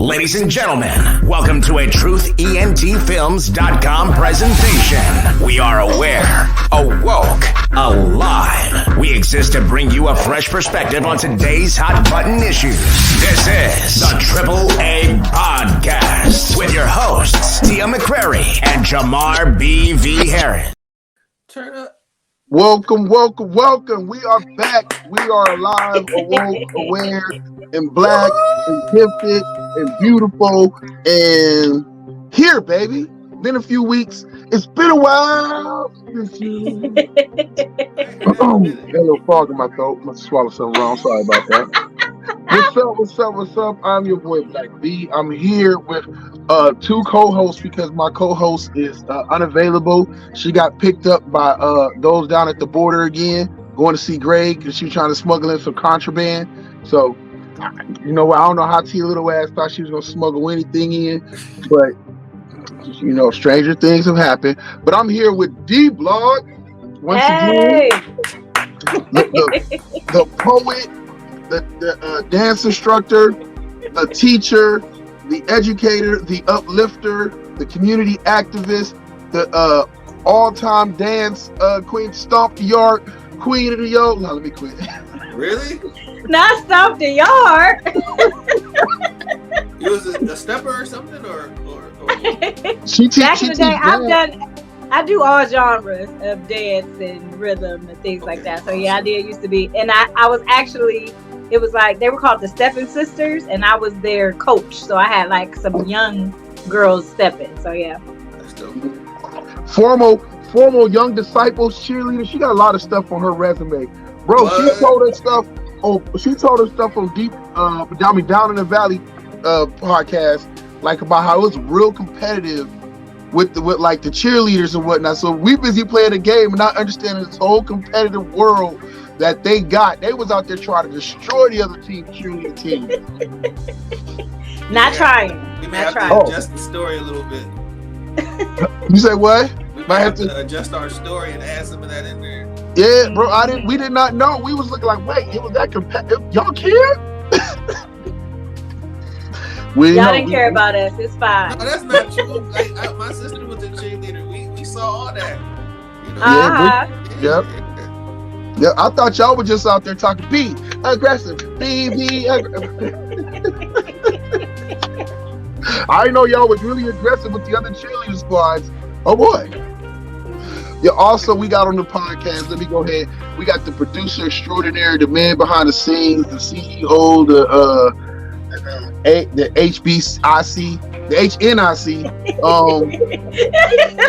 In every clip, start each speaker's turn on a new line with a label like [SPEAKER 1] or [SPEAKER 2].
[SPEAKER 1] Ladies and gentlemen, welcome to a TruthENTFilms.com presentation. We are aware, awoke, alive. We exist to bring you a fresh perspective on today's hot button issues. This is the Triple A Podcast with your hosts, Tia McCrary and Jamar B.V. Harris.
[SPEAKER 2] Turn up.
[SPEAKER 3] Welcome. We are back. We are alive, awoke, aware, and black, and gifted, and beautiful, and here, baby. Been a few weeks. It's been a while. Got a little fog in my throat. Must have swallowed something wrong. Sorry about that. What's up? I'm your boy Black B. I'm here with two co-hosts because my co-host is unavailable. She got picked up by those down at the border again, going to see Greg because she was trying to smuggle in some contraband. So, you know, I don't know how T little ass thought she was going to smuggle anything in, but, you know, stranger things have happened. But I'm here with D-Blog once again. The poet, the dance instructor, the teacher, the educator, the uplifter, the community activist, the all-time dance queen, Stomp the Yard, queen of the yo. No, let me quit.
[SPEAKER 2] Really?
[SPEAKER 4] Not Stomp the Yard.
[SPEAKER 2] You was a stepper or something, or
[SPEAKER 3] She
[SPEAKER 4] Back in the day, I do all genres of dance and rhythm and things like that. So yeah, I did used to be, and I was actually. It was like they were called the Stepping Sisters, and I was their coach. So I had like some young girls stepping. So yeah.
[SPEAKER 2] That's dope.
[SPEAKER 3] Formal young disciples cheerleader. She got a lot of stuff on her resume, bro.
[SPEAKER 2] What?
[SPEAKER 3] She told her stuff on Down in the Valley podcast, like about how it was real competitive with like the cheerleaders and whatnot. So we busy playing a game and not understanding this whole competitive world that they got. They was out there trying to destroy the other cheerleading team.
[SPEAKER 4] Not trying.
[SPEAKER 2] We may
[SPEAKER 4] Not
[SPEAKER 2] have
[SPEAKER 4] trying.
[SPEAKER 2] to adjust the story a little bit.
[SPEAKER 3] You say what?
[SPEAKER 2] We might have to adjust our story and add some of that in there.
[SPEAKER 3] Yeah, bro. We did not know. We was looking like, wait, it was that competitive. Y'all care?
[SPEAKER 4] Y'all didn't care about us. It's fine.
[SPEAKER 2] No, that's not true. Like, my sister was a cheerleader. We saw all that. You know?
[SPEAKER 3] Yep. Yeah, I thought y'all were just out there talking be aggressive. Be I know y'all was really aggressive with the other cheerleader squads. Oh boy. Yeah, also we got on the podcast, let me go ahead. We got the producer extraordinaire, the man behind the scenes, the CEO, the HBIC, the HNIC.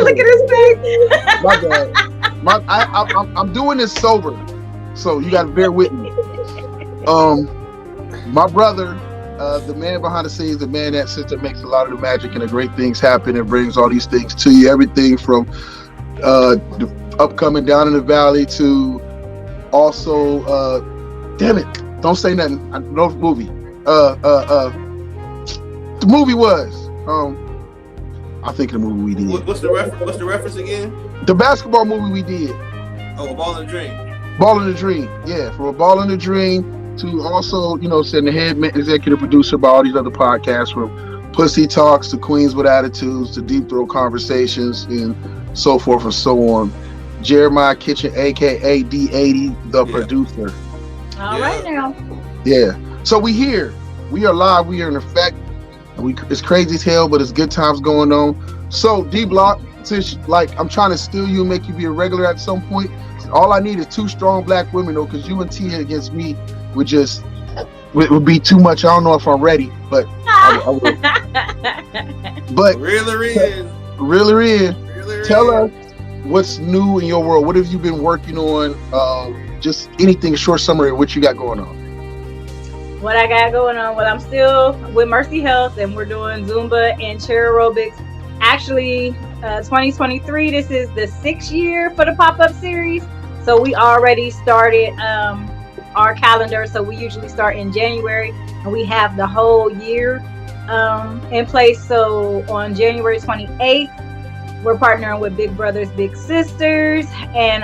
[SPEAKER 4] Look at his face.
[SPEAKER 3] My bad. I'm doing this sober, so you gotta bear with me. My brother, the man behind the scenes, the man that sits and makes a lot of the magic and the great things happen and brings all these things to you. Everything from the upcoming Down in the Valley to also, damn it, don't say nothing. I know the movie. The movie was. I think the movie we did.
[SPEAKER 2] What's the reference again?
[SPEAKER 3] The basketball movie we did.
[SPEAKER 2] Oh, A Ball in a Dream.
[SPEAKER 3] Ball in a Dream. Yeah, from A Ball in a Dream to also, you know, sitting the head executive producer by all these other podcasts, from Pussy Talks to Queens with Attitudes to Deep Throat Conversations and so forth and so on. Jeremiah Kitchen, aka D-80, the producer.
[SPEAKER 4] All right now.
[SPEAKER 3] Yeah. So we here. We are live. We are in effect. It's crazy as hell, but it's good times going on. So D-Block, since like I'm trying to steal you and make you be a regular at some point, all I need is two strong black women though, because you and Tia against me would would be too much. I don't know if I'm ready, but I will. But
[SPEAKER 2] Really is.
[SPEAKER 3] Tell us what's new in your world. What have you been working on? Just anything, short summary of what you got going on.
[SPEAKER 4] What I got going on? Well, I'm still with Mercy Health, and we're doing Zumba and chair aerobics. Actually, 2023, this is the 6th year for the pop-up series. So we already started our calendar. So we usually start in January, and we have the whole year in place. So on January 28th, we're partnering with Big Brothers Big Sisters, and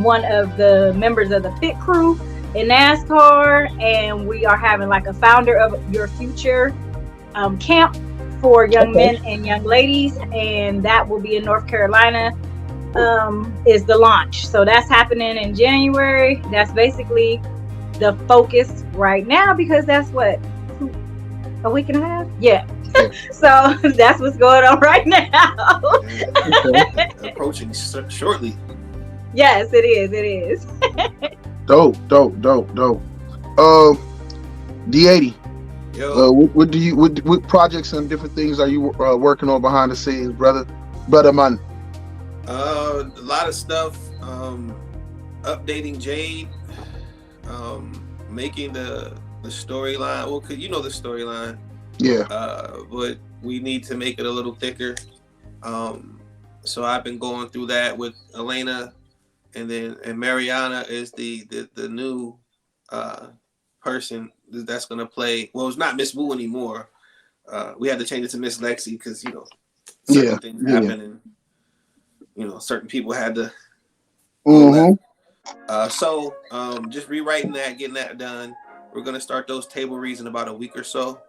[SPEAKER 4] one of the members of the pit crew in NASCAR, and we are having like a founder of your future camp for young men and young ladies, and that will be in North Carolina. Is the launch. So that's happening in January. That's basically the focus right now, because that's what, a week and a half? Yeah. So that's what's going on right now.
[SPEAKER 2] Approaching shortly.
[SPEAKER 4] Yes, it is.
[SPEAKER 3] Dope. D-80. What projects and different things are you working on behind the scenes, brother man?
[SPEAKER 2] A lot of stuff. Updating Jade. Making the storyline. Well, cause you know the storyline.
[SPEAKER 3] Yeah.
[SPEAKER 2] But we need to make it a little thicker. So I've been going through that with Elena, and Mariana is the new person that's gonna play. Well, it's not Miss Wu anymore. We had to change it to Miss Lexi because certain things happen, and certain people had to. So just rewriting that, getting that done. We're gonna start those table reads in about a week or so.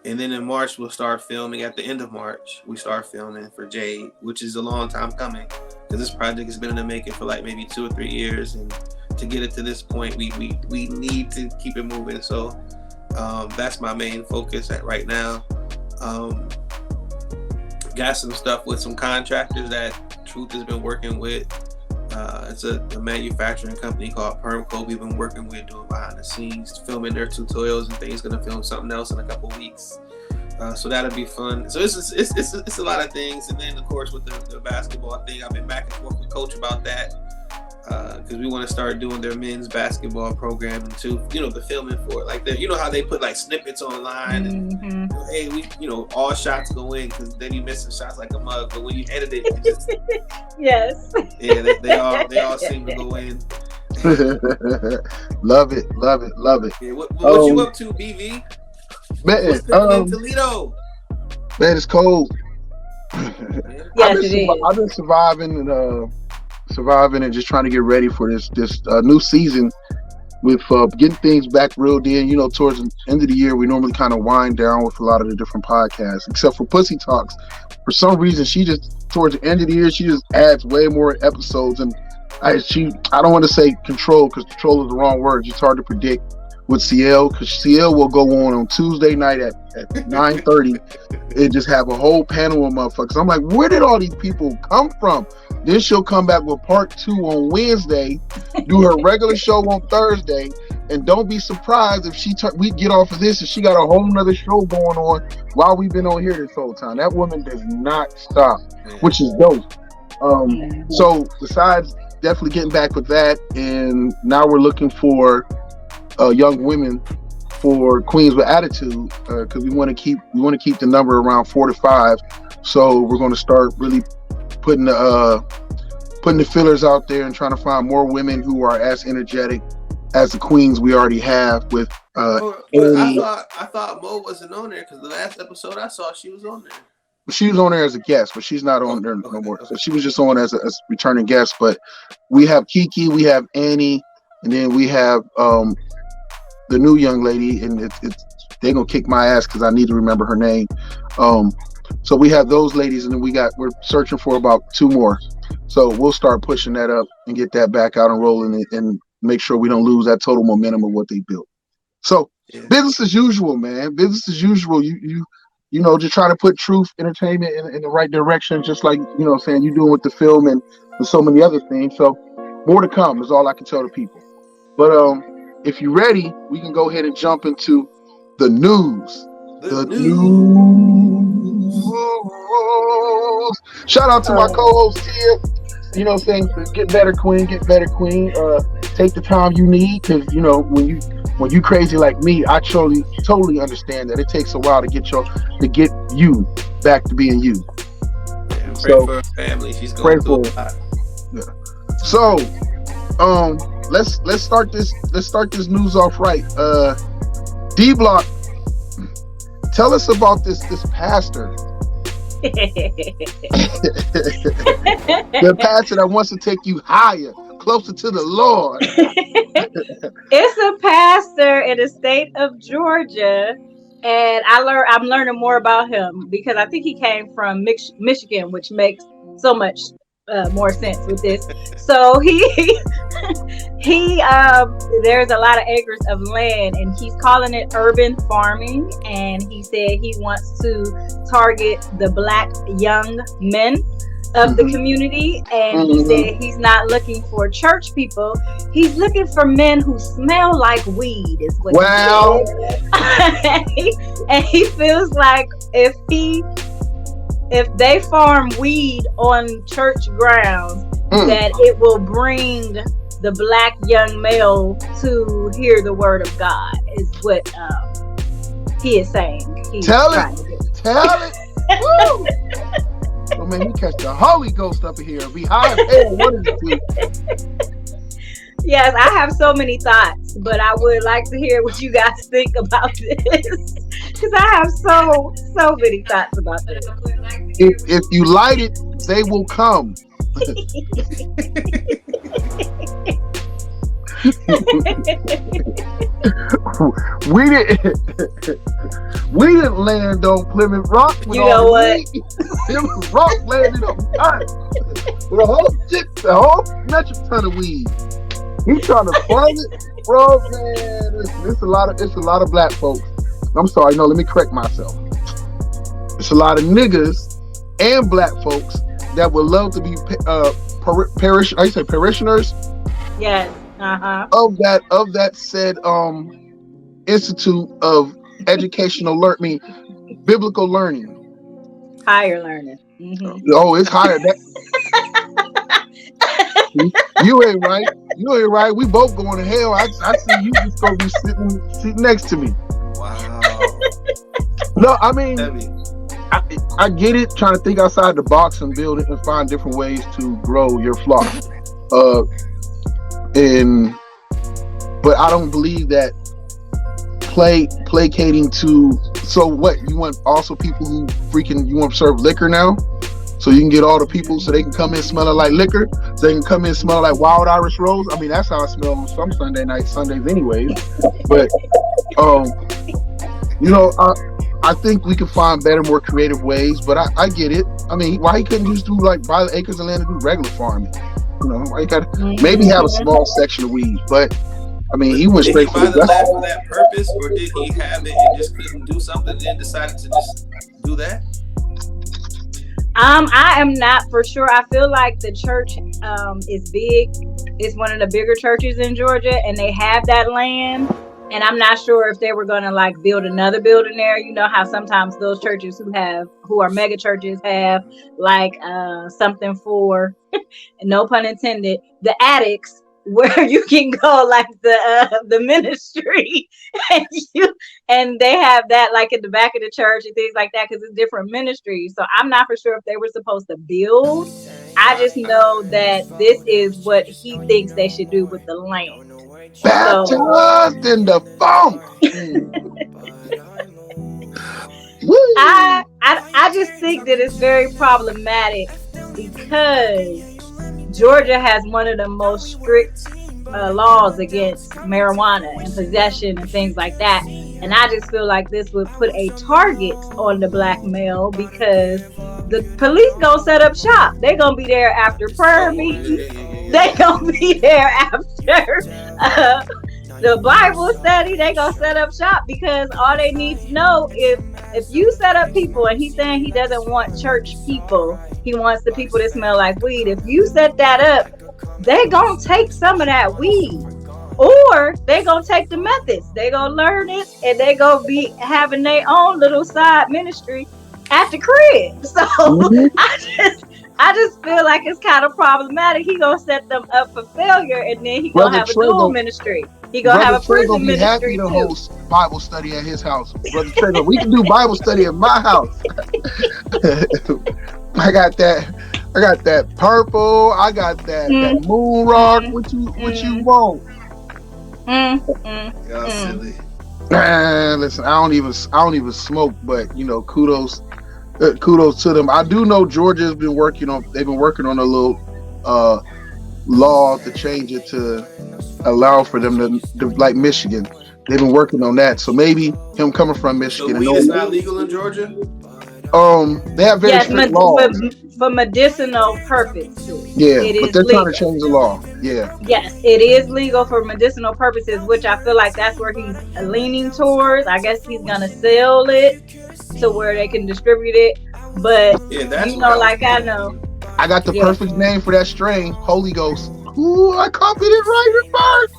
[SPEAKER 2] And then in March we'll start filming. At the end of March, we start filming for Jade, which is a long time coming because this project has been in the making for like maybe 2 or 3 years, and to get it to this point, we need to keep it moving. So that's my main focus right now. Got some stuff with some contractors that Truth has been working with. It's a manufacturing company called Permco we've been working with, doing behind the scenes, filming their tutorials and things. Gonna film something else in a couple weeks, so that'll be fun. So it's a lot of things, and then of course with the basketball thing, I've been back and forth with Coach about that because we want to start doing their men's basketball programming too. The filming for it, like how they put like snippets online, and hey, we all shots go in because then you missing shots like a mug, but when you edit it, it just
[SPEAKER 4] yes,
[SPEAKER 2] yeah, they all seem to go in.
[SPEAKER 3] Love it.
[SPEAKER 2] Yeah, what you up to, BV?
[SPEAKER 3] Man,
[SPEAKER 2] in Toledo?
[SPEAKER 3] Man, it's cold.
[SPEAKER 4] Yes, it is.
[SPEAKER 3] I've been surviving and just trying to get ready for this new season with getting things back reeled in. Towards the end of the year, we normally kind of wind down with a lot of the different podcasts, except for Pussy Talks. For some reason, she just, towards the end of the year, she just adds way more episodes. And I don't want to say control, because control is the wrong word. It's hard to predict with CL, because CL will go on Tuesday night at 9:30 and just have a whole panel of motherfuckers. I'm like, where did all these people come from? Then she'll come back with part 2 on Wednesday, do her regular show on Thursday, and don't be surprised if we get off of this and she got a whole nother show going on while we've been on here this whole time. That woman does not stop, which is dope. So besides definitely getting back with that, and now we're looking for young women for Queens with Attitude, because we want to keep the number around 4 to 5. So we're going to start really putting the fillers out there and trying to find more women who are as energetic as the queens we already have with
[SPEAKER 2] I thought Mo wasn't on there, because the last episode I saw she was on there.
[SPEAKER 3] She was on there as a guest, but she's not on there no more. So she was just on as a returning guest. But we have Kiki, we have Annie, and then we have the new young lady, and they're gonna kick my ass because I need to remember her name. So we have those ladies, and then we're searching for about 2 more. So we'll start pushing that up and get that back out and rolling, and make sure we don't lose that total momentum of what they built. So business as usual, man. Business as usual. You just try to put Truth Entertainment in the right direction, just like saying you doing with the film and so many other things. So more to come is all I can tell the people. But if you're ready, we can go ahead and jump into the news. The news. Shout out to my co-host here. Get better, queen. Take the time you need, because when you crazy like me, I totally understand that it takes a while to get you back to being you.
[SPEAKER 2] Yeah, pray for her family. She's going through a lot.
[SPEAKER 3] Yeah. So, let's start this news off right. D Block, tell us about this pastor. The pastor that wants to take you higher, closer to the Lord.
[SPEAKER 4] It's a pastor in the state of Georgia and I'm learning more about him because I think he came from Michigan, which makes so much more sense with this. So he there's a lot of acres of land, and he's calling it urban farming. And he said he wants to target the black young men of the community, and he said he's not looking for church people. He's looking for men who smell like weed, is what he said. And he feels like if they farm weed on church grounds, that it will bring the black young male to hear the word of God, is what he is saying.
[SPEAKER 3] Tell it. Woo! Well, man, you catch the Holy Ghost up in here. Be high as hell, one of the two.
[SPEAKER 4] Yes, I have so many thoughts, but I would like to hear what you guys think about this, because I have so many thoughts about this.
[SPEAKER 3] If you light it, they will come. we didn't land on Plymouth Rock. With
[SPEAKER 4] you know what?
[SPEAKER 3] Plymouth Rock landed on Earth with a whole metric ton of weed. He trying to farm it, bro. Man, it's a lot of black folks. I'm sorry, no, let me correct myself. It's a lot of niggas and black folks that would love to be parishioners.
[SPEAKER 4] Yes.
[SPEAKER 3] Of that said institute of educational learning, biblical learning,
[SPEAKER 4] higher learning.
[SPEAKER 3] Oh, it's higher. You ain't right. We both going to hell. I see you just gonna be sitting next to me.
[SPEAKER 2] Wow.
[SPEAKER 3] No, I mean, I get it. Trying to think outside the box and build it and find different ways to grow your flock. But I don't believe that placating to. So what? You want also people who you want to serve liquor now, so you can get all the people so they can come in smelling like liquor. So they can come in smelling like wild Irish rose. I mean, that's how I smell on some Sundays anyways. But I think we can find better, more creative ways. But I get it. I mean, why he couldn't just do like buy the acres of land and do regular farming? Why you got maybe have a small section of weed, but I mean, he went straight for
[SPEAKER 2] the land for that purpose, or did he have it and just couldn't do something and then decided to just do that?
[SPEAKER 4] I am not for sure. I feel like the church is big. It's one of the bigger churches in Georgia, and they have that land. And I'm not sure if they were going to like build another building there. You know how sometimes those churches who are mega churches have like something for, no pun intended, the attics, where you can go like the ministry, and they have that like in the back of the church and things like that, because it's different ministries. So I'm not for sure if they were supposed to build. I just know that this is what he thinks they should do with the land.
[SPEAKER 3] Baptized in the funk.
[SPEAKER 4] I just think that it's very problematic because Georgia has one of the most strict laws against marijuana and possession and things like that. And I just feel like this would put a target on the black male, because the police gonna set up shop. They gonna be there after prayer meeting. They gonna be there after the Bible study. They gonna set up shop, because all they need to know if you set up people, and he's saying he doesn't want church people, he wants the people that smell like weed. If you set that up, they gonna take some of that weed, or they gonna take the methods. They gonna learn it, and they gonna be having their own little side ministry at the crib. So I just feel like it's kind of problematic. He gonna set them up for failure, and then he gonna have a dual ministry. He gonna have a prison ministry too.
[SPEAKER 3] Host Bible study at his house, Brother Trey. We can do Bible study at my house. I got that purple. I got that moon rock. What you want?
[SPEAKER 2] Y'all silly.
[SPEAKER 3] Listen, I don't even smoke, but kudos to them. I do know Georgia's been working on a little law to change it to allow for them to like Michigan, they've been working on that. So maybe him coming from Michigan.
[SPEAKER 2] So weed is not legal in Georgia?
[SPEAKER 3] They have very strict laws.
[SPEAKER 4] For medicinal purposes.
[SPEAKER 3] Yeah,
[SPEAKER 4] it
[SPEAKER 3] but
[SPEAKER 4] is
[SPEAKER 3] they're
[SPEAKER 4] legal.
[SPEAKER 3] trying to change the law. Yeah.
[SPEAKER 4] Yes, it is legal for medicinal purposes, which I feel like that's where he's leaning towards. I guess he's gonna sell it to where they can distribute it. But
[SPEAKER 2] that's
[SPEAKER 4] I know.
[SPEAKER 3] I got the perfect name for that strain, Holy Ghost. Ooh, I copied it right at first.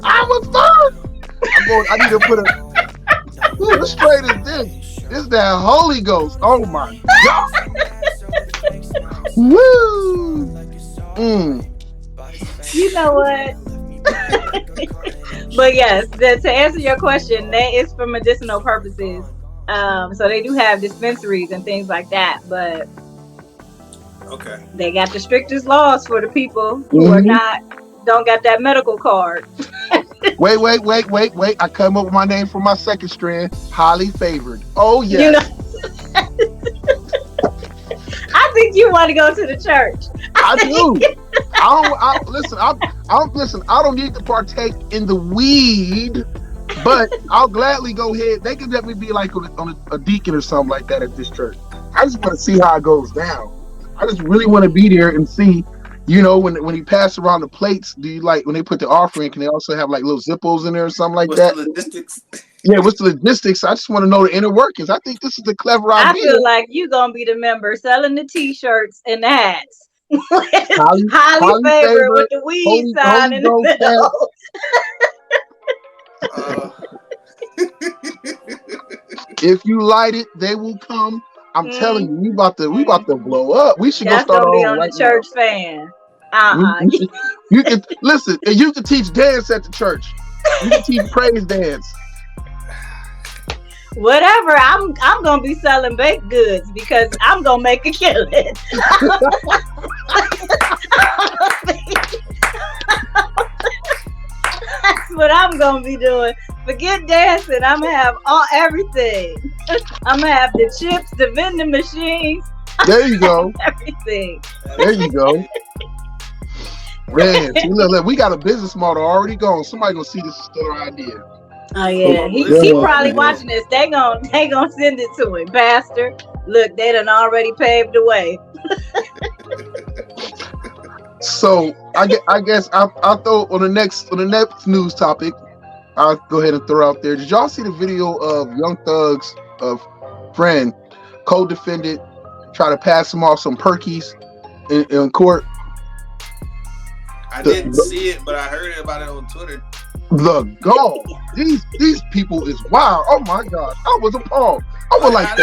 [SPEAKER 3] I'm a first. I need to put a. Ooh, what strain is this? It's that Holy Ghost. Oh my God. Woo.
[SPEAKER 4] You know what? But yes, to answer your question, that is for medicinal purposes. So they do have dispensaries and things like that, but they got the strictest laws for the people who are don't got that medical card.
[SPEAKER 3] Wait. I come up with my name for my second strand, highly favored. Oh yes.
[SPEAKER 4] You know, I think you want to go to the church.
[SPEAKER 3] I do. I don't need to partake in the weed, but I'll gladly go ahead. They can let me be like on a deacon or something like that at this church. I just want to see how it goes down. I just really want to be there and see, when he passed around the plates, do you like when they put the offering, can they also have like little Zippos in there or something like that?
[SPEAKER 2] What's the logistics? Yeah,
[SPEAKER 3] what's the logistics? I just want to know the inner workings. I think this is the clever idea.
[SPEAKER 4] I feel like you're going to be the member selling the t-shirts and the hats. highly favored with the weed sign in the middle.
[SPEAKER 3] If you light it, they will come. I'm telling you, we about to blow up. We should go start
[SPEAKER 4] gonna be on the church fan.
[SPEAKER 3] You can listen, and you can teach dance at the church. You can teach praise dance.
[SPEAKER 4] Whatever. I'm gonna be selling baked goods because I'm gonna make a killing. That's what I'm gonna be doing. Forget dancing. I'm gonna have everything. I'm gonna have the chips, the vending machines.
[SPEAKER 3] There you go.
[SPEAKER 4] Everything.
[SPEAKER 3] There you go. Man, see, look, we got a business model already going. Somebody gonna see this stellar idea.
[SPEAKER 4] Oh yeah, he probably watching this. They gonna send it to him, Pastor. Look, they done already paved the way.
[SPEAKER 3] So I guess I'll throw on the next news topic. I'll go ahead and throw out there. Did y'all see the video of Young Thug's friend, co-defendant, try to pass him off some perkies in court?
[SPEAKER 2] I didn't see it, but I heard about it on Twitter.
[SPEAKER 3] The gall. These people is wild. Oh my gosh. I was appalled. I was like,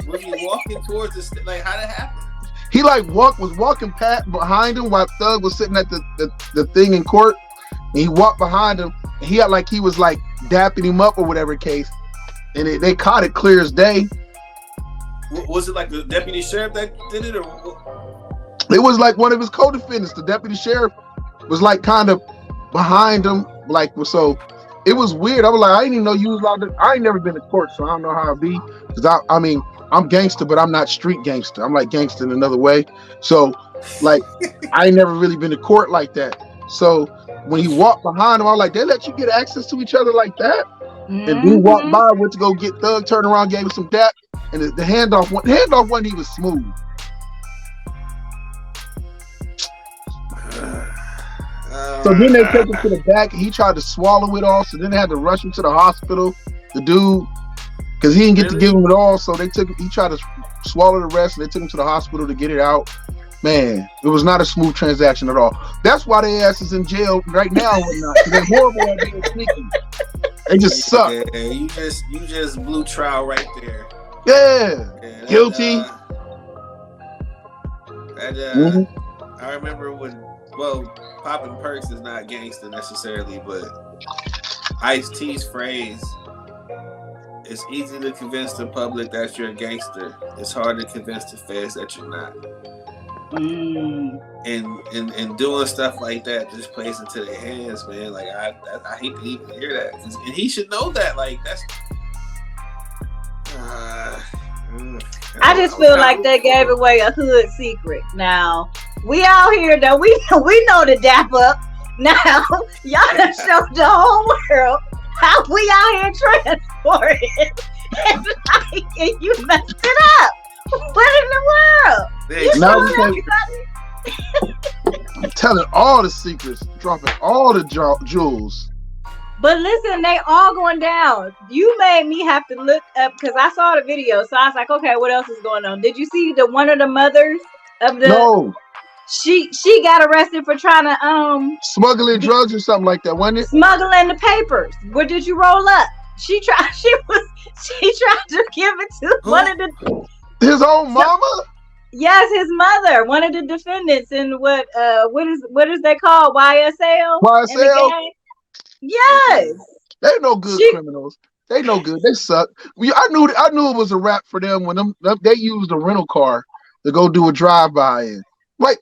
[SPEAKER 2] was he walking towards this? Like, how did it happen?
[SPEAKER 3] He was walking behind him while Thug was sitting at the thing in court. And he walked behind him, and he was dapping him up or whatever case. And they caught it clear as day.
[SPEAKER 2] Was it like the deputy sheriff that did it, or
[SPEAKER 3] it was like one of his co-defendants? The deputy sheriff was like kind of behind him, so. It was weird. I was like, I didn't even know you was allowed to. I ain't never been to court, so I don't know how it be. Because I mean, I'm gangster, but I'm not street gangster. I'm like gangster in another way. So, I ain't never really been to court like that. So when he walked behind him, I was like, they let you get access to each other like that? Mm-hmm. And he walked by, went to go get Thug, turned around, gave him some dap, and the handoff wasn't even smooth. So then they take him to the back, and he tried to swallow it all. So then they had to rush him to the hospital. The dude, because he didn't get to give him it all, so he tried to swallow the rest, and they took him to the hospital to get it out. Man, it was not a smooth transaction at all. That's why their ass is in jail right now and whatnot. They're horrible at being sneaky. They just suck.
[SPEAKER 2] Yeah, you just blew trial right there.
[SPEAKER 3] Yeah, guilty.
[SPEAKER 2] I remember when. Well, popping perks is not gangster necessarily, but Ice-T's phrase, it's easy to convince the public that you're a gangster. It's hard to convince the feds that you're not. And doing stuff like that just plays into their hands, man. Like, I hate to even hear that. And he should know that. Like, that's...
[SPEAKER 4] I just feel like they gave away a hood secret. Now, we out here though, we know the dap up. Now, y'all done showed the whole world how we out here transported. And, like, and you messed it up. What in the world? You
[SPEAKER 3] Now
[SPEAKER 4] told
[SPEAKER 3] we can't.
[SPEAKER 4] everybody.
[SPEAKER 3] Telling all the secrets, dropping all the jewels.
[SPEAKER 4] But listen, they all going down. You made me have to look up because I saw the video. So I was like, okay, what else is going on? Did you see the one of the mothers of the
[SPEAKER 3] No,
[SPEAKER 4] she got arrested for trying to
[SPEAKER 3] smuggling drugs or something like that, wasn't it?
[SPEAKER 4] smuggling the papers. What did you roll up? She tried to give it to one of the
[SPEAKER 3] His own mama?
[SPEAKER 4] yes, his mother, one of the defendants in what is they called? YSL? In the
[SPEAKER 3] YSL?
[SPEAKER 4] gang? Yes.
[SPEAKER 3] They no good criminals. They no good. They suck. I knew it was a rap for them when they used a rental car to go do a drive-by in. Like,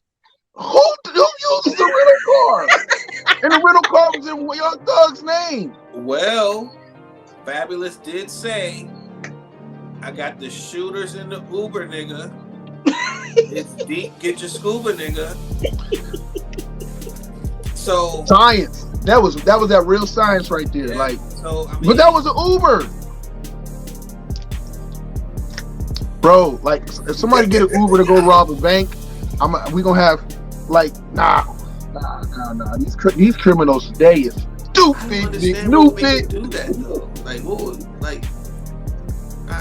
[SPEAKER 3] who uses a rental car? And the rental car was in Young Thug's name.
[SPEAKER 2] Well, Fabulous did say, I got the shooters in the Uber, nigga. It's deep, get your scuba, nigga. So
[SPEAKER 3] science. That was that real science right there. Yeah, like, so, I mean, but that was an Uber, bro. Like, if somebody get an Uber to go rob a bank, we gonna have like nah. These criminals today is stupid.
[SPEAKER 2] Do that though. Like, like.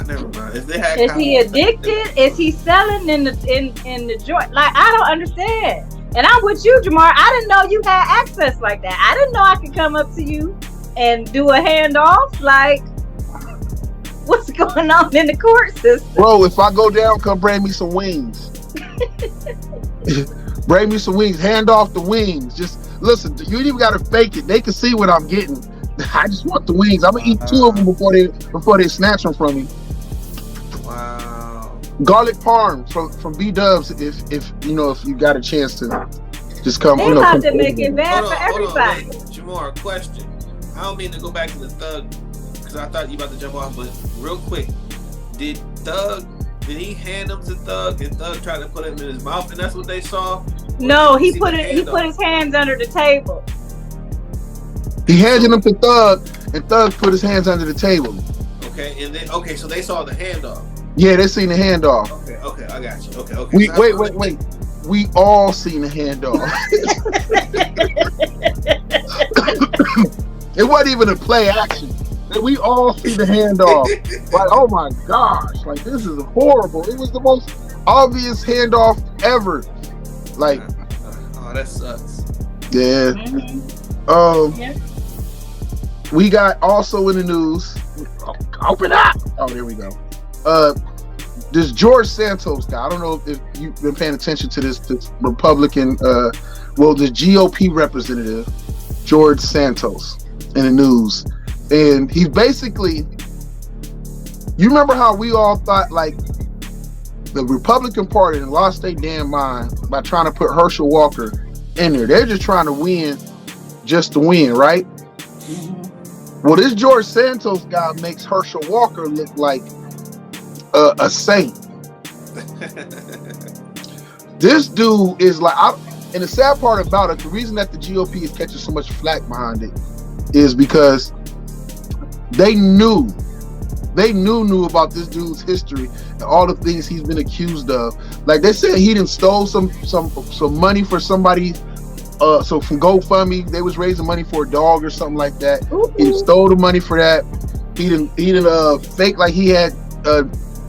[SPEAKER 2] Never mind. If they had
[SPEAKER 4] is he addicted? Is he selling in the joint? Like, I don't understand. And I'm with you, Jamar. I didn't know you had access like that. I didn't know I could come up to you and do a handoff. Like, what's going on in the court system?
[SPEAKER 3] Bro, if I go down, come bring me some wings. Bring me some wings. Hand off the wings. Just listen, you ain't even got to fake it. They can see what I'm getting. I just want the wings. I'm going to eat 2 of them before they snatch them from me.
[SPEAKER 2] Wow.
[SPEAKER 3] Garlic parm from B-Dubs if you got a chance to just come.
[SPEAKER 4] They have to make it bad for everybody.
[SPEAKER 2] Jamar, question. I don't mean to go back to the Thug because I thought you about to jump off, but real quick, did he hand them to Thug and Thug tried to put him in his mouth and that's what they saw?
[SPEAKER 4] No, he put his hands under the table.
[SPEAKER 3] He handed them to Thug and Thug put his hands under the table.
[SPEAKER 2] Okay, and then so they saw the handoff.
[SPEAKER 3] Yeah, they seen the handoff.
[SPEAKER 2] Okay, I got you. Okay.
[SPEAKER 3] Wait. We all seen the handoff. It wasn't even a play action. We all see the handoff. Like, oh my gosh, like this is horrible. It was the most obvious handoff ever. Like,
[SPEAKER 2] oh, that sucks.
[SPEAKER 3] Yeah. We got also in the news. Open up. Oh, there we go. This George Santos guy. I don't know if you've been paying attention to this Republican, the GOP representative, George Santos, in the news. And he's basically, you remember how we all thought like the Republican Party lost their damn mind by trying to put Herschel Walker in there. They're just trying to win just to win, right? Mm-hmm. Well, this George Santos guy makes Herschel Walker look like a saint. This dude is like, and the sad part about it, the reason that the GOP is catching so much flack behind it is because they knew about this dude's history and all the things he's been accused of. Like they said, he done stole some money for somebody. So from GoFundMe, they was raising money for a dog or something like that. Ooh. He stole the money for that. He didn't fake like he had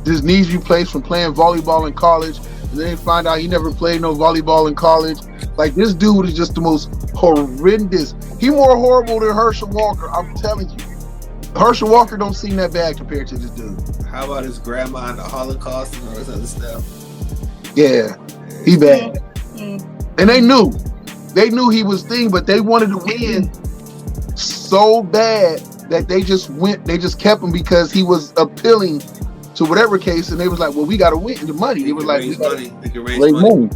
[SPEAKER 3] his knees replaced from playing volleyball in college. And then they find out he never played no volleyball in college. Like this dude is just the most horrendous. He more horrible than Herschel Walker. I'm telling you. Herschel Walker don't seem that bad compared to this dude.
[SPEAKER 2] How about his grandma in the Holocaust and all this other stuff?
[SPEAKER 3] Yeah, he bad. And they knew he was thing, but they wanted to win so bad that they just kept him because he was appealing to whatever case, and they was like, well, we got to win the money. They was like,
[SPEAKER 2] they can raise money.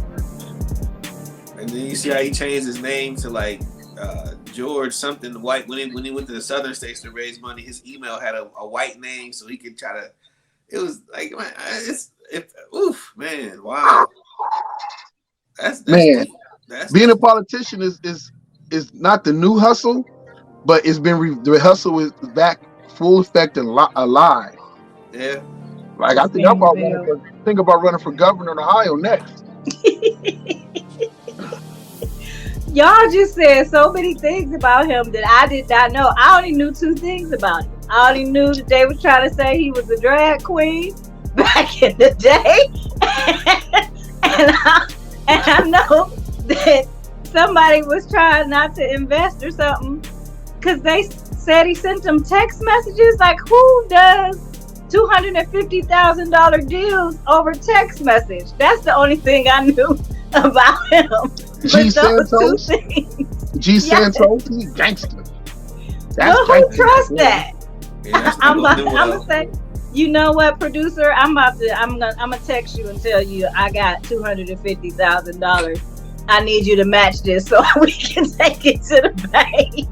[SPEAKER 2] And then you see how he changed his name to like George something white when he went to the southern states to raise money. His email had a white name so he could try to. It was like, man, wow. That's
[SPEAKER 3] man.
[SPEAKER 2] That's
[SPEAKER 3] being a politician is is not the new hustle, but it's been the hustle is back full effect and alive.
[SPEAKER 2] Yeah.
[SPEAKER 3] Like I think about running for governor in Ohio next.
[SPEAKER 4] Y'all just said so many things about him that I did not know. I only knew 2 things about him. I only knew that they were trying to say he was a drag queen back in the day. and I know that somebody was trying not to invest or something because they said he sent them text messages. Like, who does $250,000 deals over text message? That's the only thing I knew about him.
[SPEAKER 3] G Santos, he's gangster.
[SPEAKER 4] Well, who trusts that?
[SPEAKER 2] Yeah,
[SPEAKER 4] I'm gonna say, you know what, producer? I'm gonna text you and tell you I got $250,000. I need you to match this so we can take it to the bank.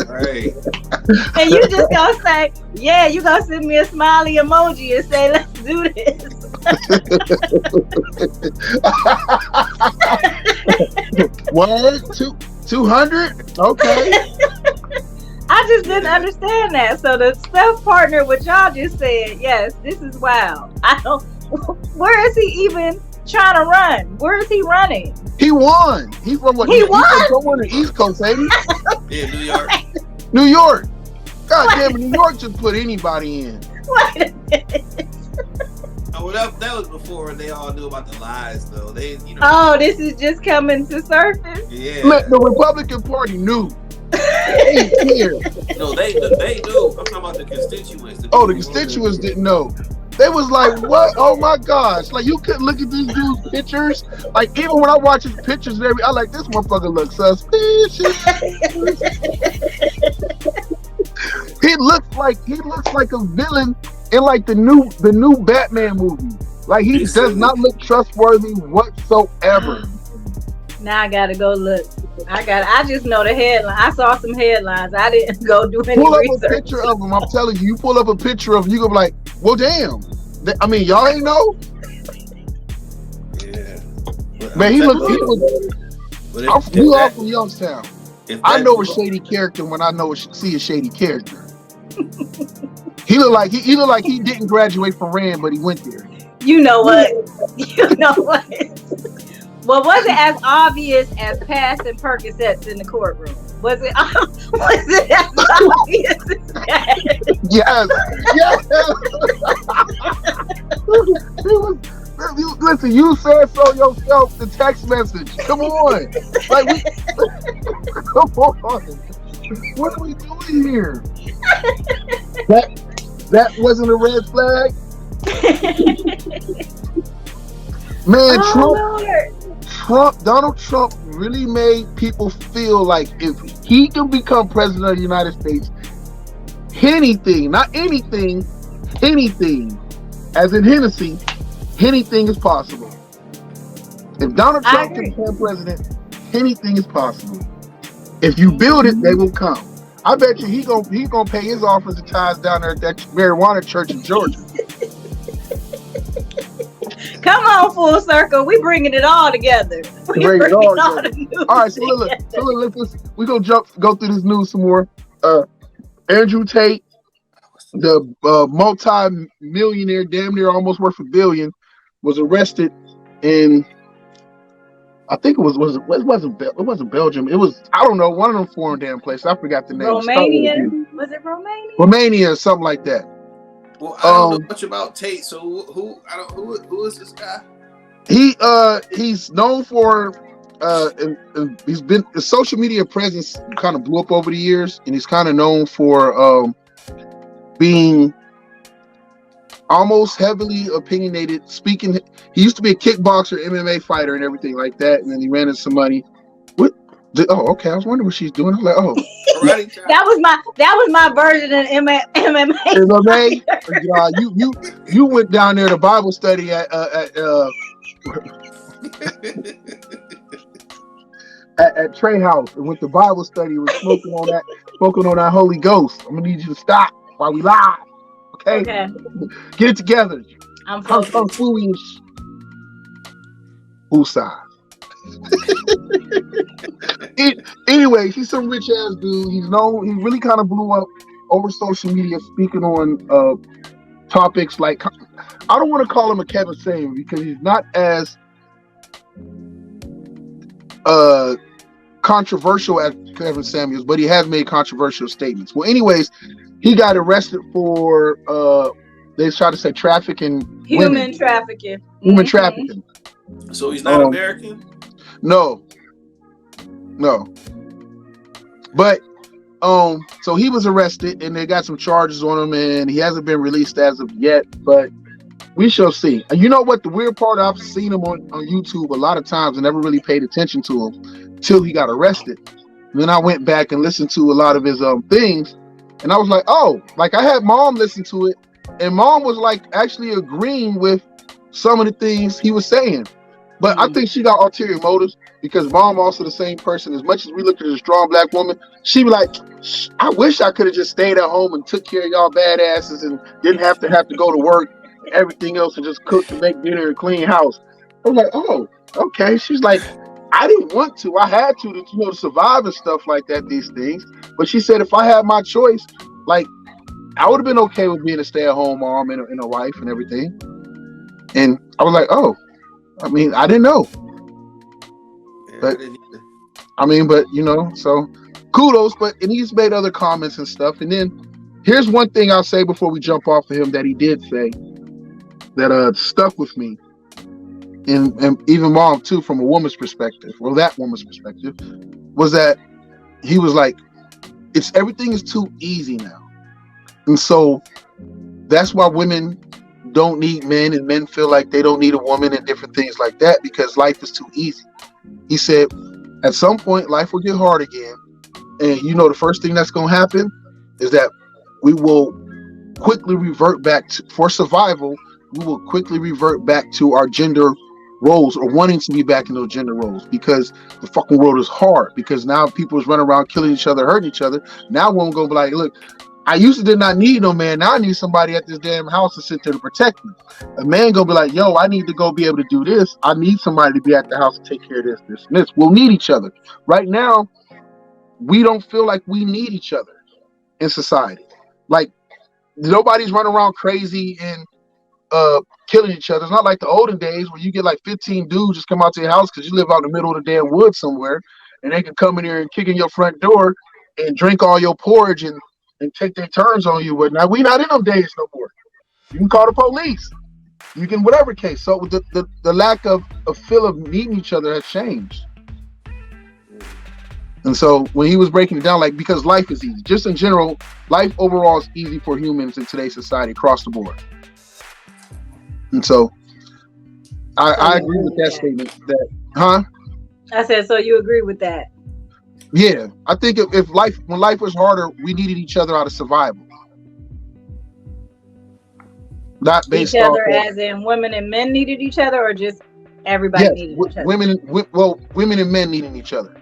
[SPEAKER 2] Right.
[SPEAKER 4] And you just gonna say, yeah, you gonna send me a smiley emoji and say, let's do this.
[SPEAKER 3] 200? Okay.
[SPEAKER 4] I just didn't understand that. So the stuff partner, what y'all just said, yes, this is wild. I don't. Where is he even trying to run? Where is he running?
[SPEAKER 3] He won. He's from what?
[SPEAKER 4] He won?
[SPEAKER 3] He's from somewhere in the East Coast, ain't he?
[SPEAKER 2] Yeah, New York.
[SPEAKER 3] New York. God damn it, New York just put anybody in.
[SPEAKER 4] Wait a minute.
[SPEAKER 2] Oh, well, that was before they all knew about the lies, though.
[SPEAKER 4] Oh, this is just coming to surface?
[SPEAKER 2] Yeah.
[SPEAKER 3] Man, the Republican Party knew. They didn't care.
[SPEAKER 2] No, they knew. I'm talking about the constituents.
[SPEAKER 3] The constituents didn't know. They was like, what? Oh my gosh. Like, you couldn't look at these dudes' pictures. Like, even when I watch his pictures and everything, I like, this motherfucker looks suspicious. He looks like a villain in like the new Batman movie. Like, he does not look trustworthy whatsoever.
[SPEAKER 4] Now I gotta go look. I just know the headline. I saw some headlines. I didn't go do any
[SPEAKER 3] pull
[SPEAKER 4] research.
[SPEAKER 3] Up a picture of him. I'm telling you, you pull up a picture of him, you gonna be like, well, damn. I mean, y'all ain't know.
[SPEAKER 2] Yeah.
[SPEAKER 3] Man, he was. We all from Youngstown. I know a shady character when I see a shady character. He looked like he didn't graduate from Rand, but he went there.
[SPEAKER 4] You know what? Well, was it as obvious as passing Percocets in the courtroom? Was it as obvious as that?
[SPEAKER 3] Yes. Listen, you said so yourself. The text message. Come on, come on. What are we doing here? That wasn't a red flag. Man, Donald Trump really made people feel like if he can become president of the United States, anything, not anything, as in Hennessy, anything is possible. If Donald Trump can become president, anything is possible. If you build it, they will come. I bet you he's gonna pay his offers and ties down there at that marijuana church in Georgia.
[SPEAKER 4] Come on, full circle. We bringing it all together. All right,
[SPEAKER 3] so look, we're gonna go through this news some more. Andrew Tate, the multi-millionaire, damn near almost worth $1 billion, was arrested in, I think it wasn't Belgium. It was, I don't know, one of them foreign damn places. I forgot the name.
[SPEAKER 4] Romania? Was it Romania?
[SPEAKER 3] Romania or something like that.
[SPEAKER 2] Well, I don't know much about Tate, so who is this guy?
[SPEAKER 3] He's known for and he's been, his social media presence kind of blew up over the years, and he's kind of known for being almost heavily opinionated, speaking. He used to be a kickboxer, MMA fighter, and everything like that, and then he ran into some money. Okay. I was wondering what she's doing. I was like,
[SPEAKER 4] that was my version of MMA.
[SPEAKER 3] MMA. You went down there to Bible study at Trey House and went to Bible study. Was smoking on that Holy Ghost. I'm gonna need you to stop while we live. Okay. Get it together.
[SPEAKER 4] I'm focused.
[SPEAKER 3] Who's side? Anyway, he's some rich ass dude. He's known. He really kind of blew up over social media, speaking on topics like, I don't want to call him a Kevin Samuels because he's not as controversial as Kevin Samuels, but he has made controversial statements. Well, anyways, he got arrested for they tried to say trafficking,
[SPEAKER 4] human trafficking.
[SPEAKER 3] Human trafficking.
[SPEAKER 2] So he's not American?
[SPEAKER 3] No. But so he was arrested and they got some charges on him and he hasn't been released as of yet, but we shall see. And you know what? The weird part, I've seen him on YouTube a lot of times and never really paid attention to him till he got arrested. And then I went back and listened to a lot of his things and I was like, oh, like I had Mom listen to it and Mom was like actually agreeing with some of the things he was saying. But I think she got ulterior motives because Mom also the same person. As much as we look at a strong black woman, she be like, I wish I could have just stayed at home and took care of y'all badasses and didn't have to go to work and everything else and just cook and make dinner and clean house. I was like, oh, okay. She's like, I didn't want to. I had to survive and stuff like that, these things. But she said if I had my choice, like I would have been okay with being a stay-at-home mom and a wife and everything. And I was like, oh. I mean, I didn't know.
[SPEAKER 2] Yeah,
[SPEAKER 3] but
[SPEAKER 2] I didn't either.
[SPEAKER 3] I mean, but you know, so kudos. And he's made other comments and stuff. And then here's one thing I'll say before we jump off of him that he did say that stuck with me, and even Mom too, from a woman's perspective, or that woman's perspective, was that he was like, everything is too easy now, and so that's why women don't need men and men feel like they don't need a woman and different things like that because life is too easy. He said at some point life will get hard again, and you know the first thing that's going to happen is that we will quickly revert back to, for survival, we will quickly revert back to our gender roles or wanting to be back in those gender roles because the fucking world is hard because now people is running around killing each other, hurting each other. Now women gonna be like, look, I used to did not need no man. Now I need somebody at this damn house to sit there to protect me. A man gonna be like, yo, I need to go be able to do this. I need somebody to be at the house to take care of this, this, and this. We'll need each other. Right now, we don't feel like we need each other in society. Like nobody's running around crazy and killing each other. It's not like the olden days where you get like 15 dudes just come out to your house because you live out in the middle of the damn woods somewhere, and they can come in here and kick in your front door and drink all your porridge and take their turns on you. But now we not in them days no more. You can call the police. You can whatever case. So the lack of feel of needing each other has changed. And so when he was breaking it down, like because life is easy, just in general, life overall is easy for humans in today's society across the board. And so I agree with that statement.
[SPEAKER 4] I said, so you agree with that?
[SPEAKER 3] Yeah, I think when life was harder, we needed each other out of survival. Not based
[SPEAKER 4] each other
[SPEAKER 3] off
[SPEAKER 4] as in women and men needed each other, or just everybody needed each other?
[SPEAKER 3] Women and men needing each other.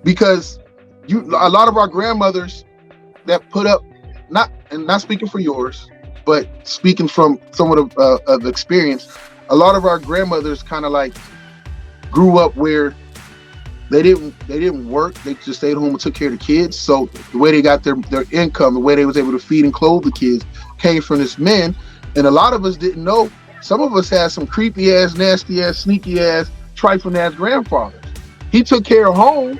[SPEAKER 3] Because a lot of our grandmothers that put up, not speaking for yours, but speaking from somewhat of experience, a lot of our grandmothers kind of like grew up where they didn't work. They just stayed home and took care of the kids. So the way they got their income, the way they was able to feed and clothe the kids came from this men. And a lot of us didn't know. Some of us had some creepy ass, nasty ass, sneaky ass, trifling ass grandfathers. He took care of home.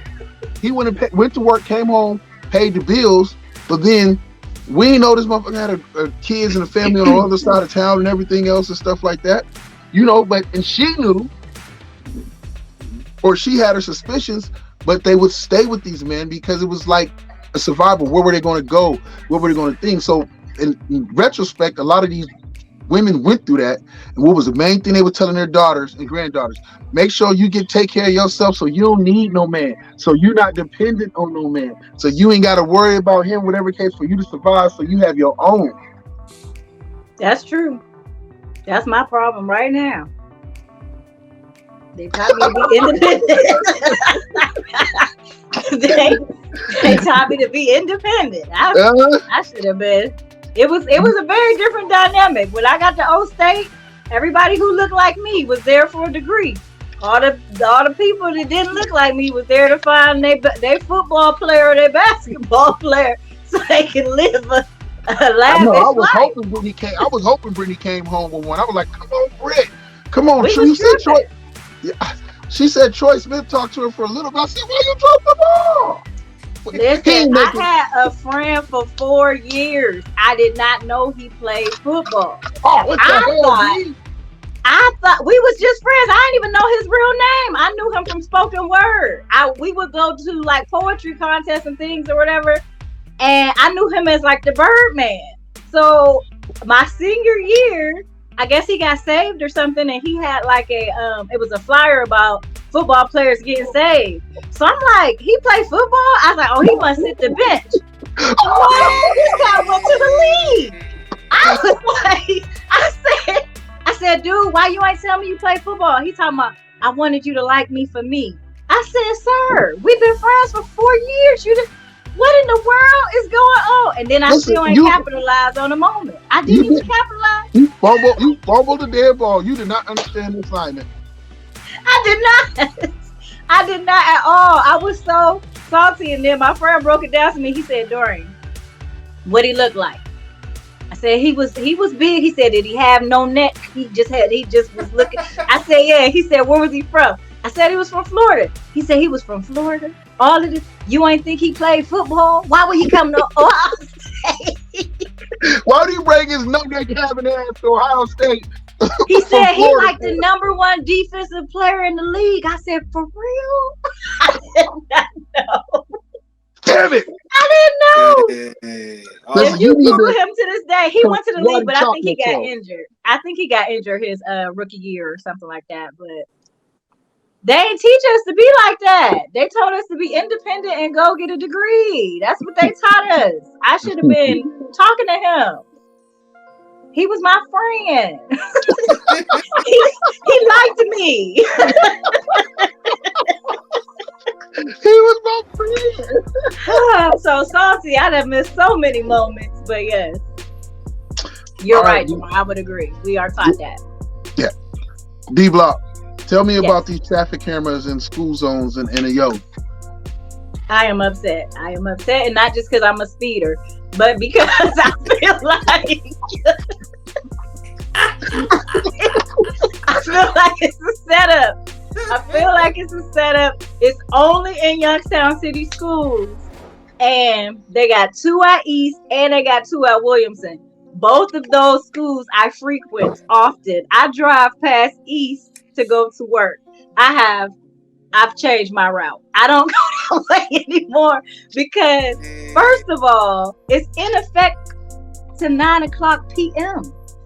[SPEAKER 3] He went to work, came home, paid the bills. But then we didn't know this motherfucker had a kids and a family on the other side of town and everything else and stuff like that. You know, and she knew, or she had her suspicions, but they would stay with these men because it was like a survival. Where were they going to go? Where were they going to think? So in retrospect, a lot of these women went through that. And what was the main thing they were telling their daughters and granddaughters? Make sure you take care of yourself so you don't need no man. So you're not dependent on no man. So you ain't got to worry about him, whatever case, for you to survive, so you have your own.
[SPEAKER 4] That's true. That's my problem right now. They taught me to be independent. they taught me to be independent. I should have been. It was a very different dynamic. When I got to O State, everybody who looked like me was there for a degree. All the people that didn't look like me was there to find their football player or their basketball player so they can live a lavish
[SPEAKER 3] I was
[SPEAKER 4] life.
[SPEAKER 3] hoping Brittany came. I was hoping Brittany came home with one. I was like, "Come on, Britt, come on."
[SPEAKER 4] We
[SPEAKER 3] She
[SPEAKER 4] was
[SPEAKER 3] said, "Troy."
[SPEAKER 4] tripping.
[SPEAKER 3] Yeah, she said Troy Smith talked to her for a little bit. I said, "Why you drop the ball?"
[SPEAKER 4] Listen, I had a friend for 4 years. I did not know he played football.
[SPEAKER 3] Oh, what the hell, B?
[SPEAKER 4] I thought we was just friends. I didn't even know his real name. I knew him from spoken word. We would go to like poetry contests and things or whatever, and I knew him as like the Birdman. So my senior year, I guess he got saved or something, and he had like it was a flyer about football players getting saved. So I'm like, he played football? I was like, oh, he must sit the bench. Oh, this guy went to the league. I was like, I said, dude, why you ain't tell me you play football? He talking about, I wanted you to like me for me. I said, sir, we've been friends for 4 years. What in the world is going on? And then I still ain't capitalized on the moment. I didn't even capitalize.
[SPEAKER 3] You fumbled the dead ball. You did not understand the assignment.
[SPEAKER 4] I did not at all. I was so salty. And then my friend broke it down to me. He said, Dorian, what he looked like? I said, he was big. He said, did he have no neck? He just was looking. I said, yeah. He said, where was he from? I said, he was from Florida. He said, he was from Florida. All of this. You ain't think he played football? Why would he come to Ohio State?
[SPEAKER 3] Why do you bring his no neck having ass to Ohio State?
[SPEAKER 4] He said he like the #1 defensive player in the league. I said, for real? I did not know.
[SPEAKER 3] Damn it!
[SPEAKER 4] I didn't know. If you Google him to this day, he went to the league, but I think he got injured. I think he got injured his rookie year or something like that. But they didn't teach us to be like that. They told us to be independent and go get a degree. That's what they taught us. I should have been talking to him. He was my friend. he liked me.
[SPEAKER 3] He was my friend.
[SPEAKER 4] I'm so salty. I'd have missed so many moments, but yes. You're right, Jamar. I would agree. We are taught that.
[SPEAKER 3] Yeah. D-Block, tell me about these traffic cameras in school zones and NAO.
[SPEAKER 4] I am upset. And not just because I'm a speeder, but because I feel like it's a setup. It's only in Youngstown City schools, and they got 2 at East and they got 2 at Williamson. Both of those schools I frequent often. I drive past East to go to work. I've changed my route. I don't go that way anymore because, first of all, it's in effect to 9:00 p.m.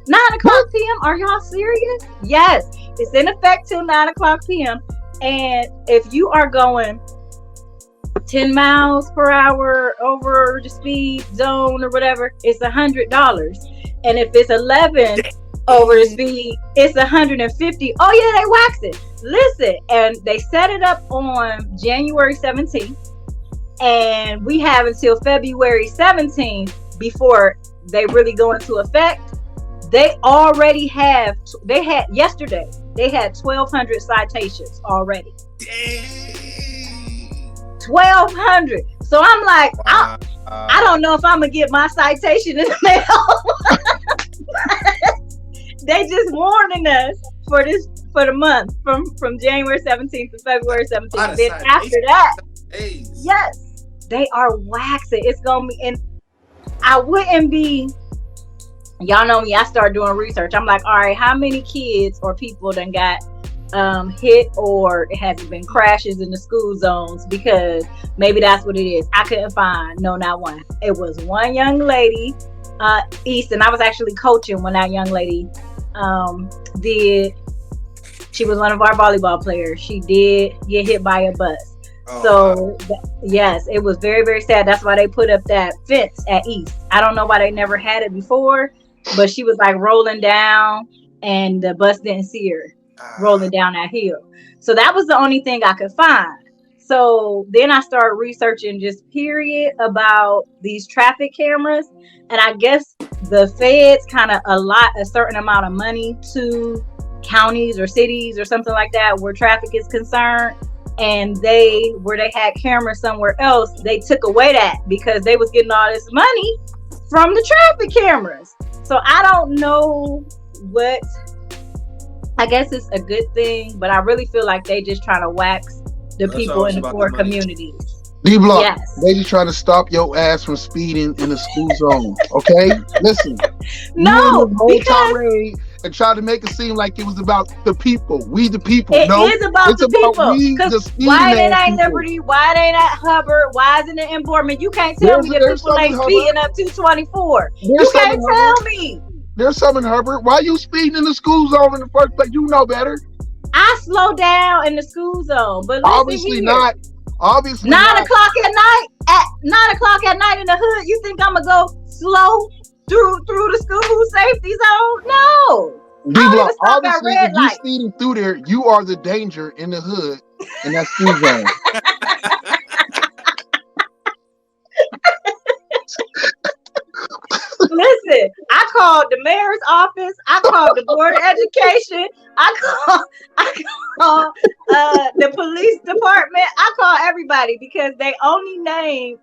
[SPEAKER 4] 9:00 p.m. Are y'all serious? Yes, it's in effect till 9:00 p.m. And if you are going 10 miles per hour over the speed zone or whatever, it's $100. And if it's 11 over the speed, it's $150. Oh yeah, they wax it. Listen, and they set it up on January 17th, and we have until February 17th before they really go into effect. They already had yesterday. They had 1,200 citations already.
[SPEAKER 2] Dang.
[SPEAKER 4] 1,200. So I'm like, I don't know if I'm gonna get my citation in the mail. They just warning us for the month from January 17th to February 17th. Then after that, yes, they are waxing. It's gonna be, and I wouldn't be. Y'all know me. I start doing research. I'm like, all right, how many kids or people done got hit, or it has been crashes in the school zones? Because maybe that's what it is. I couldn't find not one. It was one young lady, East, and I was actually coaching when that young lady she was one of our volleyball players. She did get hit by a bus. Yes, it was very, very sad. That's why they put up that fence at East. I don't know why they never had it before, but she was like rolling down and the bus didn't see her rolling down that hill. So that was the only thing I could find. So then I started researching just period about these traffic cameras. And I guess the feds kind of allot a certain amount of money to counties or cities or something like that where traffic is concerned, and where they had cameras somewhere else, they took away that because they was getting all this money from the traffic cameras. So I don't know what. I guess it's a good thing, but I really feel like they just trying to wax the people in the poor communities.
[SPEAKER 3] D-Block,
[SPEAKER 4] yes.
[SPEAKER 3] They just trying to stop your ass from speeding in the school zone. Okay, listen.
[SPEAKER 4] No, because
[SPEAKER 3] and try to make it seem like it was about the people. We the people.
[SPEAKER 4] It is about the people. Because why it ain't at Liberty? Why it ain't at Hubbard? Why isn't it in Boardman? You can't tell me that people ain't speeding up 224. You can't tell me.
[SPEAKER 3] There's some in Hubbard. Why you speeding in the school zone in the first place? You know better.
[SPEAKER 4] I slow down in the school zone, but
[SPEAKER 3] obviously not. Obviously
[SPEAKER 4] 9 o'clock at night. At 9 o'clock at night in the hood, you think I'm gonna go slow through the school safety zone? No.
[SPEAKER 3] D-Block, obviously, if you speeding through there, you are the danger in the hood in that school zone.
[SPEAKER 4] Listen, I called the mayor's office. I called the board of education. I called the police department. I called everybody because they only named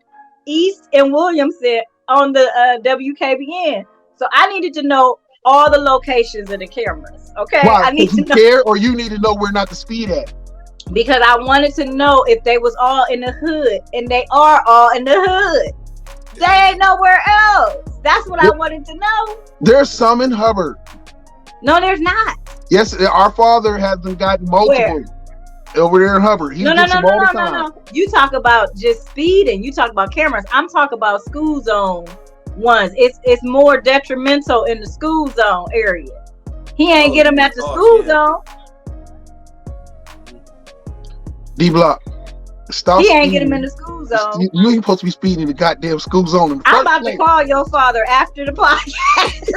[SPEAKER 4] East and Williamson on the WKBN. So I needed to know all the locations of the cameras. Okay,
[SPEAKER 3] why?
[SPEAKER 4] I need to know.
[SPEAKER 3] Care, or you need to know where not to speed at.
[SPEAKER 4] Because I wanted to know if they was all in the hood, and they are all in the hood. They ain't nowhere else. That's what I wanted to know.
[SPEAKER 3] There's some in Hubbard.
[SPEAKER 4] No, there's not.
[SPEAKER 3] Yes, our father has them gotten multiple. Where? Over there in Hubbard. He
[SPEAKER 4] no. You talk about just speeding. You talk about cameras. I'm talking about school zone ones. It's more detrimental in the school zone area. He ain't get them at the school zone.
[SPEAKER 3] D-Block. Stop.
[SPEAKER 4] He ain't get him in the school zone.
[SPEAKER 3] You ain't supposed to be speeding in the goddamn school zone.
[SPEAKER 4] I'm about to call your father after the podcast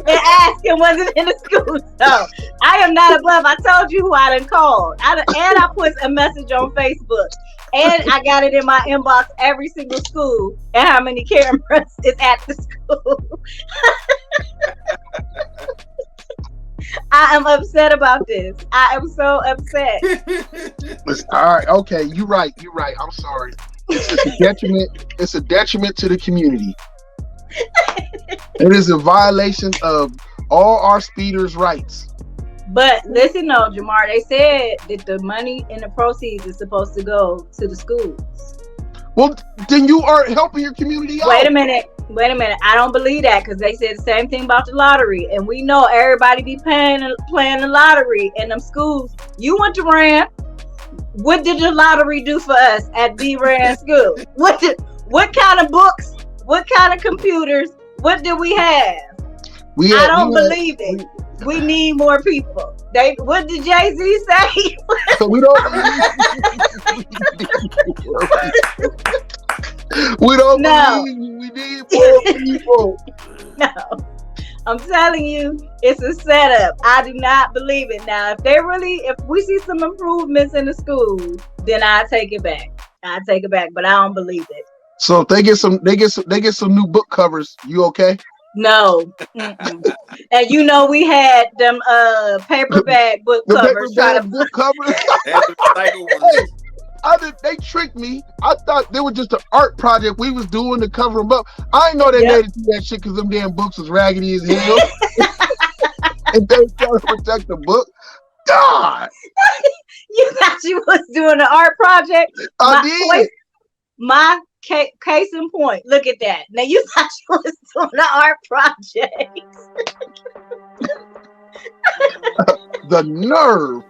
[SPEAKER 4] and ask him was it in the school zone. I am not above. I told you who I done called. I put a message on Facebook. And I got it in my inbox every single school and how many cameras is at the school. I am upset about this. I am so upset.
[SPEAKER 3] All right, okay, you're right. I'm sorry. It's a detriment. It's a detriment to the community. It is a violation of all our speeders' rights.
[SPEAKER 4] But listen, though, Jamar, they said that the money and the proceeds is supposed to go to the schools.
[SPEAKER 3] Well, then you are helping your community out.
[SPEAKER 4] Wait a minute. I don't believe that because they said the same thing about the lottery, and we know everybody be playing the lottery in them schools. You went to Rand. What did the lottery do for us at D Rand School? What kind of books? What kind of computers? What did we have? I don't believe it. We need more people. What did Jay-Z say?
[SPEAKER 3] So we don't. We don't believe you. We need more people.
[SPEAKER 4] No. I'm telling you, it's a setup. I do not believe it. Now, if we see some improvements in the school, then I take it back. But I don't believe it.
[SPEAKER 3] So if they get some new book covers, you okay?
[SPEAKER 4] No. Mm-mm. And you know we had them paperback book covers.
[SPEAKER 3] Book covers. They tricked me. I thought they were just an art project we was doing to cover them up. I didn't know they made it do that shit because them damn books was raggedy as hell. And they trying to protect the book. God!
[SPEAKER 4] You thought you was doing an art project?
[SPEAKER 3] I did.
[SPEAKER 4] My case in point. Look at that. Now you thought you was doing an art project.
[SPEAKER 3] The nerve.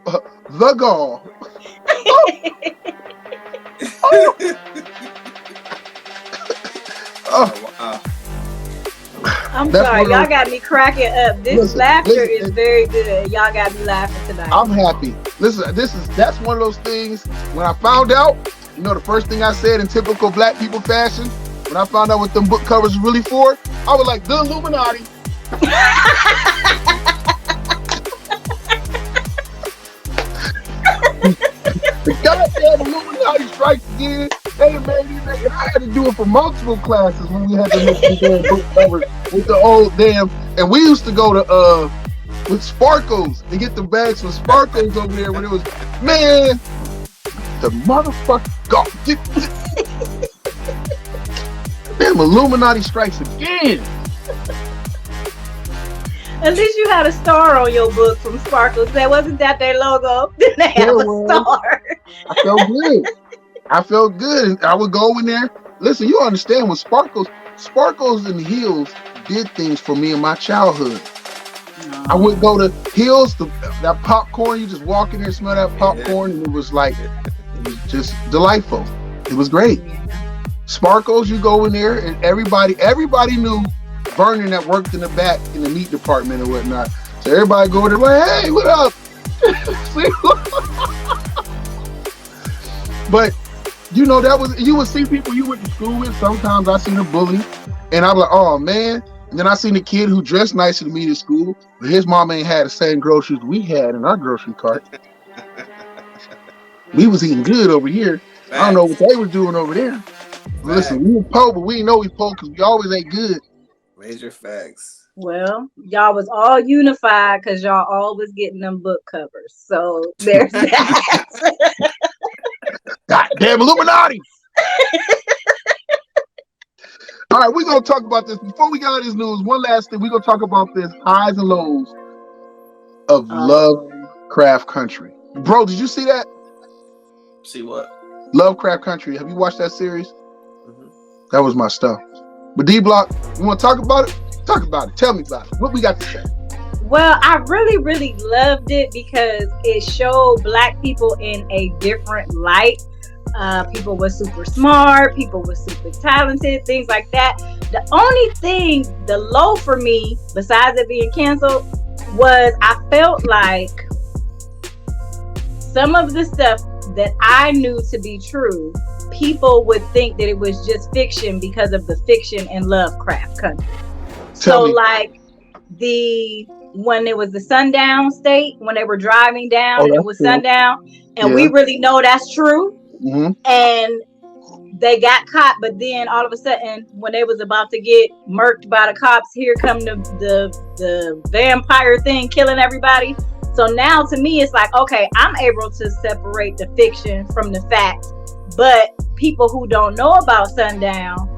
[SPEAKER 3] The gall.
[SPEAKER 4] I'm sorry, y'all got me cracking up. This laughter is very good. Y'all got me laughing tonight.
[SPEAKER 3] I'm happy. Listen, that's one of those things. When I found out, the first thing I said in typical black people fashion, when I found out what them book covers were really for, I was like, the Illuminati. The goddamn Illuminati strikes again. They made it. I had to do it for multiple classes when we had to make the damn book covers with the old damn. And we used to go to with sparkles and get the bags with sparkles over there when it was, man, the motherfucker got damn Illuminati strikes again.
[SPEAKER 4] At least you had a star on your book from Sparkles. That wasn't that their logo. Then they have a star.
[SPEAKER 3] I felt good. I felt good. And I would go in there. Listen, you understand when Sparkles and Hills did things for me in my childhood. I would go to Hills, that popcorn, you just walk in there and smell that popcorn, and it was just delightful. It was great. Sparkles, you go in there, and everybody knew Vernon that worked in the back in the meat department and whatnot. So everybody go there like, hey, what up? But you know, you would see people you went to school with. Sometimes I seen a bully, and I'm like, oh man. And then I seen a kid who dressed nicer than me to school, but his mom ain't had the same groceries we had in our grocery cart. We was eating good over here. Facts. I don't know what they was doing over there. Listen, we were poor, but we didn't know we poor because we always ate good.
[SPEAKER 2] Major facts.
[SPEAKER 4] Well, y'all was all unified because y'all all was getting them book covers. So there's that.
[SPEAKER 3] Goddamn Illuminati! All right, we're going to talk about this. Before we get out of this news, one last thing. We're going to talk about this highs and lows of Lovecraft Country. Bro, did you see that?
[SPEAKER 2] See what?
[SPEAKER 3] Lovecraft Country. Have you watched that series? Mm-hmm. That was my stuff. But D-Block, you want to talk about it? Talk about it. Tell me about it. What we got to say?
[SPEAKER 4] Well, I really, really loved it because it showed Black people in a different light. People were super smart, people were super talented, things like that. The only thing, the low for me, besides it being canceled, was I felt like some of the stuff that I knew to be true, people would think that it was just fiction because of the fiction in Lovecraft Country. So like when it was the sundown state, when they were driving down and it was sundown, and we really know that's true. Mm-hmm. And they got caught, but then all of a sudden, when they was about to get murked by the cops, here come the vampire thing killing everybody. So now to me, it's like, okay, I'm able to separate the fiction from the fact, but people who don't know about sundown,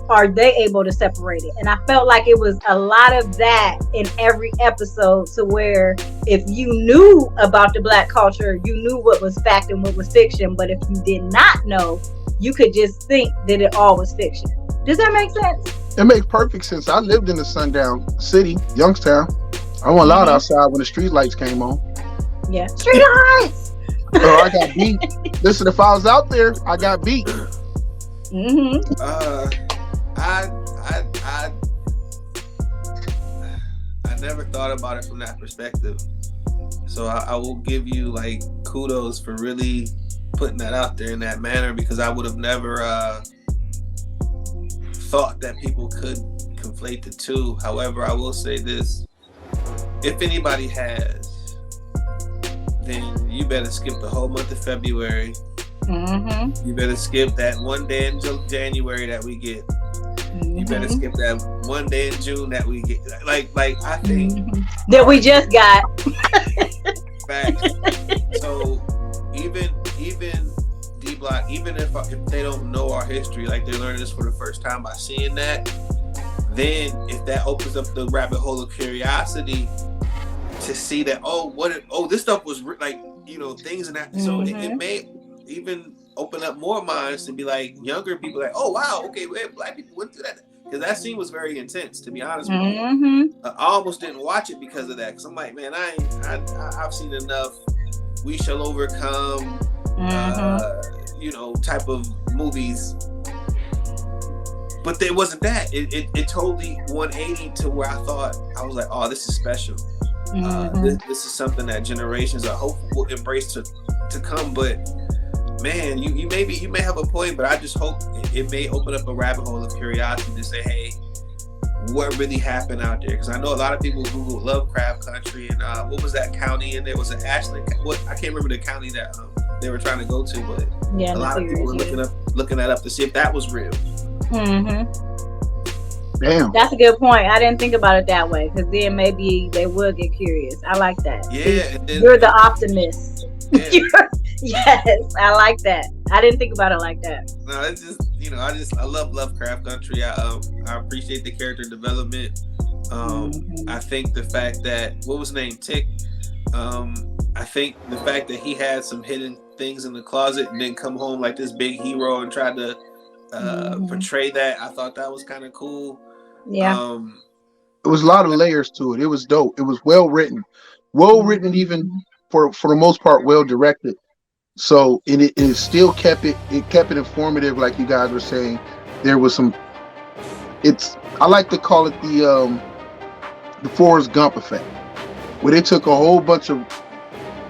[SPEAKER 4] are they able to separate it? And I felt like it was a lot of that in every episode, to where if you knew about the Black culture, you knew what was fact and what was fiction. But if you did not know, you could just think that it all was fiction. Does that make sense?
[SPEAKER 3] It makes perfect sense. I lived in the sundown city, Youngstown. I wasn't allowed outside when the street lights came on.
[SPEAKER 4] Yeah, street lights.
[SPEAKER 3] So I got beat. Listen, if I was out there, I got beat.
[SPEAKER 2] Mm-hmm. I never thought about it from that perspective. So I will give you like kudos for really putting that out there in that manner, because I would have never thought that people could conflate the two. However, I will say this: if anybody has, then you better skip the whole month of February. Mm-hmm. You better skip that one day in January that we get. You better skip that one day in June that we get. Like I think
[SPEAKER 4] that we just got.
[SPEAKER 2] Facts. So even D-Block, even if they don't know our history, like they're learning this for the first time by seeing that, then if that opens up the rabbit hole of curiosity to see that this stuff was like, you know, things in that. So it may even open up more minds to be like younger people, like, oh wow, okay, Black people went through that, because that scene was very intense, to be honest with you. I almost didn't watch it because of that, because I'm like, man, I've seen enough We Shall Overcome type of movies, but it wasn't that. It totally 180 to where I was like, oh, this is special. This is something that generations I hope will embrace to come. But man, you may have a point, but I just hope it may open up a rabbit hole of curiosity to say, hey, what really happened out there? Because I know a lot of people Google Lovecraft Country, and what was that county in there? Was it Ashland? I can't remember the county that they were trying to go to, but a lot of people were looking that up to see if that was real.
[SPEAKER 3] Damn.
[SPEAKER 4] That's a good point. I didn't think about it that way, because then maybe they will get curious. I like that.
[SPEAKER 2] Yeah, and then,
[SPEAKER 4] You're the optimist.
[SPEAKER 2] Yeah.
[SPEAKER 4] Yes, I like that. I didn't think about it like that.
[SPEAKER 2] No, it's just I love Lovecraft Country. I appreciate the character development. I think the fact that what was his name, Tick. I think the fact that he had some hidden things in the closet and then come home like this big hero and tried to portray that. I thought that was kind of cool.
[SPEAKER 4] Yeah.
[SPEAKER 3] It was a lot of layers to it. It was dope. It was well written, even for the most part, well directed. So it still kept it informative, like you guys were saying. There was some. I like to call it the Forrest Gump effect, where they took a whole bunch of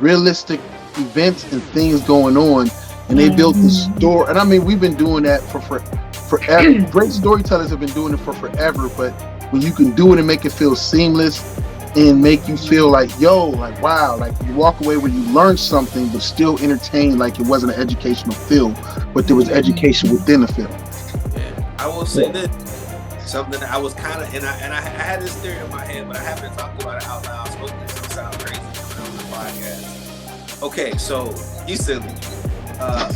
[SPEAKER 3] realistic events and things going on, and they built the story. And I mean, we've been doing that for forever. Great storytellers have been doing it for forever, but when you can do it and make it feel seamless and make you feel like, like, wow, like you walk away where you learned something but still entertained, like it wasn't an educational film, but there was education within the film.
[SPEAKER 2] Yeah, I will say this, something that I was kind of, and I had this theory in my head, but I haven't talked about it out loud, so hopefully it doesn't sound crazy on the podcast. Okay, so you silly.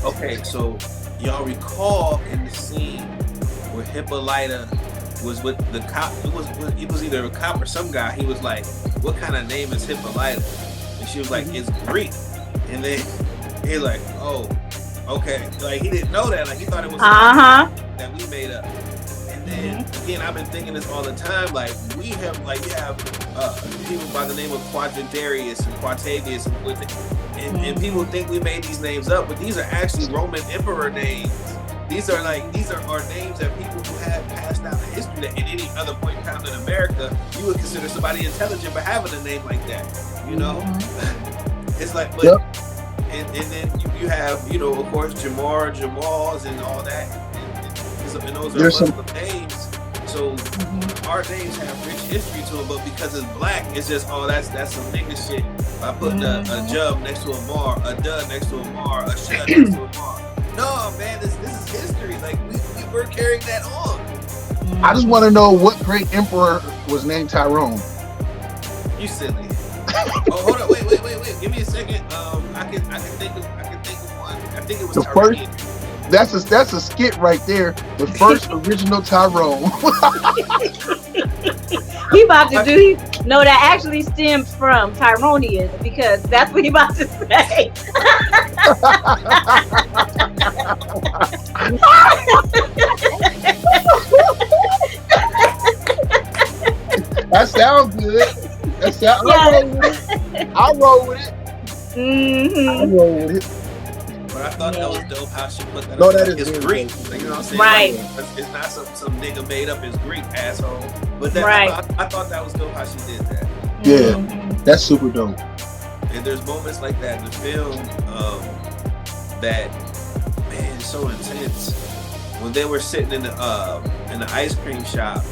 [SPEAKER 2] Okay, so y'all recall in the scene where Hippolyta was with the cop. It was either a cop or some guy. He was like, "What kind of name is Hippolyta?" And she was like, "It's Greek." And then he like, "Oh, okay." Like he didn't know that. Like he thought it was something that we made up. And then again, I've been thinking this all the time. Like we have people by the name of Quadrantarius and Quatavius and people think we made these names up, but these are actually Roman emperor names. These are our names that people who have passed down the history that at any other point in time in America, you would consider somebody intelligent for having a name like that. You know? It's like, but, and then you have, of course, Jamals and all that. And those are Muslim names. So our names have rich history to them, but because it's black, it's just, that's some nigga shit. By putting a Jub next to a Mar, a Dud next to a Mar, a Shud next to a Mar. No, man, this is history. Like we're carrying that on.
[SPEAKER 3] I just want to know what great emperor was named Tyrone.
[SPEAKER 2] You silly. Oh, hold on, wait. Give me a second. I can think of one. I think it was
[SPEAKER 3] the
[SPEAKER 2] Tyrone.
[SPEAKER 3] First. That's a skit right there. The first original Tyrone.
[SPEAKER 4] He about to do. No, that actually stems from Tyronius, because that's what he about to say.
[SPEAKER 3] That sounds good. I'll roll with it.
[SPEAKER 4] Mm-hmm.
[SPEAKER 3] I'll roll with it.
[SPEAKER 2] But I thought that was dope how she put that.
[SPEAKER 3] No, that is
[SPEAKER 2] it's Greek. Like, you know what I'm saying?
[SPEAKER 4] Right.
[SPEAKER 2] Like, it's not some nigga made up his Greek asshole. But that,
[SPEAKER 4] right.
[SPEAKER 2] I thought that was dope how she did that.
[SPEAKER 3] Yeah, that's super dope.
[SPEAKER 2] And there's moments like that in the film that, man, it's so intense. When they were sitting in the ice cream shop,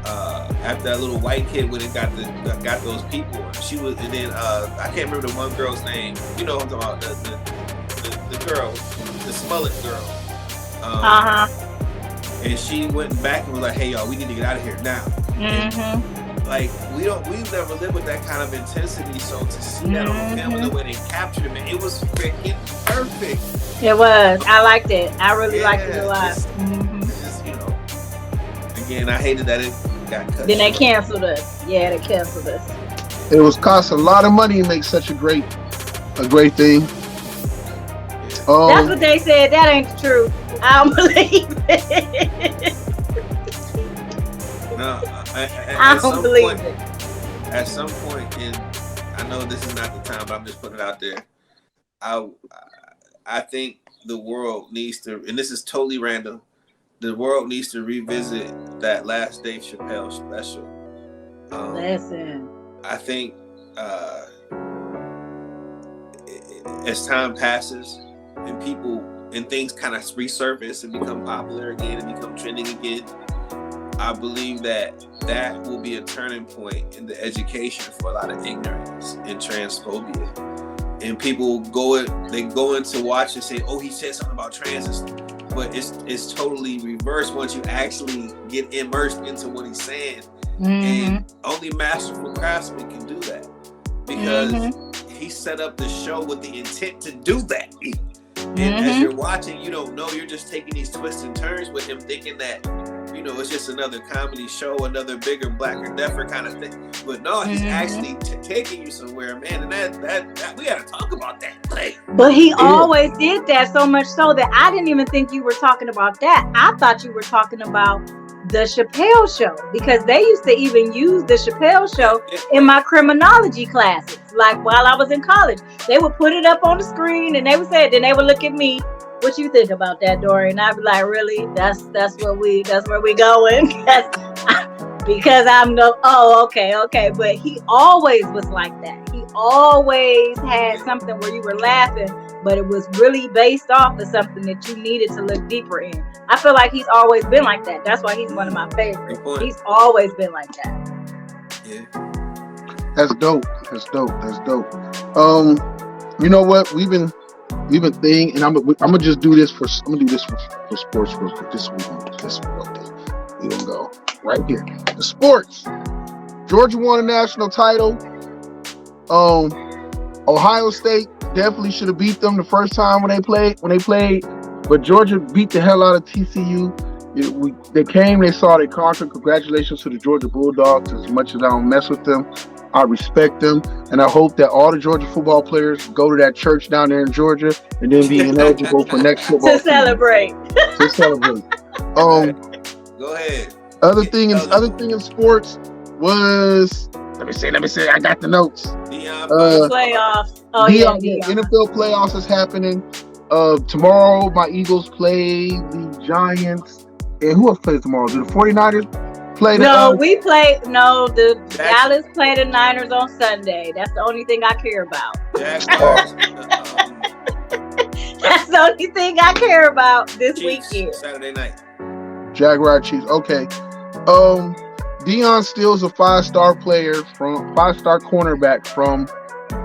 [SPEAKER 2] after that little white kid when it got those people, and then I can't remember the one girl's name. You know what I'm talking about, the girl, the Smollett girl. And she went back and was like, "Hey y'all, we need to get out of here now." And, like we've never lived with that kind of intensity. So to see that on film and the way they captured it, it was freaking perfect.
[SPEAKER 4] It was. I liked it. I really liked it a lot.
[SPEAKER 2] Just, again, I hated that it got cut.
[SPEAKER 4] Then they canceled us. Yeah, they canceled us.
[SPEAKER 3] It was cost a lot of money to make such a great thing.
[SPEAKER 4] That's what they said. That ain't the truth. I don't believe it.
[SPEAKER 2] No,
[SPEAKER 4] I don't believe it.
[SPEAKER 2] At some point, and I know this is not the time, but I'm just putting it out there. I think the world needs to, and this is totally random, the world needs to revisit that last Dave Chappelle special.
[SPEAKER 4] Listen.
[SPEAKER 2] I think as time passes and things kind of resurface and become popular again and become trending again, I believe that will be a turning point in the education for a lot of ignorance and transphobia. And people go into watch and say, "Oh, he said something about trans." but it's totally reversed once you actually get immersed into what he's saying.
[SPEAKER 4] Mm-hmm.
[SPEAKER 2] And only masterful craftsmen can do that, because he set up the show with the intent to do that. And as you're watching, you don't know, you're just taking these twists and turns with him, thinking that, you know, it's just another comedy show, another bigger, blacker, deafer kind of thing. But no, he's actually taking you somewhere, man. And that we got to talk about that. Like,
[SPEAKER 4] but he always did that, so much so that I didn't even think you were talking about that. I thought you were talking about the Chappelle Show, because they used to even use the Chappelle Show in my criminology classes. Like while I was in college, they would put it up on the screen and they would say it. Then they would look at me, "What you think about that, Dory?" And I'd be like, "Really? That's where we going?" Because I'm okay. But he always was like that. He always had something where you were laughing, but it was really based off of something that you needed to look deeper in. I feel like he's always been like that. That's why he's one of my favorites. He's always been like that.
[SPEAKER 2] Yeah.
[SPEAKER 3] That's dope. You know what? We've been thinking, and I'm gonna just do this for sports real quick. This week, okay. We gonna go right here. The sports. Georgia won a national title. Ohio State definitely should have beat them the first time when they played. But Georgia beat the hell out of TCU. They came, they saw, they conquered. Congratulations to the Georgia Bulldogs. As much as I don't mess with them, I respect them, and I hope that all the Georgia football players go to that church down there in Georgia and then be ineligible for next football
[SPEAKER 4] to celebrate.
[SPEAKER 2] Go ahead.
[SPEAKER 3] Other thing in sports was, let me see. I got the notes.
[SPEAKER 4] Playoffs.
[SPEAKER 3] Dion. NFL playoffs is happening. Tomorrow, my Eagles play the Giants. And who else plays tomorrow? Do the 49ers play the...
[SPEAKER 4] the Dallas play the Niners on Sunday. That's the only thing I care about.
[SPEAKER 2] Jaguars.
[SPEAKER 4] That's the only thing I care about this weekend.
[SPEAKER 2] Saturday night.
[SPEAKER 3] Jaguar Chiefs. Okay. Deion Steele's a five-star cornerback from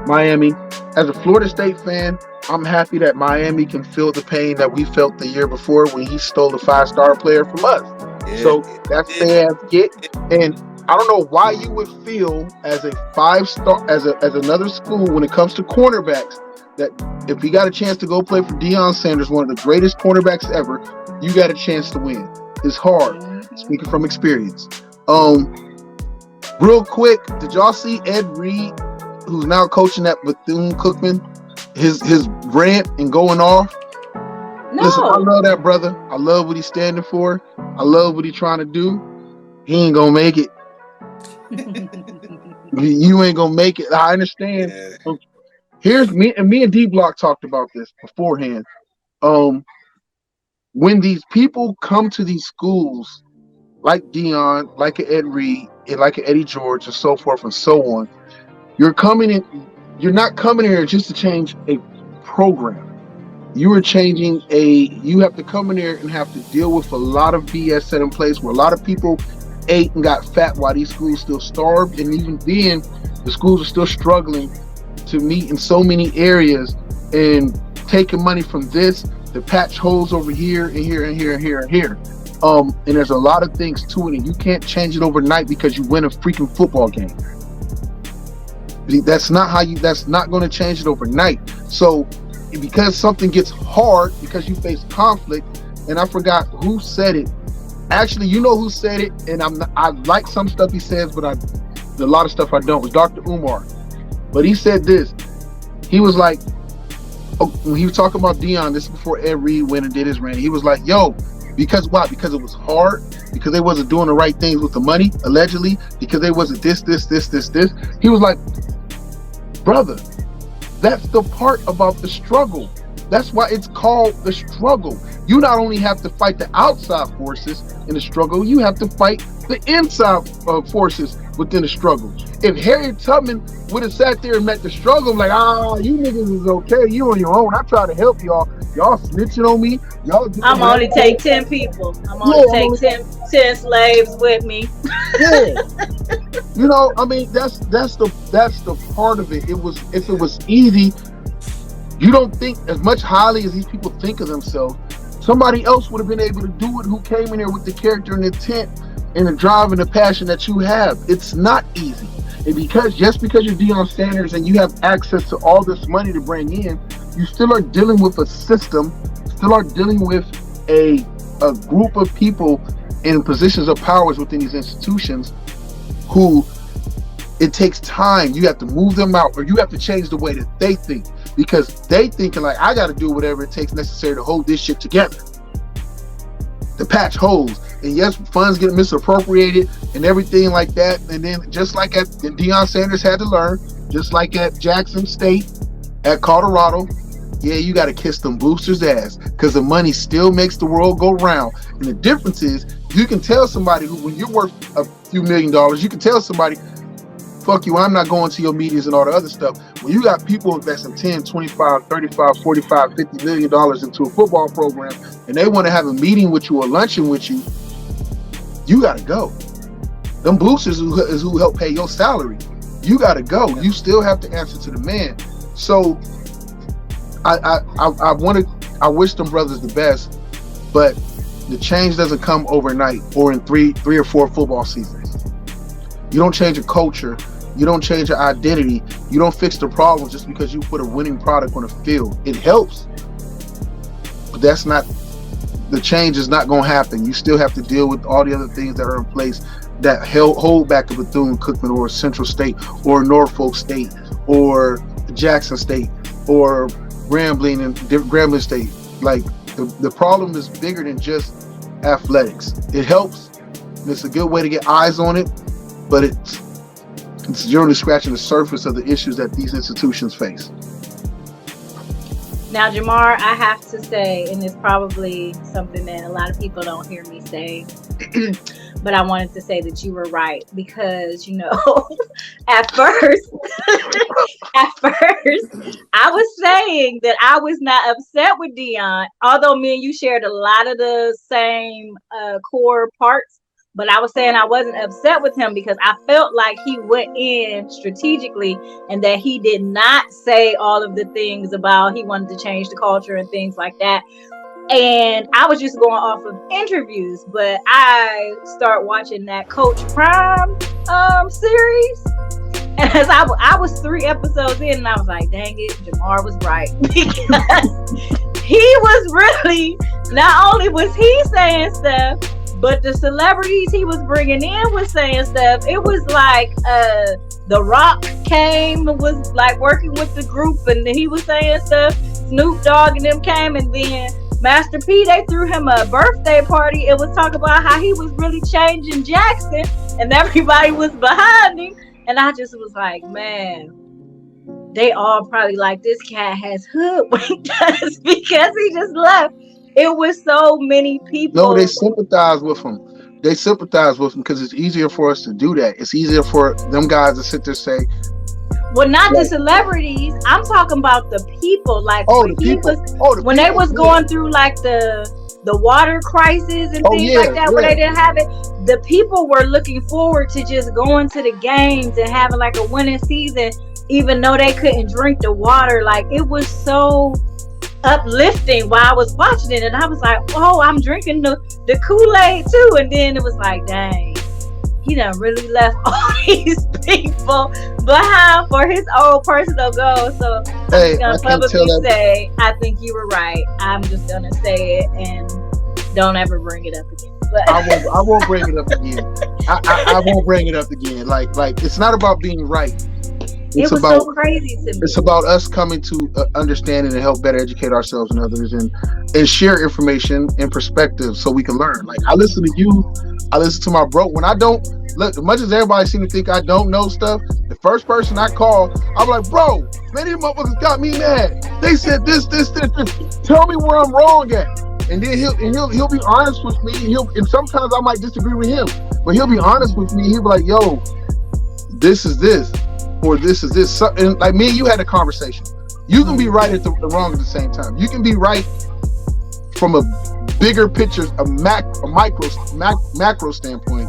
[SPEAKER 3] Miami. As a Florida State fan, I'm happy that Miami can feel the pain that we felt the year before when he stole a five-star player from us.
[SPEAKER 2] Yeah,
[SPEAKER 3] so that's fair to get. And I don't know why you would feel as a five-star, as another school when it comes to cornerbacks, that if you got a chance to go play for Deion Sanders, one of the greatest cornerbacks ever, you got a chance to win. It's hard. Speaking from experience. Real quick, did y'all see Ed Reed, who's now coaching at Bethune-Cookman, his rant and going off?
[SPEAKER 4] No.
[SPEAKER 3] Listen, I love that brother. I love what he's standing for. I love what he's trying to do. He ain't gonna make it. You ain't gonna make it. I understand.
[SPEAKER 2] Yeah.
[SPEAKER 3] So here's me and D Block talked about this beforehand. When these people come to these schools, like Deion, like Ed Reed, and like Eddie George, and so forth and so on, you're not coming here just to change a program. You have to come in there and have to deal with a lot of BS set in place where a lot of people ate and got fat while these schools still starved, and even then the schools are still struggling to meet in so many areas and taking money from this to patch holes over here and here and here and here and here. And there's a lot of things to it, and you can't change it overnight because you win a freaking football game. That's not going to change it overnight. So because something gets hard, because you face conflict, and I forgot who said it. Actually, you know who said it, and I like some stuff he says, but a lot of stuff I don't. It was Dr. Umar. But he said this. He was like, when he was talking about Deion, this is before Ed Reed went and did his rant. He was like, yo, because why? Because it was hard, because they wasn't doing the right things with the money, allegedly, because they wasn't this. He was like, brother, that's the part about the struggle. That's why it's called the struggle. You not only have to fight the outside forces in the struggle, you have to fight the inside forces within the struggle. If Harriet Tubman would have sat there and met the struggle, like, you niggas is okay, you on your own. I try to help y'all. Y'all snitching on me.
[SPEAKER 4] I'm only take 10 people. I'm only take 10 slaves with me.
[SPEAKER 3] Yeah. You know, I mean, that's the part of it. If it was easy, you don't think as much highly as these people think of themselves. Somebody else would have been able to do it who came in there with the character and intent and the drive and the passion that you have. It's not easy. And just because you're Deion Sanders and you have access to all this money to bring in, you still are dealing with a system, still are dealing with a group of people in positions of powers within these institutions who it takes time. You have to move them out, or you have to change the way that they think, because they thinking like, I got to do whatever it takes necessary to hold this shit together, to patch holes. And yes, funds get misappropriated and everything like that. And then just like Deion Sanders had to learn, just like at Jackson State, at Colorado, yeah, you got to kiss them boosters' ass, because the money still makes the world go round. And the difference is, you can tell somebody who, when you're worth a few $1 million, you can tell somebody, fuck you, I'm not going to your meetings and all the other stuff. When you got people investing 10, 25, 35, 45, $50 million into a football program, and they want to have a meeting with you or luncheon with you, you got to go. Them boosters is who help pay your salary. You got to go. You still have to answer to the man. So I wish them brothers the best, but the change doesn't come overnight or in three or four football seasons. You don't change a culture. You don't change your identity. You don't fix the problem just because you put a winning product on the field. It helps, but the change is not going to happen. You still have to deal with all the other things that are in place that hold back a Bethune-Cookman or Central State or Norfolk State or Jackson State or Grambling State. Like, the problem is bigger than just athletics. It helps. It's a good way to get eyes on it, but it's generally scratching the surface of the issues that these institutions face.
[SPEAKER 4] Now, Jamar, I have to say, and it's probably something that a lot of people don't hear me say, but I wanted to say that you were right, because, at first, I was saying that I was not upset with Deion, although me and you shared a lot of the same core parts. But I was saying I wasn't upset with him because I felt like he went in strategically, and that he did not say all of the things about he wanted to change the culture and things like that. And I was just going off of interviews, but I start watching that Coach Prime series. And as I was 3 episodes in, and I was like, dang it, Jamar was right. Because he was really, not only was he saying stuff, but the celebrities he was bringing in was saying stuff. It was like The Rock came and was like working with the group, and he was saying stuff. Snoop Dogg and them came, and then Master P, they threw him a birthday party. It was talking about how he was really changing Jackson, and everybody was behind him. And I just was like, man, they all probably like, this cat has hoodwinked us because he just left. It was so many people.
[SPEAKER 3] No, they sympathize with him. They sympathize with him because it's easier for us to do that. It's easier for them guys to sit there and say,
[SPEAKER 4] well, not the celebrities. I'm talking about the people. Like, when they was going through like the water crisis and things like that, where they didn't have it, the people were looking forward to just going to the games and having like a winning season, even though they couldn't drink the water. Like, it was so uplifting while I was watching it, and I was like, oh, I'm drinking the Kool-Aid too. And then it was like, dang, he done really left all these people behind for his own personal goals. So I'm gonna publicly say, I think you were right. I'm just gonna say it and don't ever bring it up again. But
[SPEAKER 3] I won't bring it up again. I won't bring it up again. Like it's not about being right.
[SPEAKER 4] It was so crazy to me.
[SPEAKER 3] It's about us coming to understanding and help better educate ourselves and others, and share information and perspective so we can learn. Like, I listen to you, I listen to my bro. When I don't look, as much as everybody seems to think I don't know stuff, the first person I call, I'm like, bro, man, these motherfuckers got me mad. They said this. Tell me where I'm wrong at. And then he'll be honest with me. And sometimes I might disagree with him, but he'll be honest with me. He'll be like, yo, this is this. Or this is this. And like me and you had a conversation. You can be right at the wrong at the same time. You can be right from a bigger picture, a macro standpoint.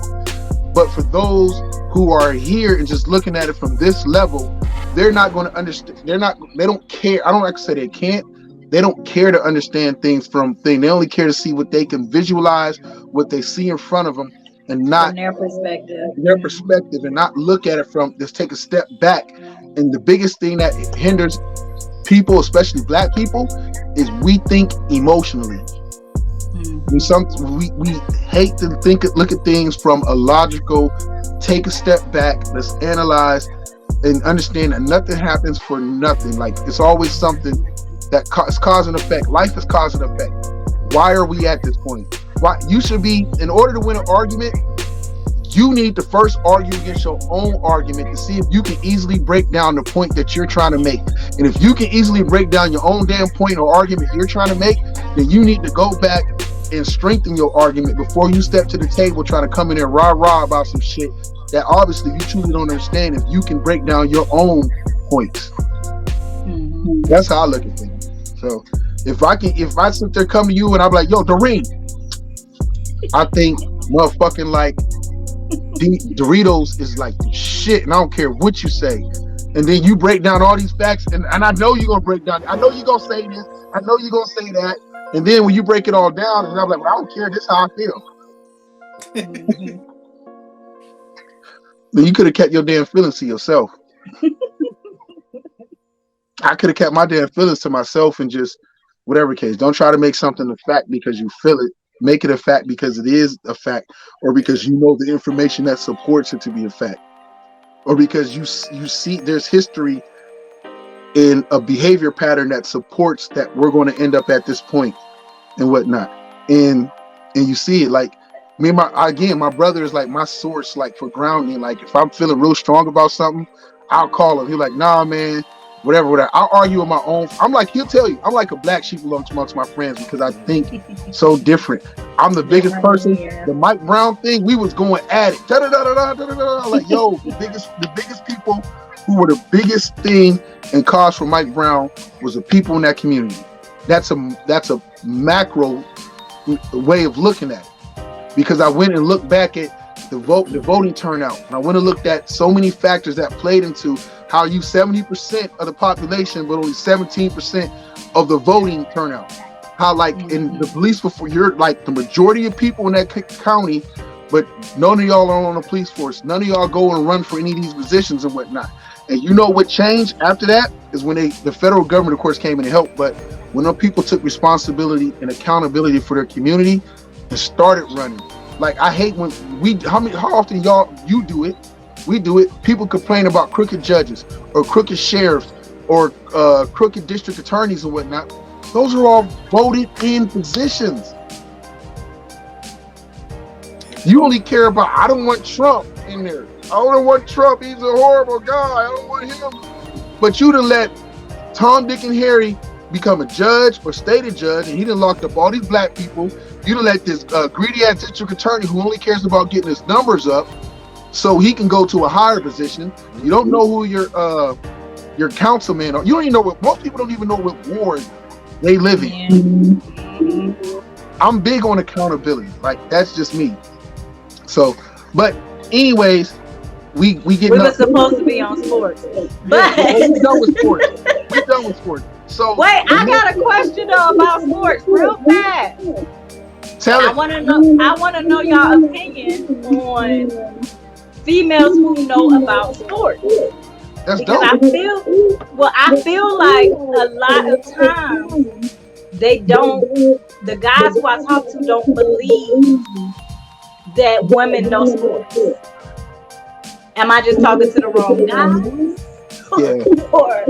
[SPEAKER 3] But for those who are here and just looking at it from this level, they're not going to understand. They don't care. I don't like to say they can't. They don't care to understand things from things. They only care to see what they can visualize, what they see in front of them, and not
[SPEAKER 4] From their perspective.
[SPEAKER 3] their perspective, and not look at it from, just take a step back. And the biggest thing that hinders people, especially black people, is we think emotionally. We hate to look at things from a logical, take a step back, let's analyze and understand that nothing happens for nothing. Like, it's always something that is cause and effect. Life is cause and effect. Why are we at this point? Why you should be, in order to win an argument, you need to first argue against your own argument to see if you can easily break down the point that you're trying to make. And if you can easily break down your own damn point or argument you're trying to make, then you need to go back and strengthen your argument before you step to the table trying to come in there rah-rah about some shit that obviously you truly don't understand if you can break down your own points. That's how I look at things. So if I sit there come to you and I'm like, yo, Doreen, I think motherfucking like Doritos is like shit, and I don't care what you say. And then you break down all these facts, and I know you're gonna break down. I know you're gonna say this. I know you're gonna say that. And then when you break it all down, and I'm like, well, I don't care. This is how I feel. Then you could have kept your damn feelings to yourself. I could have kept my damn feelings to myself and just whatever case. Don't try to make something a fact because you feel it. Make it a fact because it is a fact, or because you know the information that supports it to be a fact, or because you see there's history in a behavior pattern that supports that we're going to end up at this point and whatnot. And you see it, like me and my brother is like my source, like for grounding. Like if I'm feeling real strong about something, I'll call him. He's like, nah, man, whatever. I'll argue with my own. I'm like, he'll tell you, I'm like a black sheep amongst my friends because I think so different. I'm the biggest person. The Mike Brown thing, we was going at it. Like, yo, the biggest people who were the biggest thing and cause for Mike Brown was the people in that community. That's a macro way of looking at it, because I went and looked back at the voting turnout, and I went and looked at so many factors that played into how you 70% of the population, but only 17% of the voting turnout. How like in the police, before you're like the majority of people in that county, but none of y'all are on the police force. None of y'all go and run for any of these positions and whatnot. And you know what changed after that is when the federal government, of course, came in and helped. But when those people took responsibility and accountability for their community and started running. Like, I hate when how often you do it, we do it. People complain about crooked judges or crooked sheriffs or crooked district attorneys and whatnot. Those are all voted in positions. You only care about, I don't want Trump in there. I don't want Trump. He's a horrible guy. I don't want him. But you done let Tom, Dick, and Harry become a judge or state a judge, and he done locked up all these black people. You done let this greedy ass district attorney who only cares about getting his numbers up so he can go to a higher position. You don't know who your councilman are. You don't even know what, most people don't even know what ward they live in. I'm big on accountability. Like, that's just me. So, but anyways, we
[SPEAKER 4] were supposed to be on sports, but
[SPEAKER 3] we're done with sports. We're done with sports. So
[SPEAKER 4] wait, I got a question though about sports, real fast.
[SPEAKER 3] Tell it.
[SPEAKER 4] I want to know y'all opinion on females who know about sports.
[SPEAKER 3] That's
[SPEAKER 4] because
[SPEAKER 3] dope.
[SPEAKER 4] I feel like a lot of times the guys who I talk to don't believe that women know sports. Am I just talking to the wrong guys?
[SPEAKER 3] Yeah.
[SPEAKER 4] Or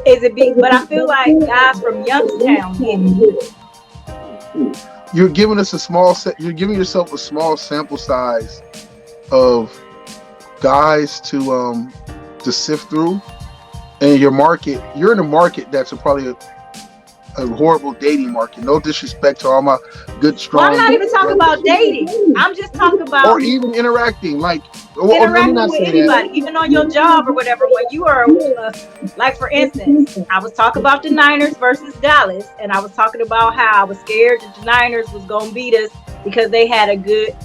[SPEAKER 4] is it big? But I feel like guys from Youngstown get it.
[SPEAKER 3] You're giving us you're giving yourself a small sample size of guys to sift through, and you're in a market that's probably a horrible dating market. No disrespect to all my good, strong.
[SPEAKER 4] Well, I'm not even talking about dating. I'm just talking about
[SPEAKER 3] or even interacting, like
[SPEAKER 4] interacting with anybody, even on your job or whatever. When you are, like for instance, I was talking about the Niners versus Dallas, and I was talking about how I was scared that the Niners was gonna beat us because they had a good.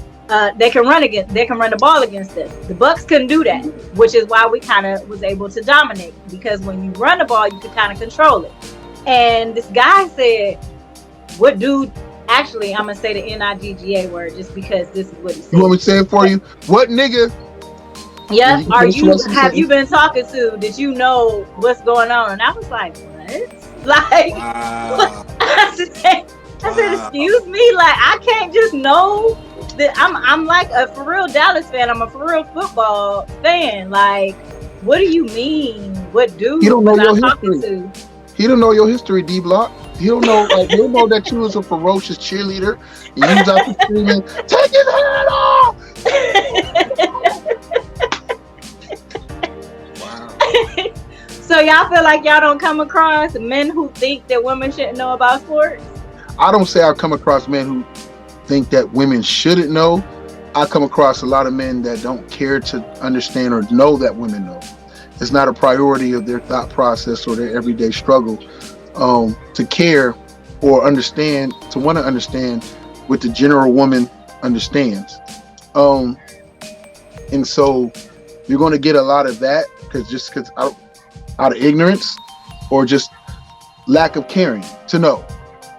[SPEAKER 4] They can run the ball against us. The Bucks couldn't do that, which is why we kind of was able to dominate, because when you run the ball, you can kind of control it. And this guy said, what dude, actually, I'm going to say the N-I-G-G-A word just because this is what he said.
[SPEAKER 3] You want me to say it for you? What nigga?
[SPEAKER 4] Yep. Have you been talking to? Did you know what's going on? And I was like, what? Like,
[SPEAKER 2] Wow.
[SPEAKER 4] I said, excuse me, like I can't just know that I'm like a for real Dallas fan. I'm a for real football fan. Like, what do you mean? What dude
[SPEAKER 3] He don't know your
[SPEAKER 4] talking
[SPEAKER 3] history.
[SPEAKER 4] to?
[SPEAKER 3] He don't know your history, D Block. He don't know. Like, he don't know that you was a ferocious cheerleader. And you was out there screaming, "Take his head off!"
[SPEAKER 2] Wow.
[SPEAKER 4] So y'all feel like y'all don't come across men who think that women shouldn't know about sports?
[SPEAKER 3] I don't say I've come across men who think that women shouldn't know. I come across a lot of men that don't care to understand or know that women know. It's not a priority of their thought process or their everyday struggle to care or understand, to want to understand what the general woman understands. And so you're going to get a lot of that because out of ignorance or just lack of caring to know.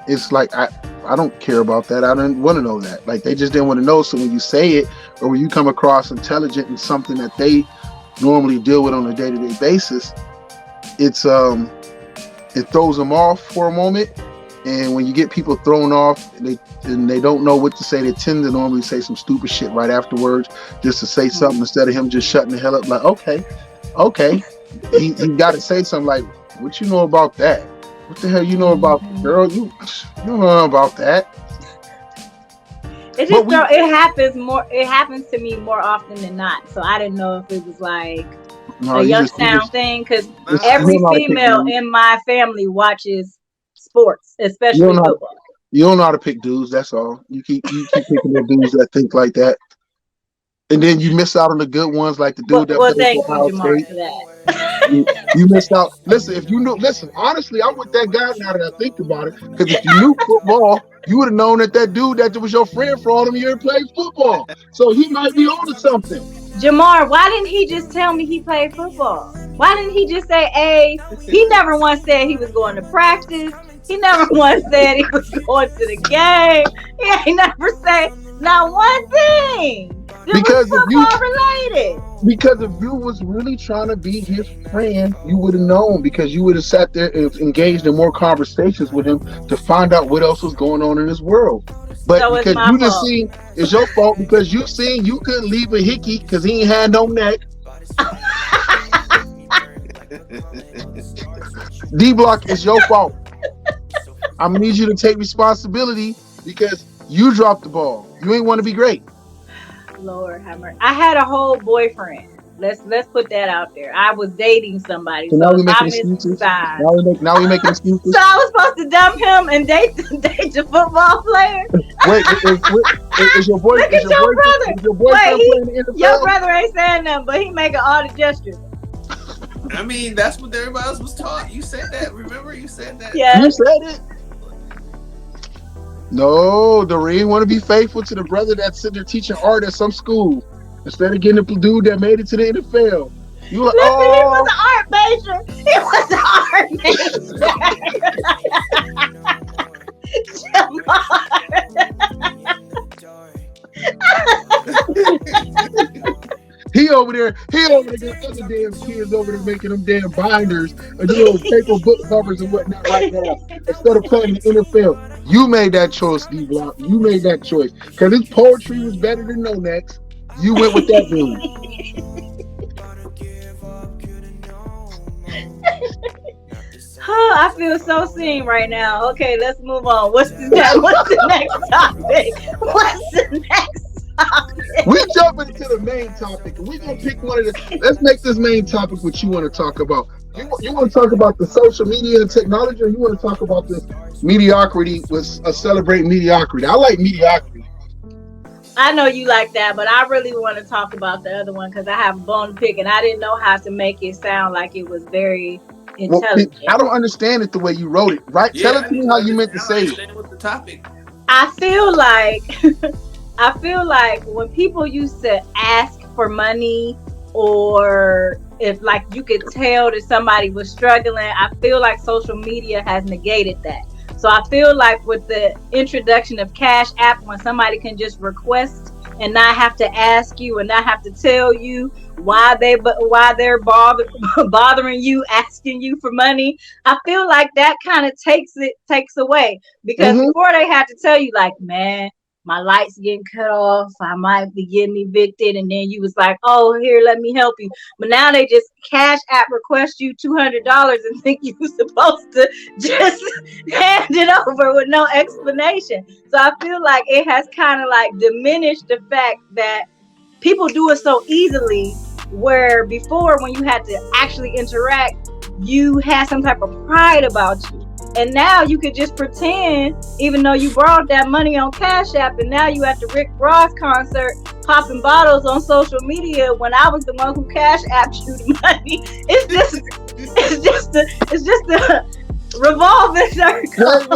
[SPEAKER 3] It's like, I don't care about that. I don't want to know that. Like, they just didn't want to know. So when you say it, or when you come across intelligent in something that they normally deal with on a day-to-day basis, it throws them off for a moment. And when you get people thrown off and they don't know what to say, they tend to normally say some stupid shit right afterwards, just to say something instead of him just shutting the hell up. Like, okay, he got to say something like, "What you know about that? What the hell you know about, girl? You don't know about that."
[SPEAKER 4] It just it happens to me more often than not. So I didn't know if it was like a Youngstown thing, because every female in my family watches sports, especially football.
[SPEAKER 3] You don't know how to pick dudes. That's all. You keep picking the dudes that think like that, and then you miss out on the good ones, like the dude that plays for Ohio State.
[SPEAKER 4] For that.
[SPEAKER 3] You missed out. Listen, if you knew, honestly, I'm with that guy now that I think about it. Because if you knew football, you would have known that dude that was your friend for all them years played football. So he might be on to something.
[SPEAKER 4] Jamar, why didn't he just tell me he played football? Why didn't he just say, "Hey"? He never once said he was going to practice. He never once said he was going to the game. He ain't never said not one thing. Because if
[SPEAKER 3] you was really trying to be his friend, you would have known, because you would have sat there and engaged in more conversations with him to find out what else was going on in his world. But so because you just seen, it's your fault, because you seen you couldn't leave a hickey because he ain't had no neck. D-Block, is your fault. I'm gonna need you to take responsibility because you dropped the ball. You ain't want to be great.
[SPEAKER 4] Lord have mercy. I had a whole boyfriend. Let's put that out there. I was dating somebody.
[SPEAKER 3] So now we making excuses. Now we making excuses.
[SPEAKER 4] So I was supposed to dump him and date the football player.
[SPEAKER 3] Wait, is your boyfriend?
[SPEAKER 4] Look at your brother.
[SPEAKER 3] Is your boyfriend playing the NFL?
[SPEAKER 4] Your brother ain't saying nothing, but he making all the gestures.
[SPEAKER 2] I mean, that's what everybody else was taught. You said that. Remember, you said that.
[SPEAKER 4] Yeah,
[SPEAKER 3] you said it. No, Doreen want to be faithful to the brother that's sitting there teaching art at some school instead of getting the dude that made it to the NFL. You were like,
[SPEAKER 4] he was an art major. He was an art major.
[SPEAKER 3] He over there got other damn kids over there making them damn binders and doing paper book covers and whatnot right now instead of playing the NFL. You made that choice, D-Block. You made that choice. Because his poetry was better than No Next. You went with that dude.
[SPEAKER 4] I feel so seen right now. Okay, let's move on. What's the next topic?
[SPEAKER 3] We jumping into the main topic, and we're gonna pick one of the. Let's make this main topic what you want to talk about. You want to talk about the social media and technology, or you want to talk about this mediocrity? With celebrate mediocrity. I like mediocrity.
[SPEAKER 4] I know you like that, but I really want to talk about the other one because I have a bone to pick, and I didn't know how to make it sound like it was very intelligent.
[SPEAKER 3] Well, I don't understand it the way you wrote it. Right?
[SPEAKER 2] Yeah,
[SPEAKER 3] Tell it to me how you meant to say it.
[SPEAKER 2] What's the topic?
[SPEAKER 4] I feel like when people used to ask for money, or if like you could tell that somebody was struggling. I feel like social media has negated that. So I feel like with the introduction of Cash App, when somebody can just request and not have to ask you and not have to tell you why they're bothering you, asking you for money, I feel like that kind of takes away, because before they had to tell you like, man, my lights getting cut off, I might be getting evicted, and then you was like, oh, here, let me help you. But now they just Cash App request you $200 and think you're supposed to just hand it over with no explanation. So I feel like it has kind of like diminished the fact that people do it so easily, where before when you had to actually interact, you had some type of pride about you. And now you could just pretend, even though you borrowed that money on Cash App, and now you at the Rick Ross concert popping bottles on social media when I was the one who Cash Apped you the money. It's just a revolving circle.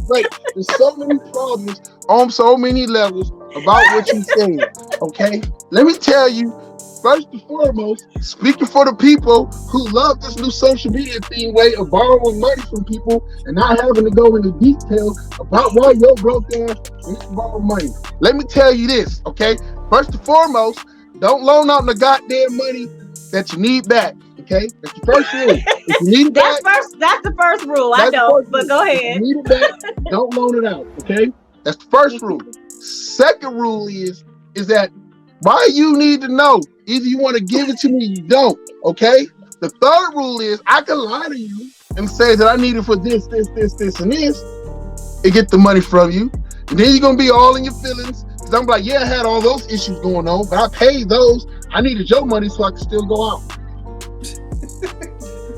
[SPEAKER 3] Wait. There's so many problems on so many levels about what you're saying. Okay, let me tell you. First and foremost, speaking for the people who love this new social media theme way of borrowing money from people and not having to go into detail about why your broke ass needs to borrow money. Let me tell you this, okay? First and foremost, don't loan out the goddamn money that you need back, okay? That's the first rule. If you need it back,
[SPEAKER 4] that's the first rule. I know, but go ahead.
[SPEAKER 3] If you need it back, don't loan it out, okay? That's the first rule. Second rule is that why you need to know. Either you want to give it to me, you don't. Okay. The third rule is I can lie to you and say that I need it for this, and this, and get the money from you, and then you're gonna be all in your feelings. Cause I'm like, yeah, I had all those issues going on, but I paid those. I needed your money so I could still go out.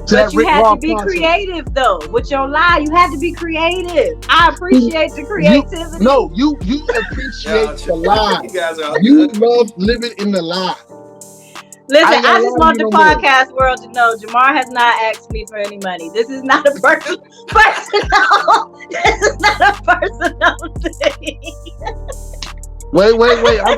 [SPEAKER 4] But you had to be creative though. With your lie, you had to be creative. I appreciate the creativity.
[SPEAKER 3] You appreciate the lie. You love living in the lie.
[SPEAKER 4] Listen, I just want the podcast world to know Jamar has not asked me for any money. This is not a personal. This is not a personal thing.
[SPEAKER 3] Wait. I'm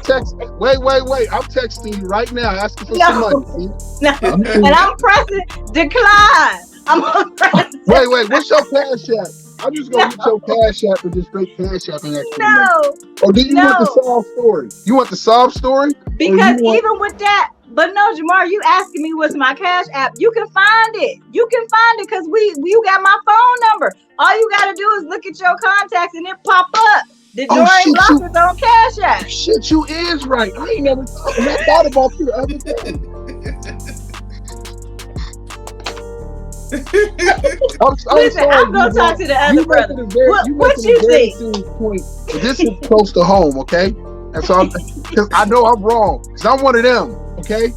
[SPEAKER 3] texting you right now, asking for some money.
[SPEAKER 4] No. And I'm pressing decline. I'm pressing.
[SPEAKER 3] Wait. What's your Cash App? I'm just gonna get your Cash App and just straight Cash App and actually.
[SPEAKER 4] No.
[SPEAKER 3] Or do you want the sob story? You want the sob story?
[SPEAKER 4] Because even with that. But no, Jamar, you asking me what's my Cash App. You can find it. You can find it because you got my phone number. All you got to do is look at your contacts and it pop up. The Dorian Block is on Cash App.
[SPEAKER 3] Shit, you is right. I ain't never thought about you the other day.
[SPEAKER 4] Listen, I'm going to talk to the other brother. What you think?
[SPEAKER 3] Point, this is close to home, okay? And so because I know I'm wrong. Because I'm one of them. Okay,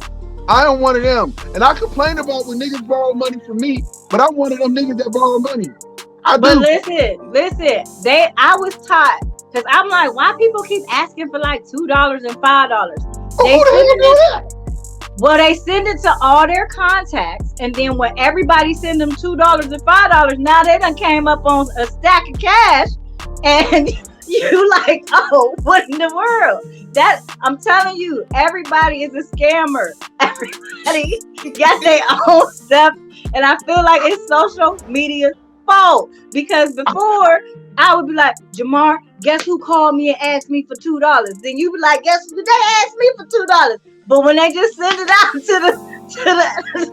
[SPEAKER 3] I am one of them, and I complain about when niggas borrow money from me, but I'm one of them niggas that borrow money.
[SPEAKER 4] But listen, I was taught, because I'm like, why people keep asking for like $2 and $5? They send it to all their contacts, and then when everybody send them $2 and $5, now they done came up on a stack of cash, and you like, oh, what in the world? That I'm telling you, everybody is a scammer. Everybody got their own stuff, and I feel like it's social media's fault. Because before I would be like, Jamar, guess who called me and asked me for $2? Then you be like, guess who they asked me for $2? But when they just send it out to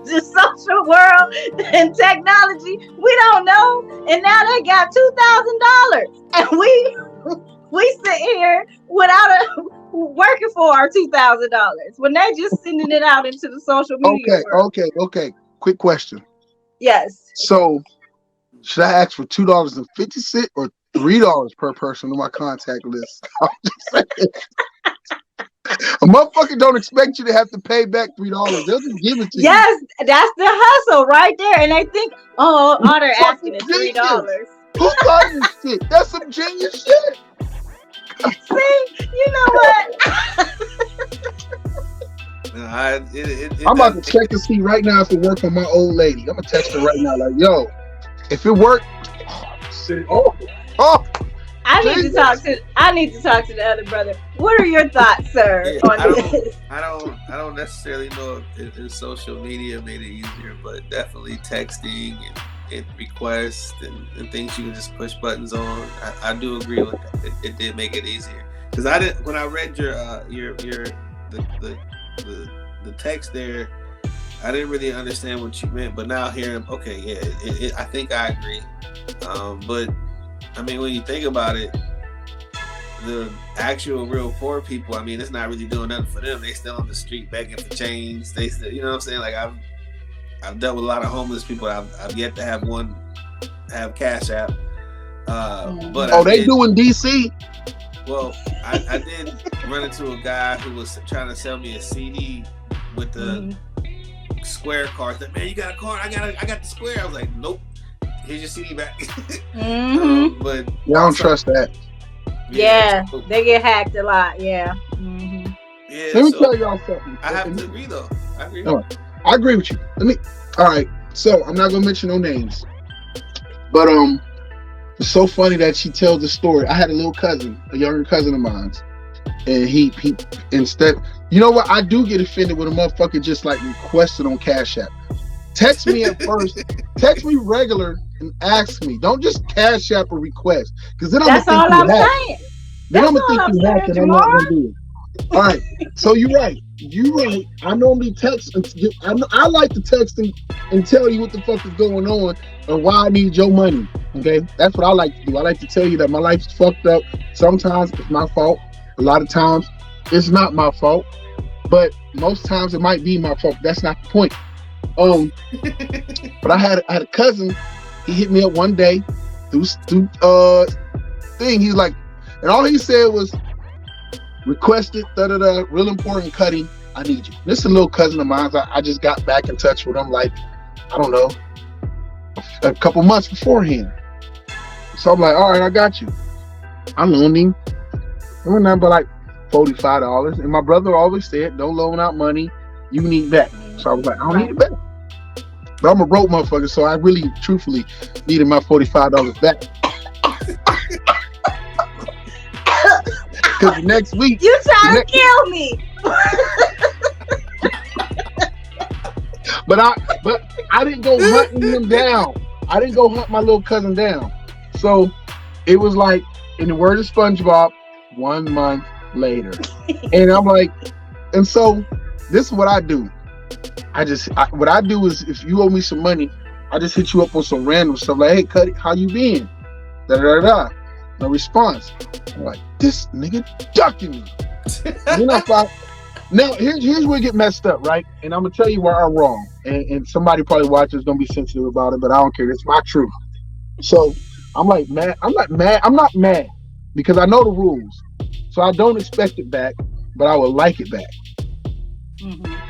[SPEAKER 4] the social world and technology, we don't know. And now they got $2,000, and we sit here without working for our $2,000 when they just sending it out into the social media world.
[SPEAKER 3] Okay. Quick question.
[SPEAKER 4] Yes.
[SPEAKER 3] So, should I ask for $2.50 or $3 per person on my contact list? I'm just saying. A motherfucker don't expect you to have to pay back $3. They'll just give it to you.
[SPEAKER 4] Yes, that's the hustle right there. And they think, all they're asking is $3.
[SPEAKER 3] Who thought this shit? That's some genius shit.
[SPEAKER 4] See, you know what?
[SPEAKER 3] I'm about to check to see right now if it works on my old lady. I'm gonna text her right now, like, yo, if it worked,
[SPEAKER 4] I need to talk to the other brother. What are your thoughts, sir,
[SPEAKER 2] Yeah,
[SPEAKER 4] on this?
[SPEAKER 2] I don't necessarily know if social media made it easier, but definitely texting and requests and things you can just push buttons on. I do agree with that. It did make it easier because I didn't when I read the text there. I didn't really understand what you meant, but now hearing, okay, yeah, I think I agree. But I mean, when you think about it, the actual real poor people, I mean, it's not really doing nothing for them. They still on the street begging for change. They still, you know what I'm saying? Like I've dealt with a lot of homeless people. I've yet to have one have Cash App. But
[SPEAKER 3] they do in DC.
[SPEAKER 2] Well, I did run into a guy who was trying to sell me a CD with the Square card. Like, man, you got a card? I got the Square. I was like, nope. Here's your CD back. But
[SPEAKER 3] I don't trust that.
[SPEAKER 4] Yeah, they get hacked a lot. Yeah.
[SPEAKER 2] Yeah.
[SPEAKER 3] Let me tell y'all something.
[SPEAKER 2] I have to agree though. I agree.
[SPEAKER 3] No, I agree with you. All right. So I'm not gonna mention no names, but it's so funny that she tells the story. I had a little cousin, a younger cousin of mine, and he instead, you know what? I do get offended when a motherfucker just like requested on Cash App. Text me at first. Text me regular and ask me. Don't just Cash App a request, because then I'm gonna think you hack. Then I'm gonna think you hack, and I'm not gonna do it. All right. So you're right. I normally text. I like to text and tell you what the fuck is going on and why I need your money. Okay, that's what I like to do. I like to tell you that my life's fucked up. Sometimes it's my fault. A lot of times it's not my fault. But most times it might be my fault. That's not the point. But I had a cousin. He hit me up one day through thing. He's like, and all he said was, requested real important cutting. I need you. This is a little cousin of mine. I just got back in touch with him like, I don't know, a couple months beforehand. So I'm like, all right, I got you. I loaned him. It went down by like $45. And my brother always said, don't loan out money you need back. So I was like, I don't need it back. But I'm a broke motherfucker, so I really, truthfully, needed my $45 back. Because next week...
[SPEAKER 4] You trying to kill me!
[SPEAKER 3] But I didn't go hunting him down. I didn't go hunt my little cousin down. So it was like, in the words of SpongeBob, 1 month later. And I'm like, and so this is what I do. What I do is, if you owe me some money, I just hit you up on some random stuff like, hey, Cuddy, how you been? Da-da-da-da. No response. I'm like, this nigga ducking me. Then I thought, now here's where it get messed up, right? And I'm gonna tell you where I'm wrong. And somebody probably watching is gonna be sensitive about it, but I don't care. It's my truth. So I'm like, mad. I'm not mad because I know the rules. So I don't expect it back, but I would like it back.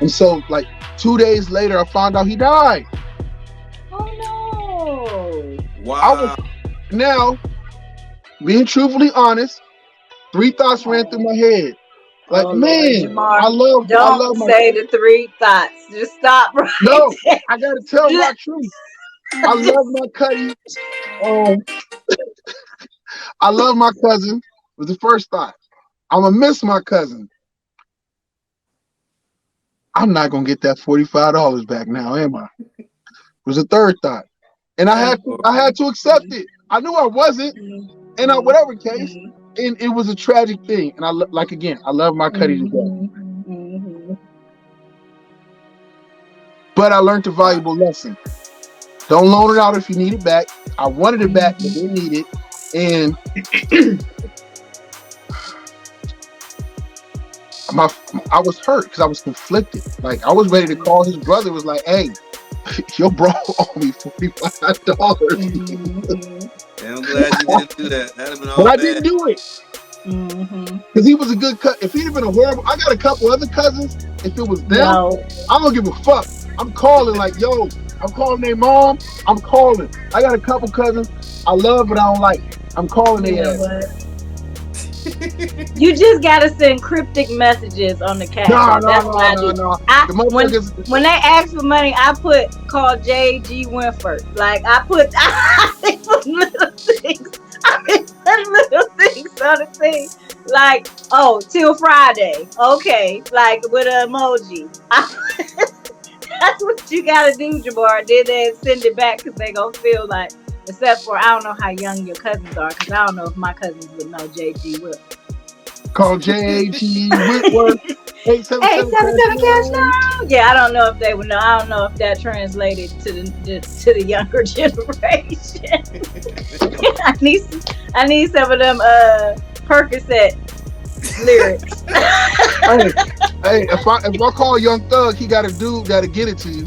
[SPEAKER 3] And so like 2 days later, I found out he died.
[SPEAKER 4] Oh no!
[SPEAKER 2] Wow.
[SPEAKER 3] Now, being truthfully honest, 3 thoughts ran through my head. Like, man,
[SPEAKER 4] Jamar,
[SPEAKER 3] I love
[SPEAKER 4] don't say the 3 thoughts. Just stop right
[SPEAKER 3] No,
[SPEAKER 4] there.
[SPEAKER 3] I gotta tell my truth. I love my Cuddy. I love my cousin was the first thought. I'm gonna miss my cousin. I'm not gonna get that $45 back now, am I? Was the third thought. And I had to accept it. I knew I wasn't, and whatever case, and it was a tragic thing. And I love my Cuddy to death. But I learned a valuable lesson. Don't loan it out if you need it back. I wanted it back, but didn't need it. And I was hurt because I was conflicted. Like, I was ready to call his brother. Was like, hey, your bro owed me $45.
[SPEAKER 2] I'm glad you didn't do that. That'd have been all
[SPEAKER 3] But I
[SPEAKER 2] bad.
[SPEAKER 3] didn't do it. Because he was a good cut. If he'd have been a horrible, I got a couple other cousins. If it was them, I don't give a fuck. I'm calling like, yo, I'm calling their mom. I'm calling. I got a couple cousins I love but I don't like. I'm calling their ass.
[SPEAKER 4] You just gotta send cryptic messages on the cash.
[SPEAKER 3] No.
[SPEAKER 4] When they ask for money, I call J.G. Winford. Like I put little things. little things on the thing. Like, oh, till Friday. Okay. Like with an emoji. That's what you gotta do, Jabbar. Then they send it back because they gonna feel like, except for I don't know how young your cousins are, because I don't know if my cousins would know JG Whip.
[SPEAKER 3] Call JG Whitworth,
[SPEAKER 4] Eight
[SPEAKER 3] 877
[SPEAKER 4] seven
[SPEAKER 3] cash
[SPEAKER 4] seven cash
[SPEAKER 3] now.
[SPEAKER 4] now. Yeah, I don't know if they would know. I don't know if that translated to the younger generation. I need I need some of them Percocet lyrics.
[SPEAKER 3] Hey, hey, if I call Young Thug, he gotta get it to you.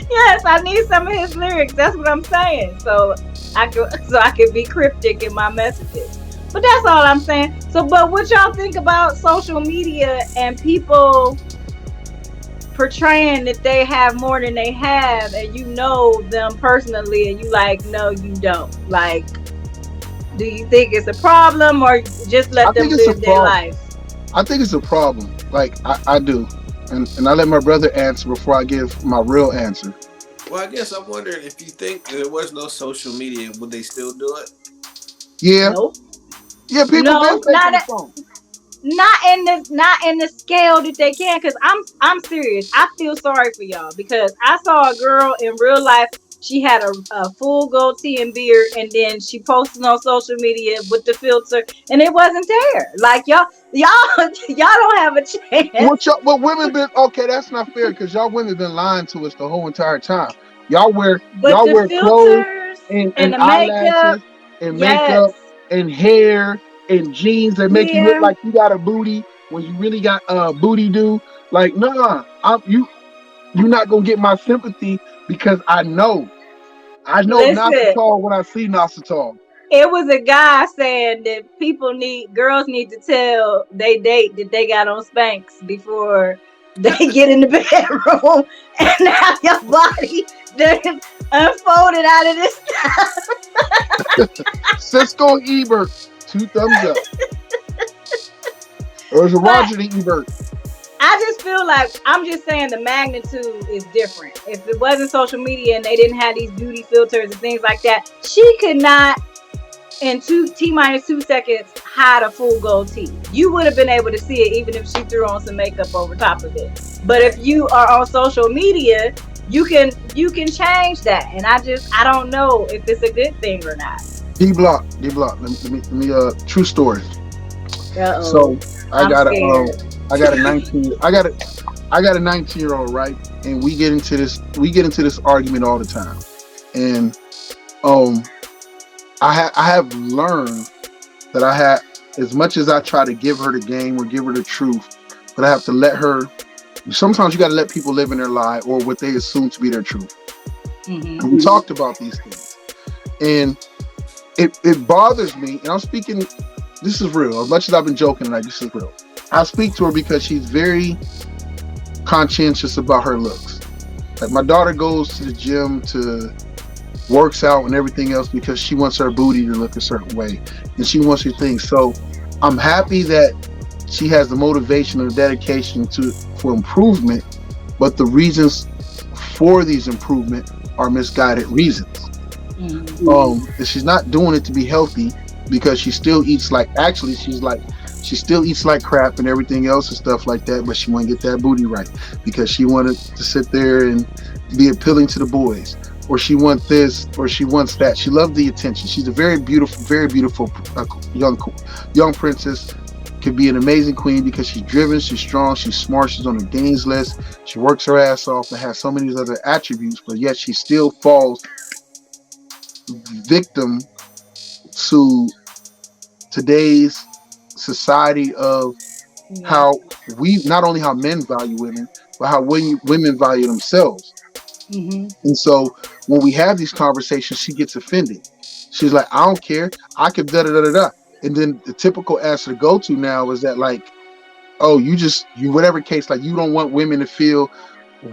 [SPEAKER 4] Yes, I need some of his lyrics. That's what I'm saying. So I can be cryptic in my messages. But that's all I'm saying. So, but what y'all think about social media and people portraying that they have more than they have, and you know them personally, and you like, no, you don't. Like, do you think it's a problem, or just
[SPEAKER 3] I
[SPEAKER 4] let them
[SPEAKER 3] think it's a
[SPEAKER 4] live their
[SPEAKER 3] problem.
[SPEAKER 4] life?
[SPEAKER 3] I think it's a problem. Like I do. And I let my brother answer before I give my real answer.
[SPEAKER 2] Well, I guess I'm wondering if you think there was no social media, would they still do it?
[SPEAKER 3] Yeah.
[SPEAKER 4] Nope.
[SPEAKER 3] Yeah, people been
[SPEAKER 4] No,
[SPEAKER 3] faking the phone.
[SPEAKER 4] not in the scale that they can, because I'm serious. I feel sorry for y'all because I saw a girl in real life. She had a full goatee and beard, and then she posted on social media with the filter, and it wasn't there. Like y'all y'all don't have a chance.
[SPEAKER 3] What women been okay, that's not fair because y'all women been lying to us the whole entire time. Y'all wear
[SPEAKER 4] But
[SPEAKER 3] y'all
[SPEAKER 4] the
[SPEAKER 3] wear clothes
[SPEAKER 4] filters and
[SPEAKER 3] and
[SPEAKER 4] the makeup,
[SPEAKER 3] eyelashes and
[SPEAKER 4] yes,
[SPEAKER 3] makeup and hair and jeans that make you look
[SPEAKER 4] yeah.
[SPEAKER 3] like you got a booty when you really got booty do. Like, nah, you're not gonna get my sympathy because I know
[SPEAKER 4] Listen,
[SPEAKER 3] Nasatal when I see Nasatal.
[SPEAKER 4] it was a guy saying that girls need to tell they date that they got on Spanx before they get in the bedroom, and have your body then unfolded out of this.
[SPEAKER 3] Cisco Ebert, two thumbs up. Or is it
[SPEAKER 4] But
[SPEAKER 3] Roger the Ebert?
[SPEAKER 4] I just feel like I'm just saying the magnitude is different. If it wasn't social media and they didn't have these beauty filters and things like that, she could not in minus 2 seconds hide a full gold teeth. You would have been able to see it even if she threw on some makeup over top of it. But if you are on social media, you can change that. And I don't know if it's a good thing or not.
[SPEAKER 3] D Block. True story.
[SPEAKER 4] Uh oh.
[SPEAKER 3] So I
[SPEAKER 4] I'm
[SPEAKER 3] got a
[SPEAKER 4] scared.
[SPEAKER 3] I got a 19 I got a 19-year-old, right? And we get into this argument all the time. And um I have learned that I have, as much as I try to give her the game or give her the truth, but I have to let her, sometimes you got to let people live in their lie or what they assume to be their truth.
[SPEAKER 4] Hmm.
[SPEAKER 3] And we talked about these things. And it bothers me, and I'm speaking, this is real. As much as I've been joking tonight, this is real. I speak to her because she's very conscientious about her looks. Like my daughter goes to the gym to works out and everything else because she wants her booty to look a certain way and she wants her things. So I'm happy that she has the motivation and the dedication for improvement, but the reasons for these improvement are misguided reasons.
[SPEAKER 4] Hmm.
[SPEAKER 3] And she's not doing it to be healthy because she still eats like, actually she still eats like crap and everything else and stuff like that, but she want to get that booty right because she wanted to sit there and be appealing to the boys, or she wants this or she wants that. She loves the attention. She's a very beautiful young princess. Could be an amazing queen because she's driven, she's strong, she's smart, she's on the dean's list, she works her ass off and has so many other attributes, but yet she still falls victim to today's society of
[SPEAKER 4] Yeah.
[SPEAKER 3] how we, not only how men value women, but how women value themselves.
[SPEAKER 4] Hmm.
[SPEAKER 3] And so when we have these conversations, she gets offended. She's like, I don't care. I could da da da da da. And then the typical answer to go to now is that, like, oh, you whatever case, like, you don't want women to feel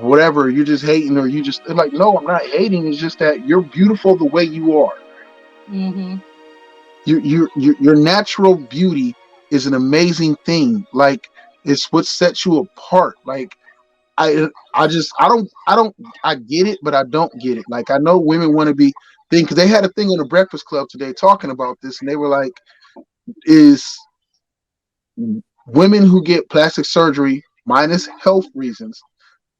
[SPEAKER 3] whatever, you're just hating, or you just, like, no, I'm not hating. It's just that you're beautiful the way you are.
[SPEAKER 4] Hmm.
[SPEAKER 3] Your natural beauty is an amazing thing. Like, it's what sets you apart. Like, I get it, but I don't get it. Like, I know women want to be thing because they had a thing on the Breakfast Club today talking about this, and they were like, is women who get plastic surgery minus health reasons.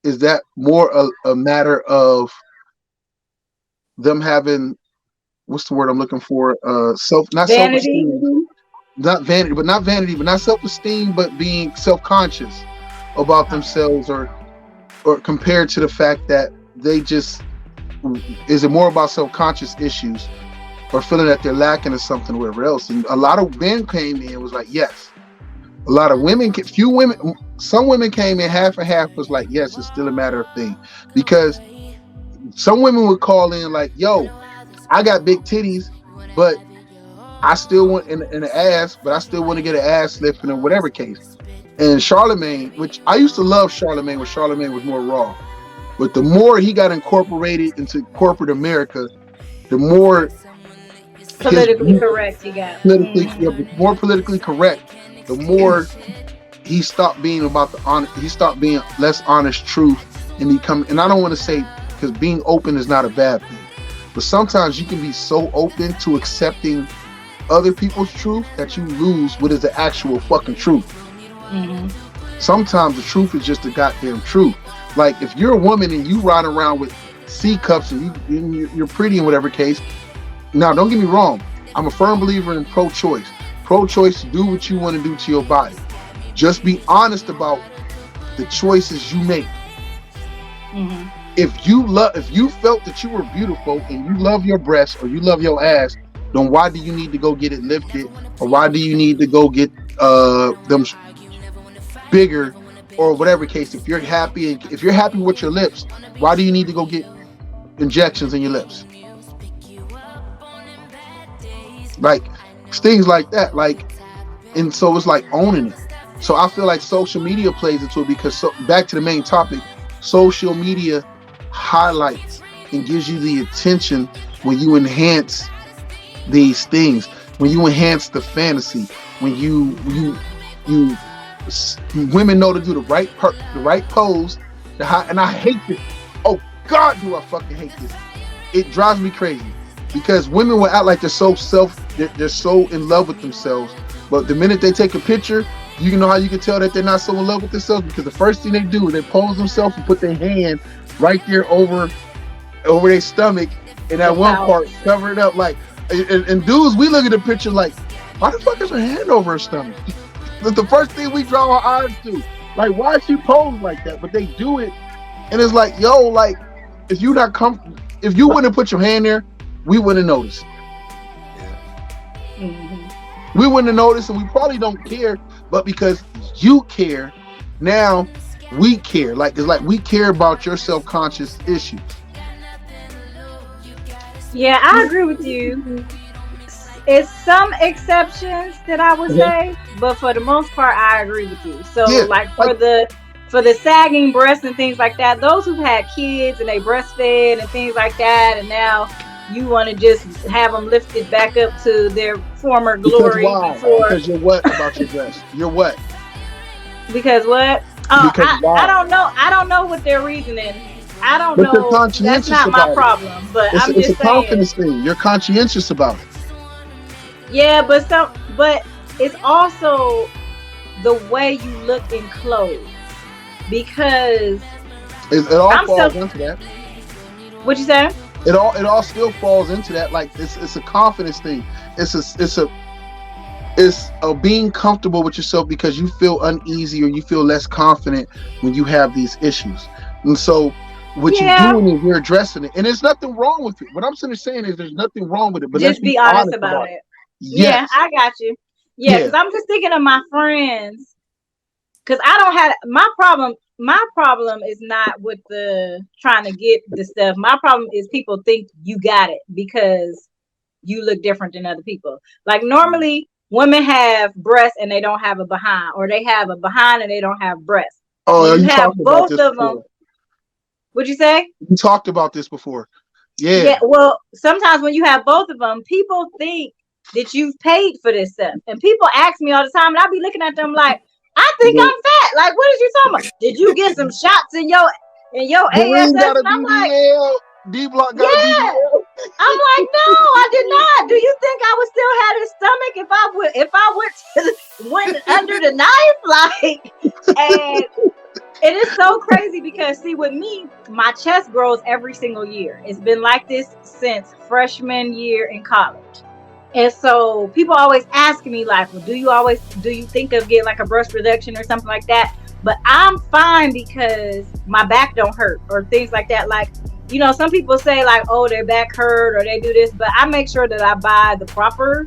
[SPEAKER 3] Is that more a matter of them having, what's the word I'm looking for? Not
[SPEAKER 4] Vanity.
[SPEAKER 3] self-esteem, not vanity, but not self-esteem, but being self-conscious about themselves, or compared to the fact that they just, is it more about self-conscious issues or feeling that they're lacking in something or whatever else? And a lot of men came in and was like, yes. A lot of women, some women came in half and half, was like, yes, it's still a matter of thing. Because some women would call in like, yo, I got big titties, but I still want in the ass, but I still want to get an ass lifting or whatever case. And Charlemagne, which I used to love Charlemagne when Charlemagne was more raw, but the more he got incorporated into corporate America, the more
[SPEAKER 4] Politically correct you got.
[SPEAKER 3] more politically correct, the more he stopped being about he stopped being less honest truth, and and I don't want to say, because being open is not a bad thing, but sometimes you can be so open to accepting other people's truth that you lose what is the actual fucking truth. Sometimes the truth is just the goddamn truth. Like if you're a woman and you ride around with C cups and you're pretty in whatever case. Now, don't get me wrong. I'm a firm believer in pro-choice. Pro-choice, do what you want to do to your body. Just be honest about the choices you make. If you felt that you were beautiful and you love your breasts or you love your ass, then why do you need to go get it lifted, or why do you need to go get them bigger, or whatever case? If you're happy with your lips, why do you need to go get injections in your lips? Like things like that. Like, and so it's like owning it. So I feel like social media plays into it, because back to the main topic, social media highlights and gives you the attention when you enhance these things, when you enhance the fantasy, when you women know to do the right pose, and I hate this. Oh God, do I fucking hate this. It drives me crazy, because women will act like they're so in love with themselves, but the minute they take a picture, you know how you can tell that they're not so in love with themselves? Because the first thing they do is they pose themselves and put their hand right there over their stomach, and that one part, cover it up. Like, and dudes, we look at the picture like, why the fuck is her hand over her stomach? That's the first thing we draw our eyes to. Like, why is she posed like that? But they do it, and it's like, yo, like, if you not comfortable, if you wouldn't put your hand there, we wouldn't notice. We wouldn't have noticed, and we probably don't care. But because you care, now we care. Like, it's like we care about your self-conscious issues.
[SPEAKER 4] Yeah, I agree with you. It's some exceptions that I would say, but for the most part, I agree with you. So, like for the sagging breasts and things like that, those who've had kids and they breastfed and things like that, and now you want to just have them lifted back up to their former glory.
[SPEAKER 3] Because you're what about your breast? You're what?
[SPEAKER 4] Because what? Oh, I don't know. I don't know what their reasoning. I don't know. That's not my problem. But I'm just saying. It's a confidence
[SPEAKER 3] thing. You're conscientious about it.
[SPEAKER 4] Yeah, but it's also the way you look in clothes, because
[SPEAKER 3] it all falls into that.
[SPEAKER 4] What you say?
[SPEAKER 3] It all still falls into that. Like, it's a confidence thing. It's a being comfortable with yourself because you feel uneasy or you feel less confident when you have these issues. And so what you're doing is you're addressing it, and there's nothing wrong with it. What I'm saying is there's nothing wrong with it, but
[SPEAKER 4] just be honest about it. Yes. Yeah, I got you. Yeah, because I'm just thinking of my friends, because I don't have my problem. My problem is not with the trying to get the stuff. My problem is people think you got it because you look different than other people. Like, normally women have breasts and they don't have a behind, or they have a behind and they don't have breasts.
[SPEAKER 3] Oh,
[SPEAKER 4] you have both of them. What'd you say?
[SPEAKER 3] We talked about this before. Yeah.
[SPEAKER 4] Yeah. Well, sometimes when you have both of them, people think that you've paid for this stuff, and people ask me all the time, and I be looking at them like, I think I'm fat. Like, what is you talking about? Did you get some shots in your ASS? And I'm like,
[SPEAKER 3] D-Block got a BBL.
[SPEAKER 4] I'm like, no, I did not. Do you think I would still have his stomach if I went under the knife? Like, and it is so crazy because see, with me, my chest grows every single year. It's been like this since freshman year in college. And so people always ask me like, well, do you think of getting like a breast reduction or something like that? But I'm fine because my back don't hurt or things like that. Like, some people say like, oh, their back hurt or they do this, but I make sure that I buy the proper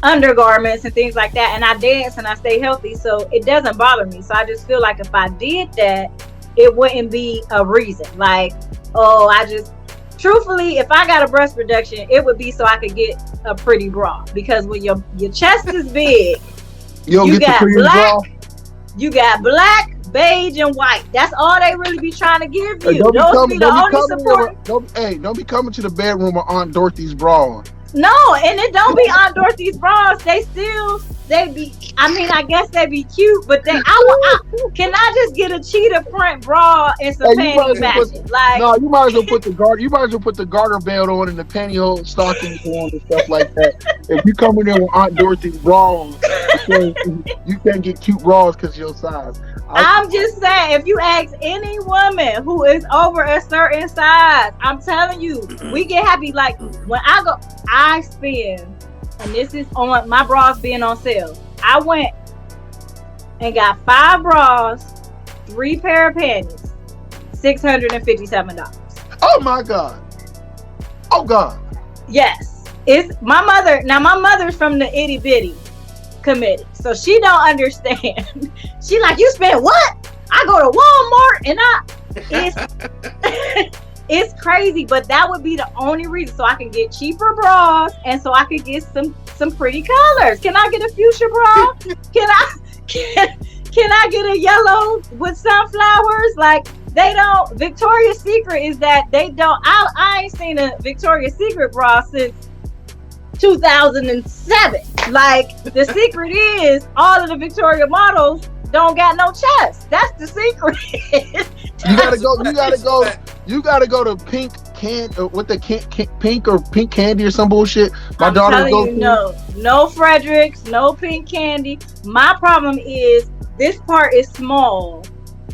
[SPEAKER 4] undergarments and things like that, and I dance and I stay healthy, so it doesn't bother me. So I just feel like if I did that, it wouldn't be a reason like, oh, truthfully, if I got a breast reduction, it would be so I could get a pretty bra, because when your chest is big,
[SPEAKER 3] you got
[SPEAKER 4] black, beige, and white. That's all they really be trying to give you. Those be the only support.
[SPEAKER 3] Don't be coming to the bedroom with Aunt Dorothy's bra on.
[SPEAKER 4] No, and it don't be Aunt Dorothy's bras. I guess they be cute, but can I just get a cheetah print bra and some panty matching?
[SPEAKER 3] No, you might as well put the garter belt on and the pantyhose stockings on and stuff like that. If you come in there with Aunt Dorothy's bra on, you can't get cute bras because of your size.
[SPEAKER 4] I'm just saying, if you ask any woman who is over a certain size, I'm telling you, we get happy. Like when I spend, and this is on my bras being on sale. I went and got 5 bras, 3 pair of panties, $657.
[SPEAKER 3] Oh my God! Oh God!
[SPEAKER 4] Yes, it's my mother. Now my mother's from the itty bitty committee, so she don't understand. She like, you spend what? I go to Walmart and it's crazy, but that would be the only reason, so I can get cheaper bras and so I could get some pretty colors. Can I get a fuchsia bra? Can I get a yellow with sunflowers? Like, they don't. Victoria's Secret is that they don't. I ain't seen a Victoria's Secret bra since 2007. Like, the secret is all of the Victoria models don't got no chest. That's the secret.
[SPEAKER 3] You gotta go to pink pink or pink candy or some bullshit.
[SPEAKER 4] I'm telling you, no Fredericks, no pink candy. My problem is this part is small.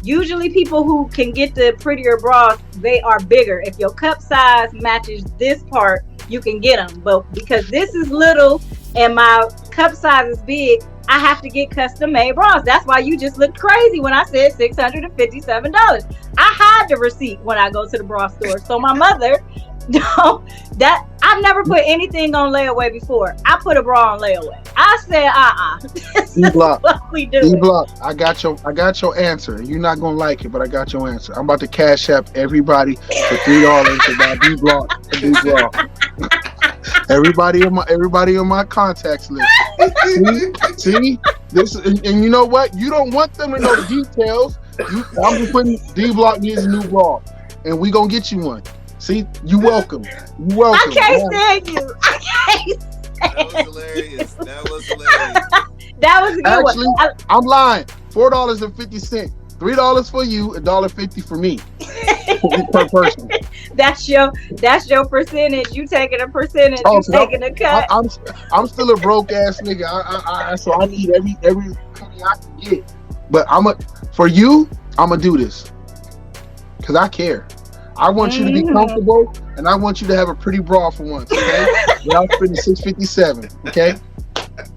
[SPEAKER 4] Usually people who can get the prettier bras, they are bigger. If your cup size matches this part, you can get them. But because this is little and my cup size is big, I have to get custom made bras. That's why you just looked crazy when I said $657. I hide the receipt when I go to the bra store. So my mother, I've never put anything on layaway before. I put a bra on layaway. I said, this is what we do.
[SPEAKER 3] D-Block, I got your answer. You're not gonna like it, but I got your answer. I'm about to cash app everybody for $3 to buy D-Block. Everybody on my contacts list. See this, and you know what? You don't want them to know the details. I'm just putting D-Block needs a new bra, and we gonna get you one. See, you welcome.
[SPEAKER 4] I can't stand you.
[SPEAKER 2] That was hilarious.
[SPEAKER 4] That was a good
[SPEAKER 3] Actually,
[SPEAKER 4] one.
[SPEAKER 3] I'm lying. $4.50. $3 for you, $1.50 for me per person.
[SPEAKER 4] That's your percentage. You taking a percentage. You taking a cut.
[SPEAKER 3] I'm still a broke ass nigga. So I need every penny I can get. But for you, I'm gonna do this because I care. I want you to be comfortable, and I want you to have a pretty bra for once. Okay, without spending $657. Okay,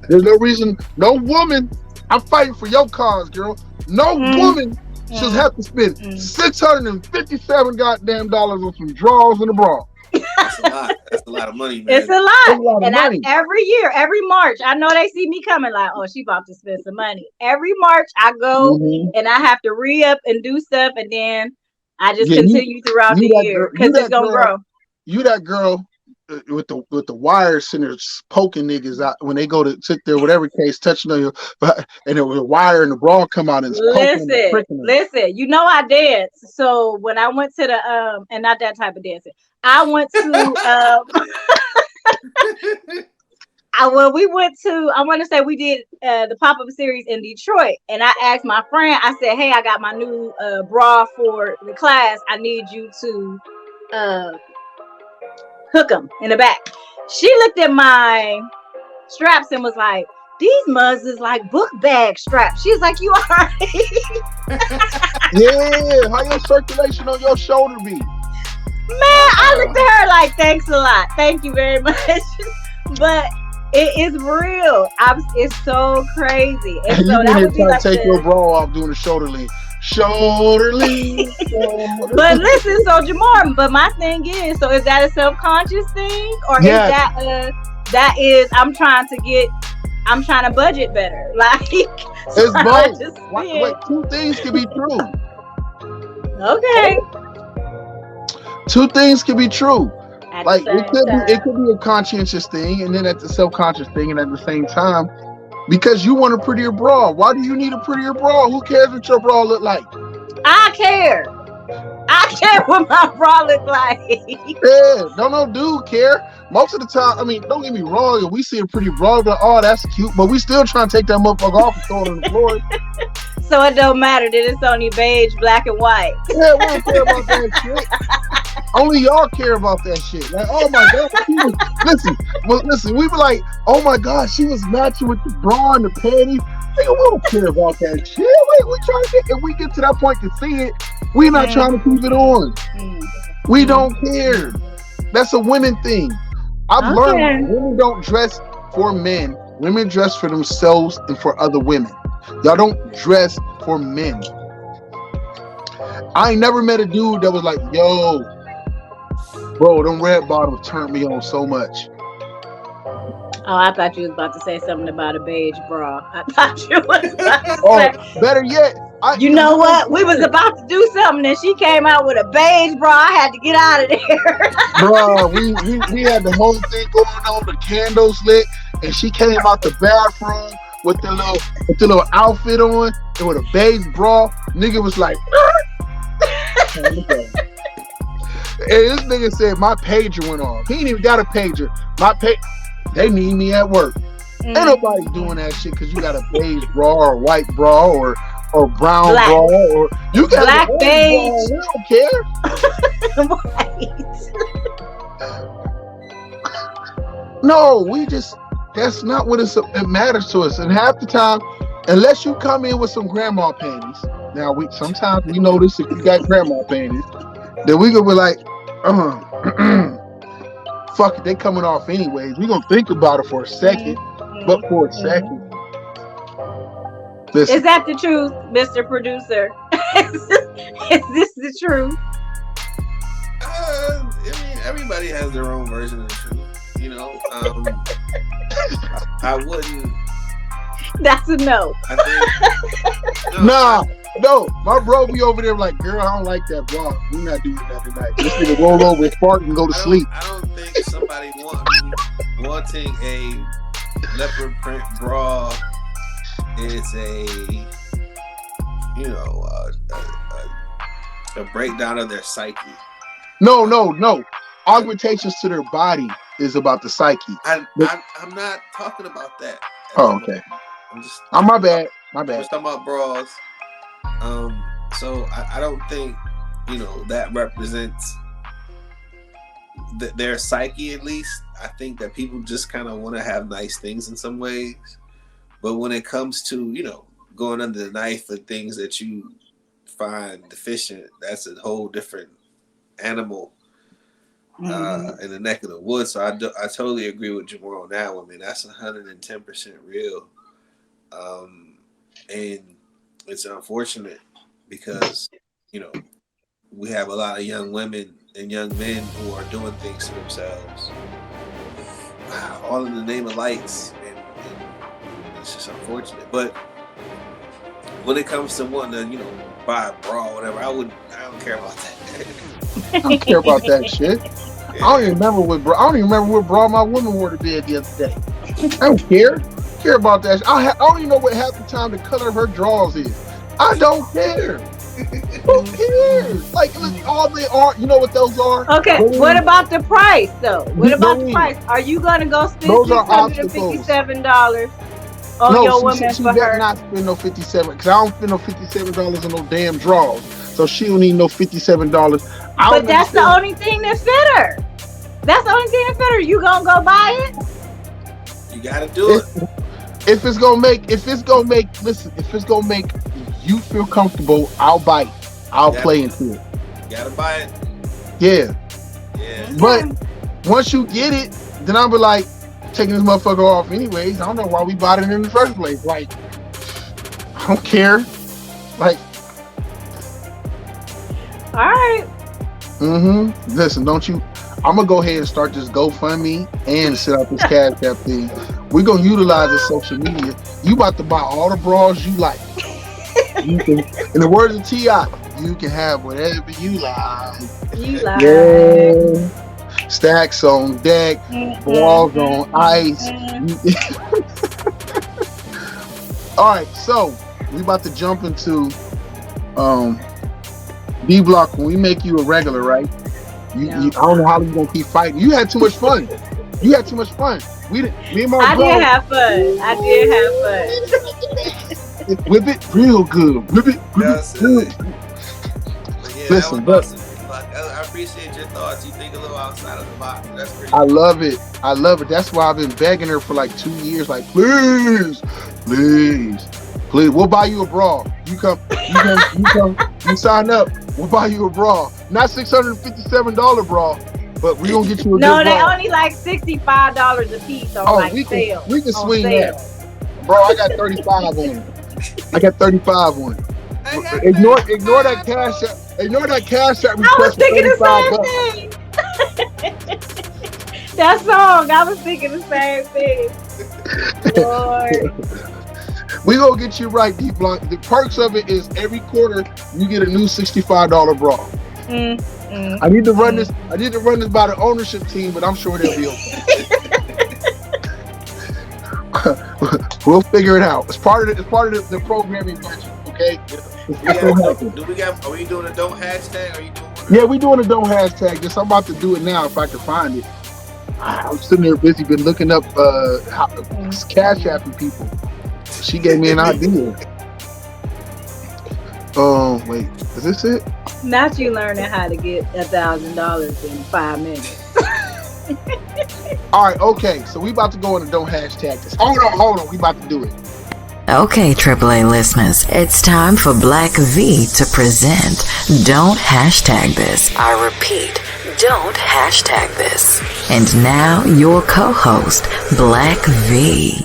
[SPEAKER 3] there's no reason. No woman. I'm fighting for your cause, girl. No woman should have to spend $657 goddamn dollars on some drawers and a bra.
[SPEAKER 2] That's a lot. That's a lot of money, man.
[SPEAKER 4] It's a lot. And every year, every March, I know they see me coming like, oh, she about to spend some money. Every March, I go and I have to re-up and do stuff, and then I just continue throughout the year because it's gonna grow.
[SPEAKER 3] You that girl with the wires sitting there poking niggas out when they go to sit there, whatever case, touching on you, and it was a wire and the bra come out and
[SPEAKER 4] listen. You know I dance, so when I went to the and not that type of dancing, I went to when we went to, I want to say we did the pop-up series in Detroit, and I asked my friend, I said, hey, I got my new bra for the class. I need you to hook them in the back. She looked at my straps and was like, these mugs is like book bag straps. She's like, you all right?
[SPEAKER 3] Yeah, how your circulation on your shoulder be?
[SPEAKER 4] Man, I looked at her like, thanks a lot. Thank you very much. But it is real. It's so crazy. And so that would be like
[SPEAKER 3] take your bra off doing the shoulder lean. Shoulder lean.
[SPEAKER 4] But listen, so Jamar, but my thing is, so is that a self-conscious thing? Or
[SPEAKER 3] yes.
[SPEAKER 4] Is that is I'm trying to budget better. Like
[SPEAKER 3] it's both. Wait, two things can be true.
[SPEAKER 4] Okay.
[SPEAKER 3] Two things can be true.
[SPEAKER 4] At
[SPEAKER 3] like it could be a conscientious thing, and then at the self-conscious thing, and at the same time, because you want a prettier bra. Why do you need a prettier bra? Who cares what your bra look like?
[SPEAKER 4] I care. I care what my bra look like.
[SPEAKER 3] Yeah, no dude care. Most of the time, I mean, don't get me wrong, if we see a pretty bra, but oh, that's cute, but we still trying to take that motherfucker off and throw it on the floor.
[SPEAKER 4] So it don't matter that it's only beige, black, and white.
[SPEAKER 3] Yeah, we don't care about that shit. Only y'all care about that shit. Like, oh my god, listen, we were like, oh my god, she was matching with the bra and the panties. Nigga, we don't care about that shit. We trying to get, if we get to that point to see it, we're not trying to keep it on. We don't care. That's a women thing. I've learned women don't dress for men. Women dress for themselves and for other women. Y'all don't dress for men. I ain't never met a dude that was like, yo, bro, them red bottoms turned me on so much.
[SPEAKER 4] Oh, I thought you was about to say something about a beige bra. I thought you was about to
[SPEAKER 3] say. Better yet.
[SPEAKER 4] You know what? We was about to do something and she came out with a beige bra. I had to get out of there.
[SPEAKER 3] Bro, we had the whole thing going on, the candles lit, and she came out the bathroom with the little outfit on and with a beige bra. Nigga was like, and this nigga said my pager went off. He ain't even got a pager. They need me at work. Ain't nobody doing that shit because you got a beige bra or white bra or brown
[SPEAKER 4] black.
[SPEAKER 3] Bra or you got
[SPEAKER 4] black beige.
[SPEAKER 3] Bra. We don't care. No, that's not what it matters to us. And half the time, unless you come in with some grandma panties. Now sometimes we notice if you got grandma panties, then we gonna be like, fuck it, they coming off anyways. We gonna think about it for a second, but for a second. Listen.
[SPEAKER 4] Is that the truth, Mr. Producer? Is this the truth?
[SPEAKER 2] I mean, everybody has their own version of the truth. You know, I wouldn't.
[SPEAKER 4] That's a no.
[SPEAKER 2] I think,
[SPEAKER 3] no, my bro be over there like, girl, I don't like that bra. We're not doing that tonight. This nigga roll over and fart and go to sleep.
[SPEAKER 2] I don't think somebody wanting a leopard print bra is a breakdown of their psyche.
[SPEAKER 3] No. Augmentations to their body is about the psyche.
[SPEAKER 2] I'm not talking about that.
[SPEAKER 3] Oh, okay. My bad.
[SPEAKER 2] I'm just talking about bras. So I don't think that represents their psyche. At least I think that people just kind of want to have nice things in some ways. But when it comes to, going under the knife for things that you find deficient, that's a whole different animal in the neck of the woods. So I totally agree with Jamar on that one, man. That's 110% real. And it's unfortunate because, we have a lot of young women and young men who are doing things to themselves, all in the name of lights. It's just unfortunate. But when it comes to wanting to, buy a bra or whatever, I don't care about that.
[SPEAKER 3] I don't care about that shit. Yeah. I don't even remember what bra my woman wore to bed the other day. I don't care about that. I don't even know what half the time the color of her drawers is. I don't care. Who cares? Like, look, all they are, you know what those are?
[SPEAKER 4] Okay, what about the price, though? What about the price? Are you going to go spend $657 on your woman
[SPEAKER 3] she
[SPEAKER 4] for
[SPEAKER 3] better
[SPEAKER 4] her?
[SPEAKER 3] not spend no $57, because I don't spend no $57 on no damn drawers. So she don't need no $57.
[SPEAKER 4] But that's the only thing that fit her. That's the only thing that better. You gonna go buy it?
[SPEAKER 2] You gotta do it.
[SPEAKER 3] If it's gonna make you feel comfortable, I'll buy it. I'll play into it.
[SPEAKER 2] You gotta buy it.
[SPEAKER 3] Yeah.
[SPEAKER 2] Yeah.
[SPEAKER 3] But once you get it, then I'll be like taking this motherfucker off anyways. I don't know why we bought it in the first place. Like, I don't care. Like,
[SPEAKER 4] all right.
[SPEAKER 3] Listen, don't you? I'm gonna go ahead and start this GoFundMe and set up this Cash App thing. We're gonna utilize this social media. You about to buy all the bras you like. You can, in the words of T.I., you can have whatever you like. Yeah. Stacks on deck, balls on ice. All right, so we about to jump into D Block. When we make you a regular, right? I don't know how you're gonna keep fighting. You had too much fun. Me and my
[SPEAKER 4] I
[SPEAKER 3] bro.
[SPEAKER 4] did have fun.
[SPEAKER 3] Whip it real good. Whip it real good. Listen, but
[SPEAKER 2] I appreciate your thoughts. You think a little outside of the box. That's great.
[SPEAKER 3] I love it. That's why I've been begging her for like 2 years. Like, please. We'll buy you a bra. You come. You sign up. We'll buy you a bra. Not $657 bra, but we gonna get you a good bra.
[SPEAKER 4] No, they only like $65 a piece on sale.
[SPEAKER 3] We can swing that. Bro, I got 35 on it. Ignore that cash app. Ignore that cash app.
[SPEAKER 4] I was thinking the same thing. That song, I was thinking the same thing. Lord.
[SPEAKER 3] We gonna get you right, D Block. The perks of it is every quarter you get a new $65 bra. I need to run this. I need to run this by the ownership team, but I'm sure they'll be okay. We'll figure it out. It's part of the programming budget. Okay.
[SPEAKER 2] Are we doing a don't hashtag? Are you doing one?
[SPEAKER 3] Yeah, we doing a don't hashtag. Just I'm about to do it now if I can find it. I'm sitting there busy, been looking up cash apping people. She gave me an idea. Wait, is this it?
[SPEAKER 4] Not you learning how to get $1,000 in 5 minutes.
[SPEAKER 3] All right, okay. So we about to go on a don't hashtag this. Hold on. We about to do it.
[SPEAKER 5] Okay, AAA listeners, it's time for Black V to present Don't Hashtag This. I repeat, don't hashtag this. And now your co-host, Black V.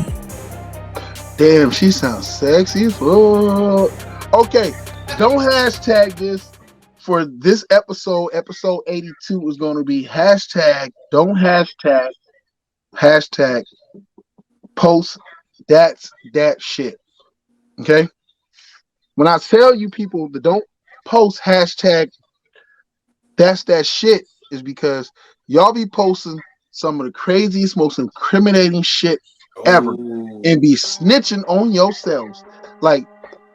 [SPEAKER 3] Damn, she sounds sexy. Okay, don't hashtag this. For this episode 82 is going to be hashtag don't hashtag post that's that shit. Okay? When I tell you people that don't post hashtag that's that shit is because y'all be posting some of the craziest, most incriminating shit ever and be snitching on yourselves. Like,